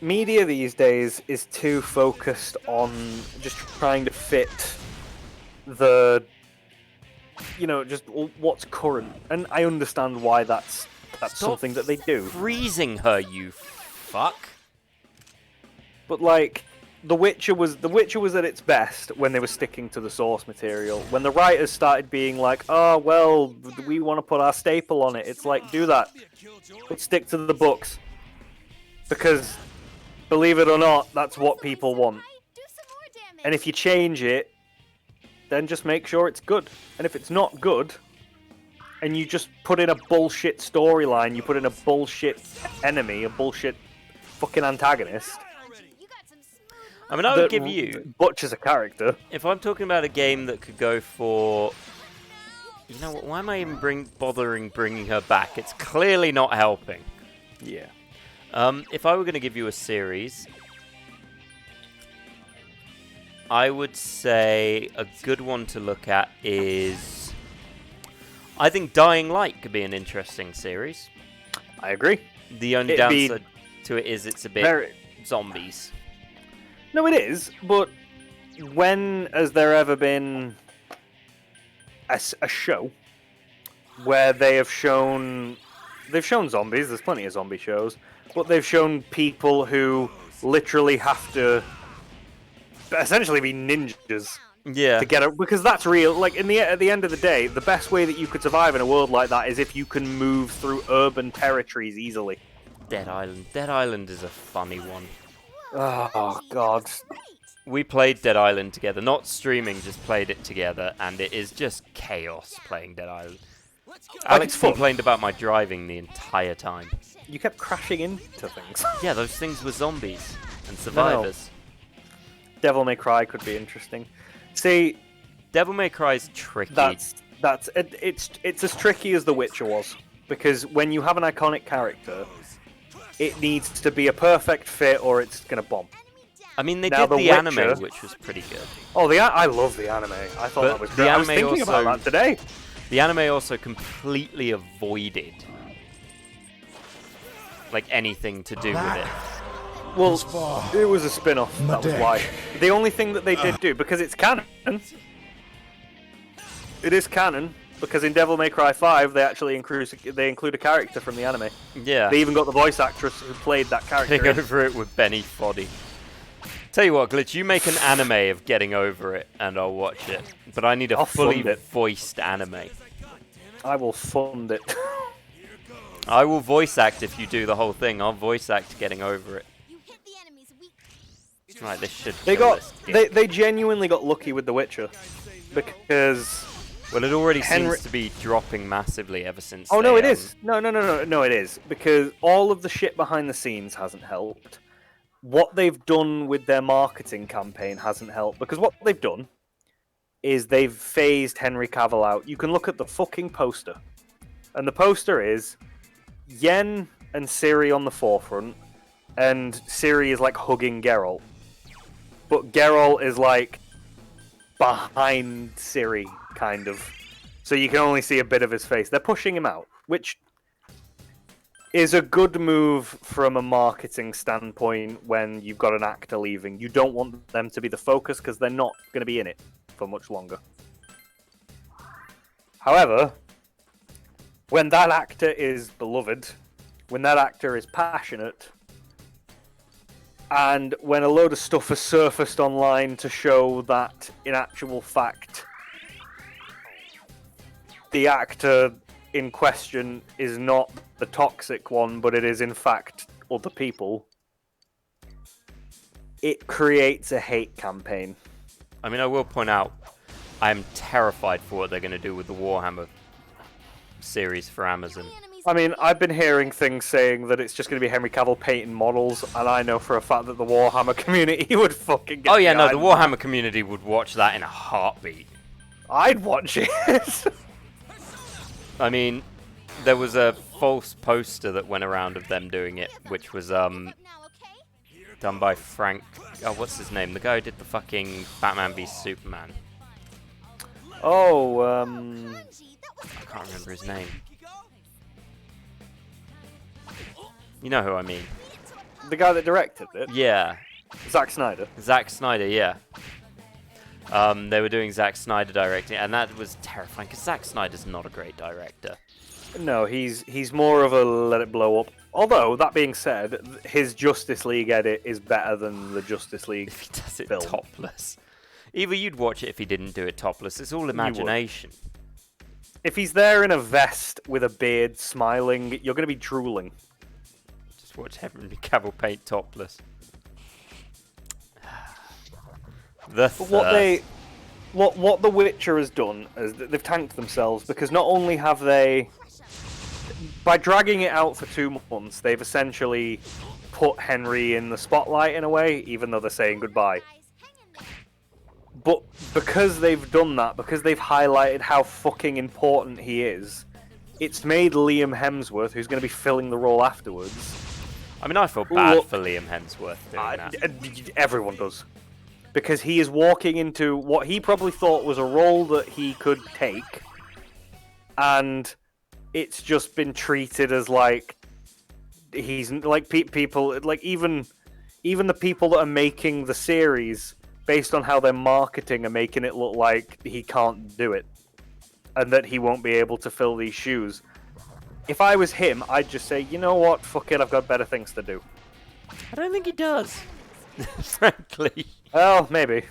Media these days is too focused on just trying to fit the, just what's current. And I understand why that's something that they do. Freezing her, you fuck. But like, The Witcher was at its best when they were sticking to the source material. When the writers started being like, oh, well, we want to put our staple on it. It's like, do that. But stick to the books. Because, believe it or not, that's what people want. And if you change it, then just make sure it's good. And if it's not good, and you just put in a bullshit storyline, you put in a bullshit enemy, a bullshit fucking antagonist... I mean, I would give you... Butch as a character. If I'm talking about a game that could go for... You know what, why am I even bothering bringing her back? It's clearly not helping. Yeah. If I were going to give you a series... I would say a good one to look at is... I think Dying Light could be an interesting series. I agree. The only downside to it is it's a bit zombies. No, it is, but when has there ever been a show where they've shown zombies? There's plenty of zombie shows, but they've shown people who literally have to essentially be ninjas to get it, because that's real. Like at the end of the day, the best way that you could survive in a world like that is if you can move through urban territories easily. Dead Island. Dead Island is a funny one. Oh, God. We played Dead Island together. Not streaming, just played it together. And it is just chaos playing Dead Island. Alex complained about my driving the entire time. You kept crashing into things. Yeah, those things were zombies and survivors. No. Devil May Cry could be interesting. See... Devil May Cry is tricky. It's as tricky as The Witcher was. Because when you have an iconic character... It needs to be a perfect fit, or it's gonna bomb. I mean, they did the anime, which was pretty good. Oh, I love the anime. I thought that was great. I was thinking about that today. The anime also completely avoided like anything to do with it. Well, it was a spin-off. That was why. The only thing that they did do, because it's canon. It is canon. Because in Devil May Cry 5, they actually include a character from the anime. Yeah. They even got the voice actress who played that character. Getting over it with Benny Foddy. Tell you what, Glitch, you make an anime of Getting Over It, and I'll watch it. But I need a fully voiced anime. I will fund it. I will voice act if you do the whole thing. I'll voice act Getting Over It. Right, this should. They genuinely got lucky with The Witcher, because. Well, it already seems to be dropping massively ever since. Oh no, it is. No, it is, because all of the shit behind the scenes hasn't helped. What they've done with their marketing campaign hasn't helped, because what they've done is they've phased Henry Cavill out. You can look at the fucking poster. And the poster is Yen and Ciri on the forefront, and Ciri is like hugging Geralt. But Geralt is like behind Ciri, kind of. So you can only see a bit of his face. They're pushing him out, which is a good move from a marketing standpoint when you've got an actor leaving. You don't want them to be the focus because they're not going to be in it for much longer. However, when that actor is beloved, when that actor is passionate, and when a load of stuff has surfaced online to show that, in actual fact, the actor in question is not the toxic one, but it is in fact other people, it creates a hate campaign. I mean, I will point out, I'm terrified for what they're going to do with the Warhammer series for Amazon. I mean, I've been hearing things saying that it's just going to be Henry Cavill painting models, and I know for a fact that the Warhammer community would fucking get Oh yeah, no, the behind Warhammer community would watch that in a heartbeat. I'd watch it. I mean, there was a false poster that went around of them doing it, which was done by Frank. Oh, what's his name? The guy who did the fucking Batman v Superman. Oh, I can't remember his name. You know who I mean? the guy that directed it, Yeah, Zack Snyder. Zack Snyder. Yeah. They were doing Zack Snyder directing, and that was terrifying because Zack Snyder's not a great director. No, he's more of a let it blow up. Although that being said, his Justice League edit is better than the Justice League If he does it film. topless, either you'd watch it if he didn't do it topless. It's all imagination. If he's there in a vest with a beard, smiling, you're going to be drooling. Just watch Henry Cavill paint topless. The But what The Witcher has done is that they've tanked themselves, because not only have they, by dragging it out for 2 months, they've essentially put Henry in the spotlight in a way, even though they're saying goodbye. But because they've done that, because they've highlighted how fucking important he is, it's made Liam Hemsworth, who's going to be filling the role afterwards. I mean, I feel bad Look, for Liam Hemsworth doing that. Everyone does. Because he is walking into what he probably thought was a role that he could take, and it's just been treated as like he's like people like even the people that are making the series, based on how they're marketing, are making it look like he can't do it and that he won't be able to fill these shoes. If I was him, I'd just say, you know what, fuck it, I've got better things to do. I don't think he does, frankly. Well, maybe.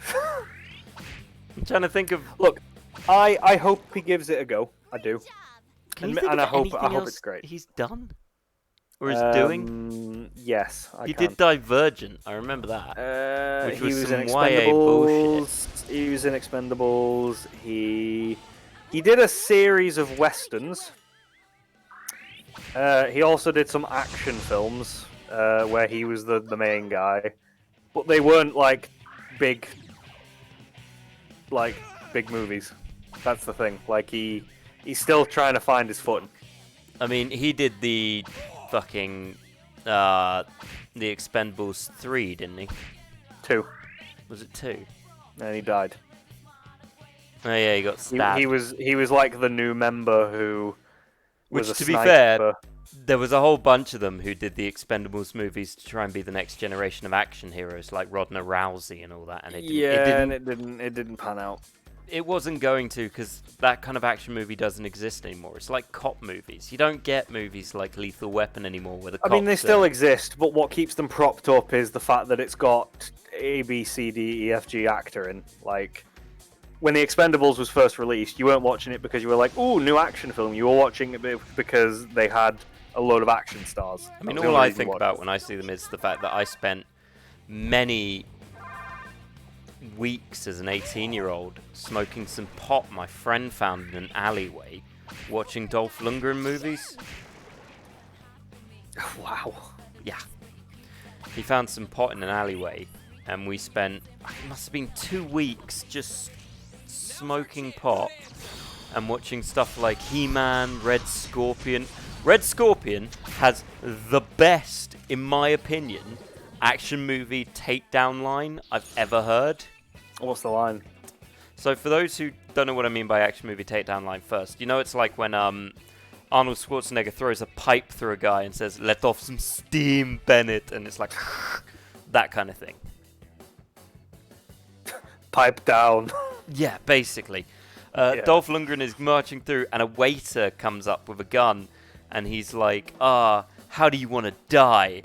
I'm trying to think of. Look, I hope he gives it a go. I do. Can you And- think and of I hope anything else it's great. he's done or is doing? Yes, I He can. did Divergent. I remember that. Which He was was in some YA bullshit. Expendables. He was in Expendables. He did a series of westerns. He also did some action films where he was the main guy, but they weren't like big movies. That's the thing. Like he's still trying to find his footing. I mean, he did the fucking the Expendables 3, didn't he? 2, Was it 2? and he died. Oh yeah, he got stabbed. He was like the new member who was Which, a to be fair, sniper. there was a whole bunch of them who did the Expendables movies to try and be the next generation of action heroes, like Rodney Rousey and all that. And it didn't pan out. It wasn't going to, because that kind of action movie doesn't exist anymore. It's like cop movies. You don't get movies like Lethal Weapon anymore, where the I mean, they cops still are- exist, but what keeps them propped up is the fact that it's got A, B, C, D, E, F, G actor in. Like, when the Expendables was first released, you weren't watching it because you were like, "Ooh, new action film." You were watching it because they had a load of action stars. I mean, That was the all only I reason think you watched about it. when I see them is the fact that I spent many weeks as an 18-year-old smoking some pot my friend found in an alleyway, watching Dolph Lundgren movies. Wow. Yeah. He found some pot in an alleyway, and we spent, it must have been 2 weeks just smoking pot and watching stuff like He-Man, Red Scorpion. Red Scorpion has the best, in my opinion, action movie takedown line I've ever heard. What's the line? So for those who don't know what I mean by action movie takedown line first, you know it's like when Arnold Schwarzenegger throws a pipe through a guy and says, "Let off some steam, Bennett," and it's like that kind of thing. Pipe down. Yeah, basically. Yeah. Dolph Lundgren is marching through and a waiter comes up with a gun and he's like, how do you want to die?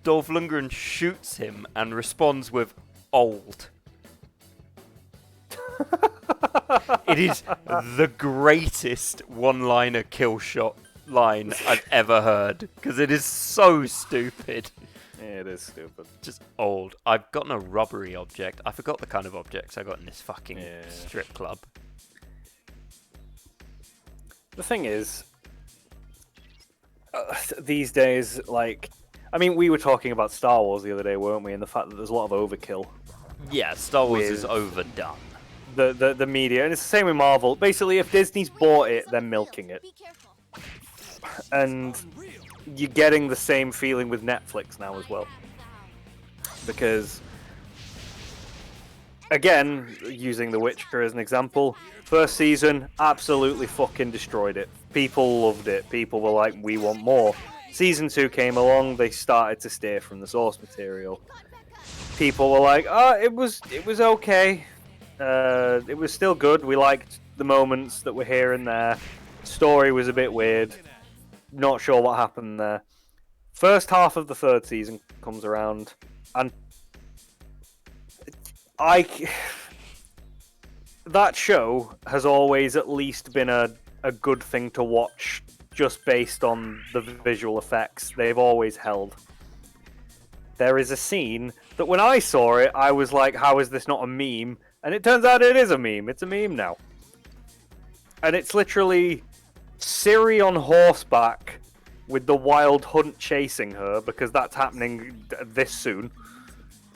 Dolph Lundgren shoots him and responds with, "Old." It is the greatest one-liner kill shot line I've ever heard because it is so stupid. Yeah, it is stupid. Just old. I've gotten a rubbery object. I forgot the kind of objects I got in this fucking strip club. The thing is, these days, like, I mean, we were talking about Star Wars the other day, weren't we? And the fact that there's a lot of overkill. Yeah, Star Wars is With- overdone. The media, and it's the same with Marvel. Basically, if Disney's bought it, they're milking it. Be careful. And you're getting the same feeling with Netflix now as well. Because, again, using The Witcher as an example, first season, absolutely fucking destroyed it. People loved it. People were like, we want more. Season 2 came along, they started to steer from the source material. People were like, it was okay. It was still good. We liked the moments that were here and there. Story was a bit weird. Not sure what happened there. First half of the third season comes around, and that show has always at least been a good thing to watch, just based on the visual effects. They've always held. There is a scene that when I saw it, I was like, how is this not a meme? And it turns out it is a meme. It's a meme now. And it's literally Ciri on horseback with the Wild Hunt chasing her, because that's happening this soon.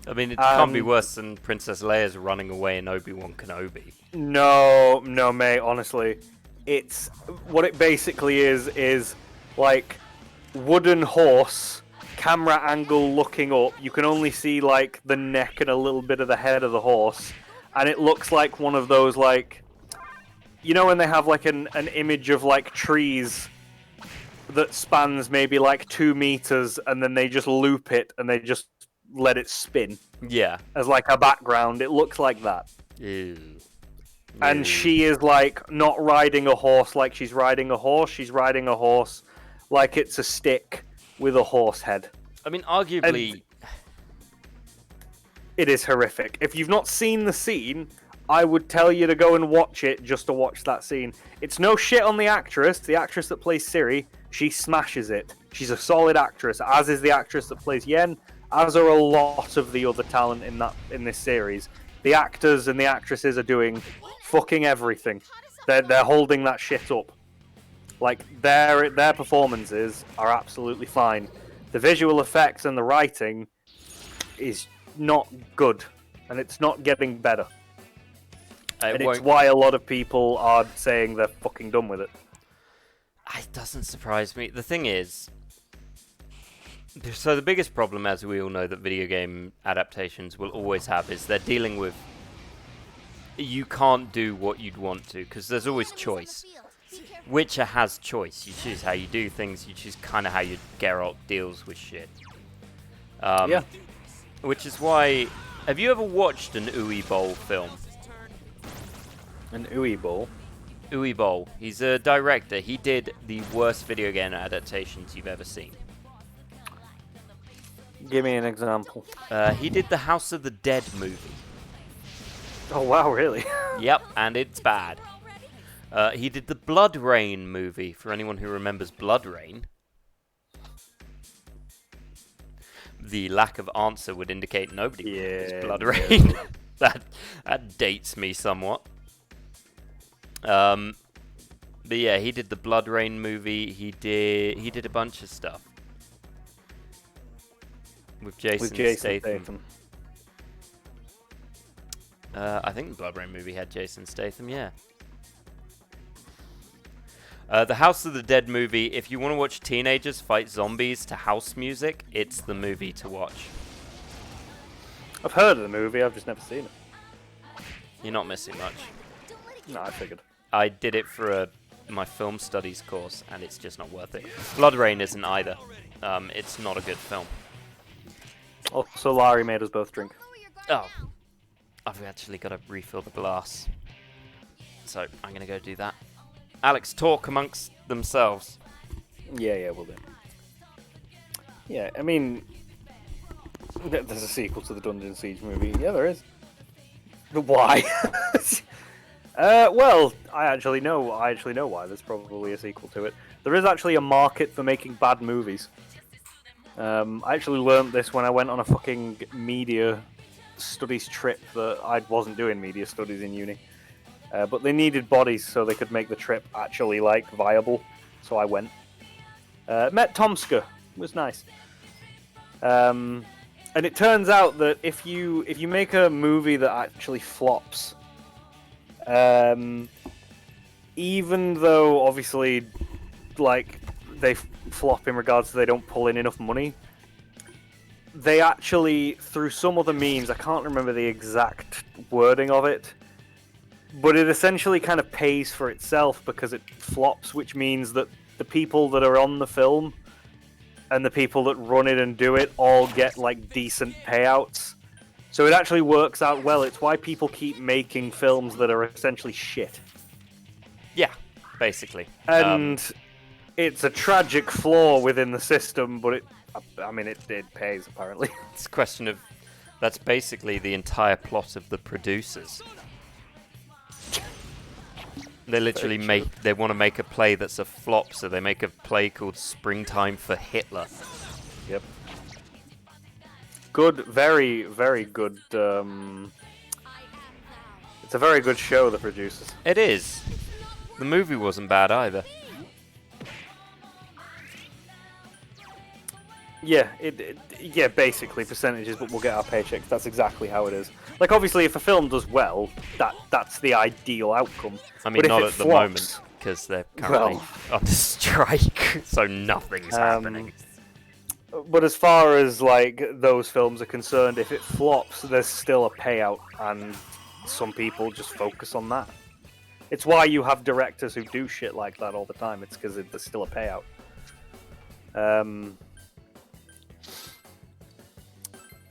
I mean, it can't be worse than Princess Leia's running away in Obi-Wan Kenobi. No, mate, honestly. It's what it basically is like wooden horse, camera angle looking up. You can only see like the neck and a little bit of the head of the horse, and it looks like one of those, like, you know, when they have like an image of like trees that spans maybe like 2 meters, and then they just loop it and they just let it spin Yeah. as like a background. It looks like that. Ew. And she is like not riding a horse like she's riding a horse. She's riding a horse like it's a stick with a horse head. I mean, arguably, It is horrific. If you've not seen the scene, I would tell you to go and watch it just to watch that scene. It's no shit on the actress. The actress that plays Ciri, she smashes it. She's a solid actress, as is the actress that plays Yen, as are a lot of the other talent in this series. The actors and the actresses are doing fucking everything. They're holding that shit up. Like, their performances are absolutely fine. The visual effects and the writing is not good, and it's not getting better. And it's why a lot of people are saying they're fucking done with it. It doesn't surprise me. The thing is, so the biggest problem, as we all know, that video game adaptations will always have is they're dealing with, you can't do what you'd want to, because there's always choice. Witcher has choice. You choose how you do things. You choose kind of how your Geralt deals with shit. Yeah. Which is why... Have you ever watched an Uwe Boll film? An Uwe Boll? Uwe Boll. He's a director. He did the worst video game adaptations you've ever seen. Give me an example. He did the House of the Dead movie. Oh, wow, really? Yep, and it's bad. He did the Blood Rain movie, for anyone who remembers Blood Rain. The lack of answer would indicate nobody remembers Blood Rain. that dates me somewhat. But yeah, he did the Blood Rain movie. He did a bunch of stuff with Jason Statham. I think the Blood Rain movie had Jason Statham, yeah. The House of the Dead movie, if you want to watch teenagers fight zombies to house music, it's the movie to watch. I've heard of the movie, I've just never seen it. You're not missing much. No, I figured. I did it for my film studies course, and it's just not worth it. Blood Rain isn't either. It's not a good film. Also, Larry made us both drink. Oh, I've actually got to refill the glass. So I'm going to go do that. Alex, talk amongst themselves. Yeah, we'll do. Yeah, I mean, there's a sequel to the Dungeon Siege movie. Yeah, there is. But why? Well, I actually know why. There's probably a sequel to it. There is actually a market for making bad movies. I actually learned this when I went on a fucking media studies trip that I wasn't doing media studies in uni. But they needed bodies so they could make the trip actually, like, viable. So I went. Met Tomska. It was nice. And it turns out that if you make a movie that actually flops, even though obviously, like, they flop in regards to they don't pull in enough money, they actually, through some other means, I can't remember the exact wording of it, but it essentially kind of pays for itself because it flops, which means that the people that are on the film and the people that run it and do it all get, like, decent payouts. So it actually works out well. It's why people keep making films that are essentially shit. Yeah, basically. And it's a tragic flaw within the system, but it pays, apparently. It's a question of... That's basically the entire plot of The Producers. They literally they want to make a play that's a flop, so they make a play called Springtime for Hitler. Yep. Good, very, very good. It's a very good show, The Producers. It is. The movie wasn't bad either. Yeah, yeah, basically percentages, but we'll get our paychecks. That's exactly how it is. Like, obviously, if a film does well, that's the ideal outcome. I mean, but not if at it the flops, moment, because they're currently on strike, so nothing's happening. But as far as, like, those films are concerned, if it flops, there's still a payout, and some people just focus on that. It's why you have directors who do shit like that all the time. It's because there's still a payout.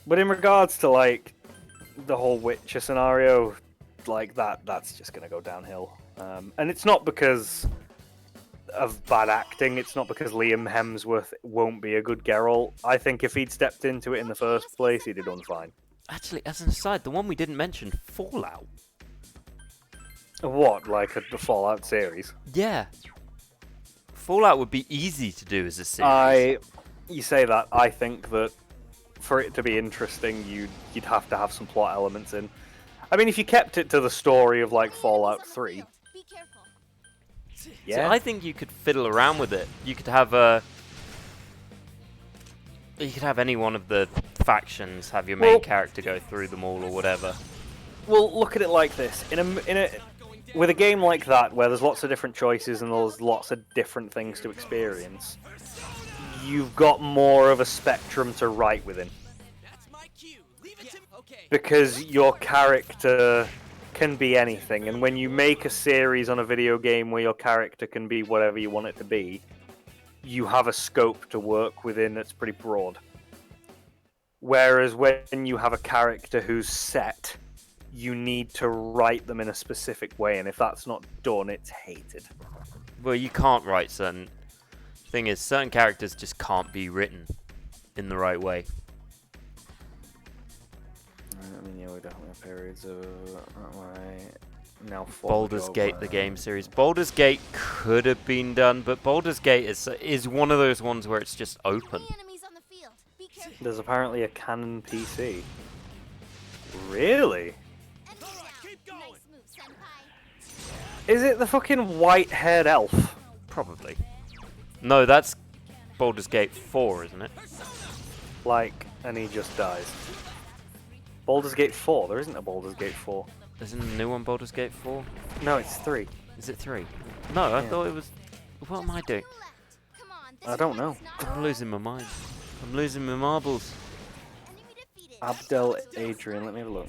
But in regards to, like, the whole Witcher scenario, like, that's just going to go downhill. And it's not because of bad acting. It's not because Liam Hemsworth won't be a good Geralt. I think if he'd stepped into it in the first place, he'd have done fine. Actually, as an aside, the one we didn't mention, Fallout. What, like the Fallout series? Yeah. Fallout would be easy to do as a series. You say that, I think that for it to be interesting, you'd have to have some plot elements in. I mean, if you kept it to the story of, like, Fallout 3... Be careful. Yeah. So I think you could fiddle around with it. You could have any one of the factions have your main character go through them all or whatever. Well, look at it like this: with a game like that, where there's lots of different choices and there's lots of different things to experience, you've got more of a spectrum to write within. That's my cue. Leave it to me. Okay. Because your character can be anything, and when you make a series on a video game where your character can be whatever you want it to be, you have a scope to work within that's pretty broad. Whereas when you have a character who's set, you need to write them in a specific way, and if that's not done, it's hated. Well, you can't write certain... Thing is, certain characters just can't be written in the right way. I mean, yeah, we definitely have periods of now. Baldur's Gate, the game series. Baldur's Gate could have been done, but Baldur's Gate is one of those ones where it's just open. Enemies on the field. Be careful. There's apparently a canon PC. Really? Enemy down. keep going. Nice move, senpai. Is it the fucking white-haired elf? Probably. No, that's Baldur's Gate 4, isn't it? Like, and he just dies. Baldur's Gate 4? There isn't a Baldur's Gate 4. Isn't a new one Baldur's Gate 4? No, it's 3. Is it 3? No, I Yeah. thought it was... What am I doing? Come on, I don't know. I'm losing my mind. I'm losing my marbles. Enemy defeated. Abdel Adrian, let me have a look.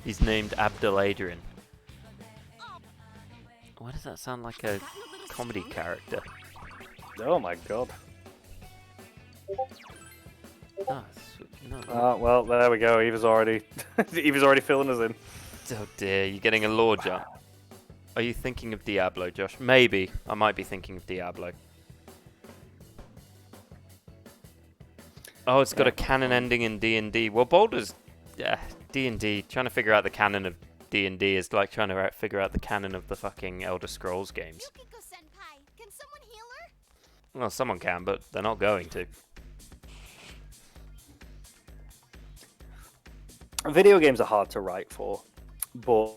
He's named Abdel Adrian. Why does that sound like a comedy character? Oh my god. No, no. Well, there we go. Eva's already filling us in. Oh dear, you're getting a lore jump. Are you thinking of Diablo, Josh? Maybe. I might be thinking of Diablo. Oh, it's got a canon ending in D&D. Well, Baldur's... D&D. Trying to figure out the canon of D&D is like trying to figure out the canon of the fucking Elder Scrolls games. Yukiko-senpai, can someone heal her? Well, someone can, but they're not going to. Video games are hard to write for, but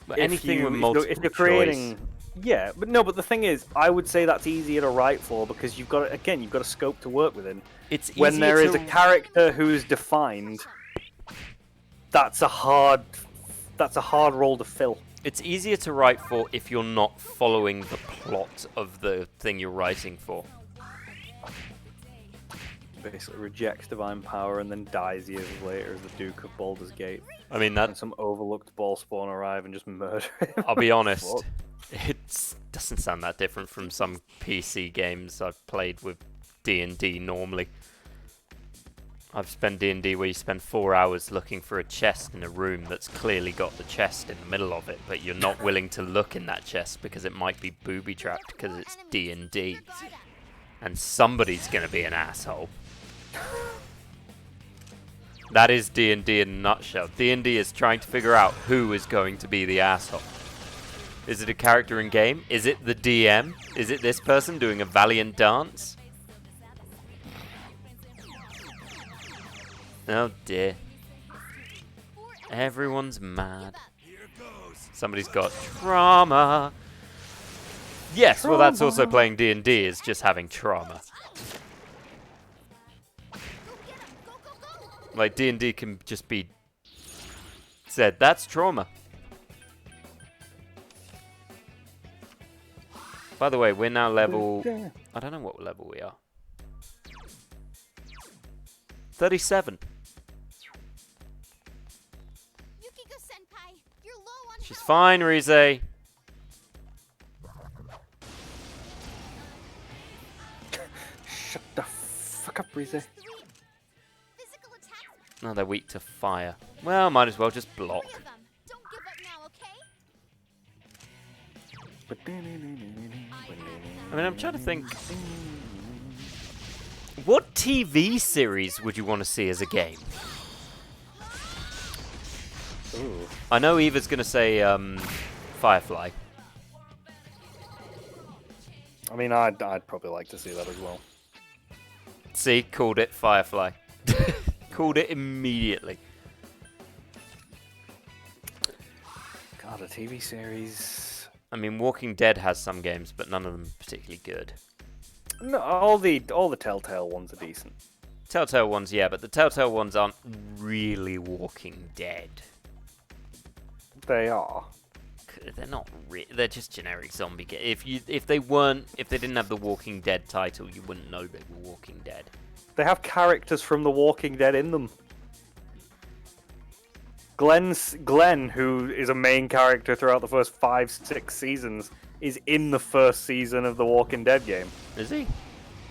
But if anything you- with if multiple you're choice. creating, yeah, but the thing is, I would say that's easier to write for because you've got a scope to work within. It's When there easier is a to- character who's defined, that's a hard role to fill. It's easier to write for if you're not following the plot of the thing you're writing for. Basically rejects divine power and then dies years later as the Duke of Baldur's Gate. I mean, And that. some overlooked ball spawn arrive and just murder him. I'll be honest. What? It doesn't sound that different from some PC games I've played with D&D normally. I've spent D&D where you spend 4 hours looking for a chest in a room that's clearly got the chest in the middle of it, but you're not willing to look in that chest because it might be booby-trapped because it's D&D. And somebody's going to be an asshole. That is D&D in a nutshell. D&D is trying to figure out who is going to be the asshole. Is it a character in game? Is it the DM? Is it this person doing a valiant dance? Oh dear. Everyone's mad. Somebody's got trauma. Yes, well that's also playing D&D, is just having trauma. Like D&D can just be said, that's trauma. By the way, we're now level... I don't know what level we are. 37. Yukiko-senpai, you're low on She's health. fine, Rize. Shut the fuck up, Rize. Physical attacks. No, they're weak to fire. Well, might as well just block. 3 of them. Don't give up now, okay? I mean, I'm trying to think. What TV series would you want to see as a game? Ooh. I know Eva's going to say Firefly. I mean, I'd probably like to see that as well. See, called it Firefly. Called it immediately. God, a TV series. I mean, Walking Dead has some games, but none of them particularly good. No, all the Telltale ones are decent. Telltale ones, yeah, but the Telltale ones aren't really Walking Dead. They are. They're not. They're just generic zombie games. If they didn't have the Walking Dead title, you wouldn't know they were Walking Dead. They have characters from The Walking Dead in them. Glenn, who is a main character throughout the first 5-6 seasons, is in the first season of the Walking Dead game. Is he?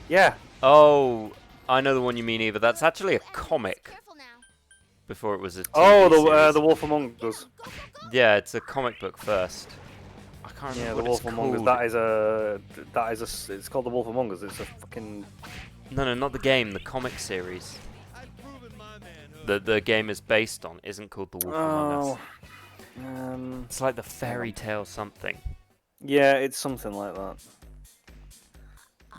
Yeah. Oh, I know the one you mean, Eva. That's actually a comic Careful now. before it was a TV Oh, series. the Wolf Among Us. Yeah, it's a comic book first. I can't Yeah, remember the what Wolf it's Among Us. called. It's called the Wolf Among Us. It's a fucking. No, not the game. The comic series. I've proven my manhood. The game is based on isn't called The Wolf Among Us. Oh. It's like the fairy tale something. Yeah, it's something like that.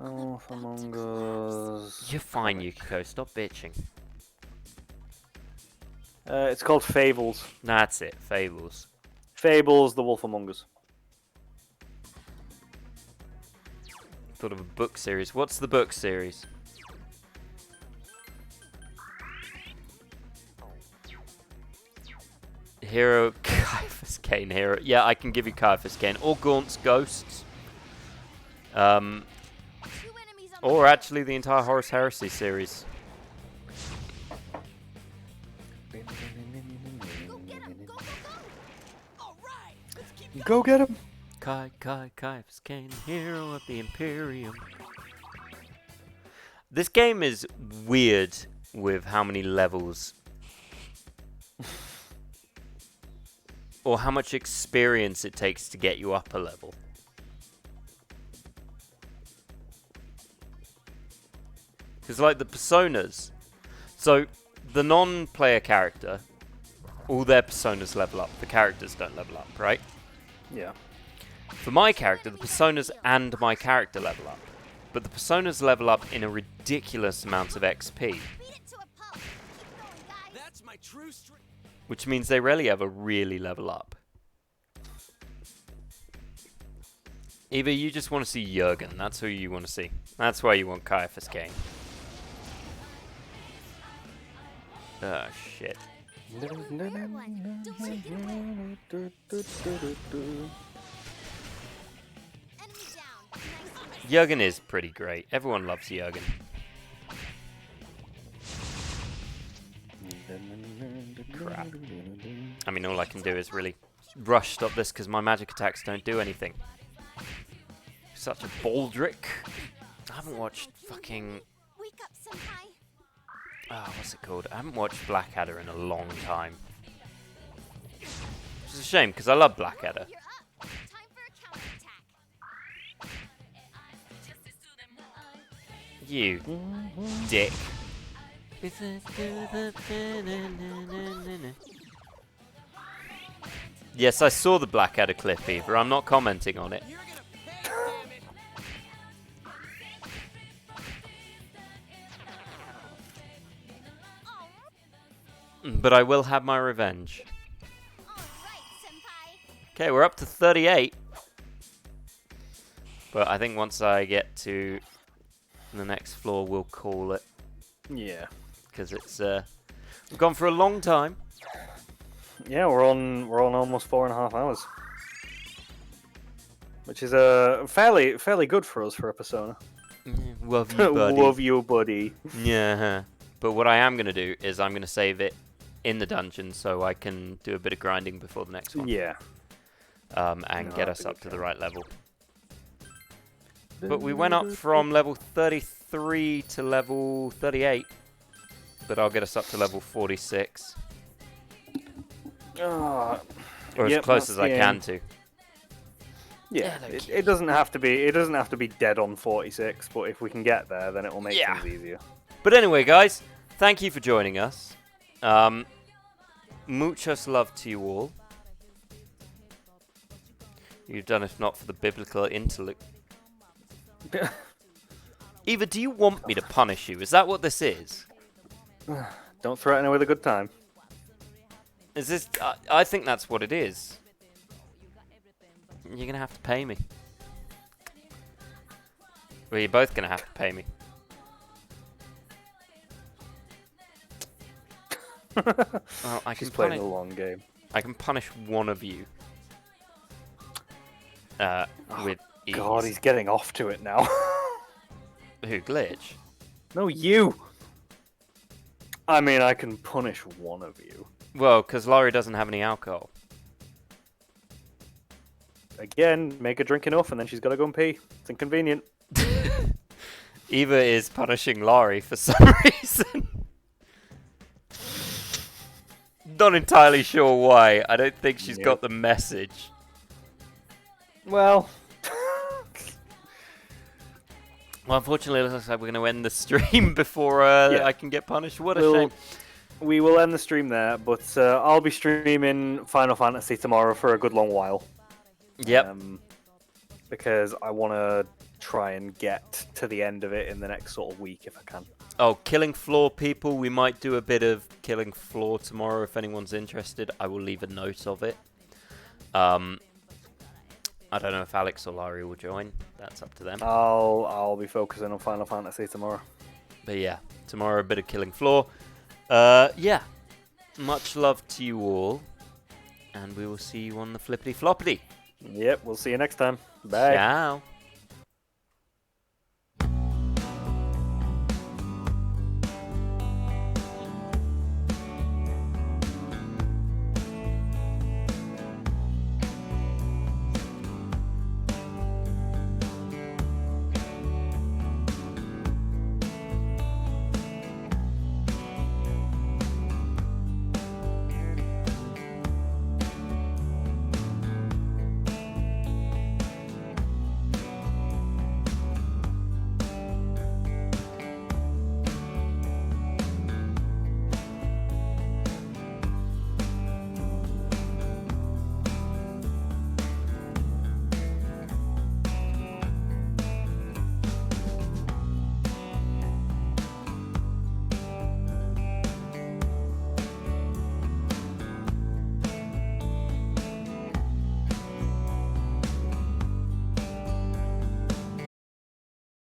Wolf Among Us. You're fine, Yukiko. Stop bitching. It's called Fables. That's it. Fables. Fables, the Wolf Among Us. Thought of a book series. What's the book series? Hero, Caiaphas Kane Hero. Yeah, I can give you Caiaphas Kane. Or Gaunt's Ghosts. Two enemies on the Or actually the entire Horus Heresy series. Go get him! Go, go, go! All right, let's keep Go get him. Caiaphas Kane, hero of the Imperium. This game is weird with how many levels or how much experience it takes to get you up a level. Because like the personas, so the non-player character, all their personas level up. The characters don't level up, right? Yeah. For my character, the personas and my character level up. But the personas level up in a ridiculous amount of XP, Beat it to a pulp. Keep going, guys. That's my true strength. which means they rarely ever really level up. Either you just want to see Jurgen, that's who you want to see. That's why you want Caiaphas Kane. Oh shit. Fair one. Don't let it get away. Enemy down. Nice. Jurgen is pretty great. Everyone loves Jurgen. Crap. I mean, all I can do is really rush stop this because my magic attacks don't do anything. Such a baldric. I haven't watched fucking... Wake up, senpai. Oh, what's it called? I haven't watched Blackadder in a long time. Which is a shame because I love Blackadder. You're up. Time for a counterattack. You dick. Yes, I saw the Blackadder clip, Eva. I'm not commenting on it. You're gonna pay, damn it. But I will have my revenge. All right, senpai. Okay, we're up to 38. But I think once I get to the next floor, we'll call it. Yeah. Because it's we've gone for a long time. Yeah, we're on almost 4.5 hours, which is fairly good for us for a Persona. Love you, buddy. Love you, buddy. Yeah. But what I am going to do is I'm going to save it in the dungeon so I can do a bit of grinding before the next one. Yeah. And No, get that's us a up good to the plan. right level. But we went up from level 33 to level 38. But I'll get us up to level 46. Ah, Or Yep, as close that's as the I can aim. to. yeah. they're It doesn't have to be. It doesn't have to be dead on 46. But if we can get there, then it will make Yeah. things easier. But anyway, guys, thank you for joining us. Muchos love to you all. You've done it not for the biblical intellect. Eva, do you want me to punish you? Is that what this is? Don't threaten her with a good time. Is this? I think that's what it is. You're gonna have to pay me. Well, you're both gonna have to pay me. Well, I can She's playing punish. the long game. I can punish one of you. With ease. God, he's getting off to it now. Who, Glitch? No, you. I mean, I can punish one of you. Well, because Laurie doesn't have any alcohol. Again, make her drink enough, and then she's got to go and pee. It's inconvenient. Eva is punishing Laurie for some reason. Not entirely sure why. I don't think she's got the message. Well, Well, unfortunately, it looks like we're going to end the stream before I can get punished. What a shame. we will end the stream there, but I'll be streaming Final Fantasy tomorrow for a good long while. Yep. Because I want to try and get to the end of it in the next sort of week if I can. Oh, Killing Floor people. We might do a bit of Killing Floor tomorrow if anyone's interested. I will leave a note of it. I don't know if Alex or Laurie will join. That's up to them. I'll be focusing on Final Fantasy tomorrow. But yeah, tomorrow a bit of Killing Floor. Yeah. Much love to you all. and we will see you on the flippity floppity. Yep, we'll see you next time. Bye. Ciao.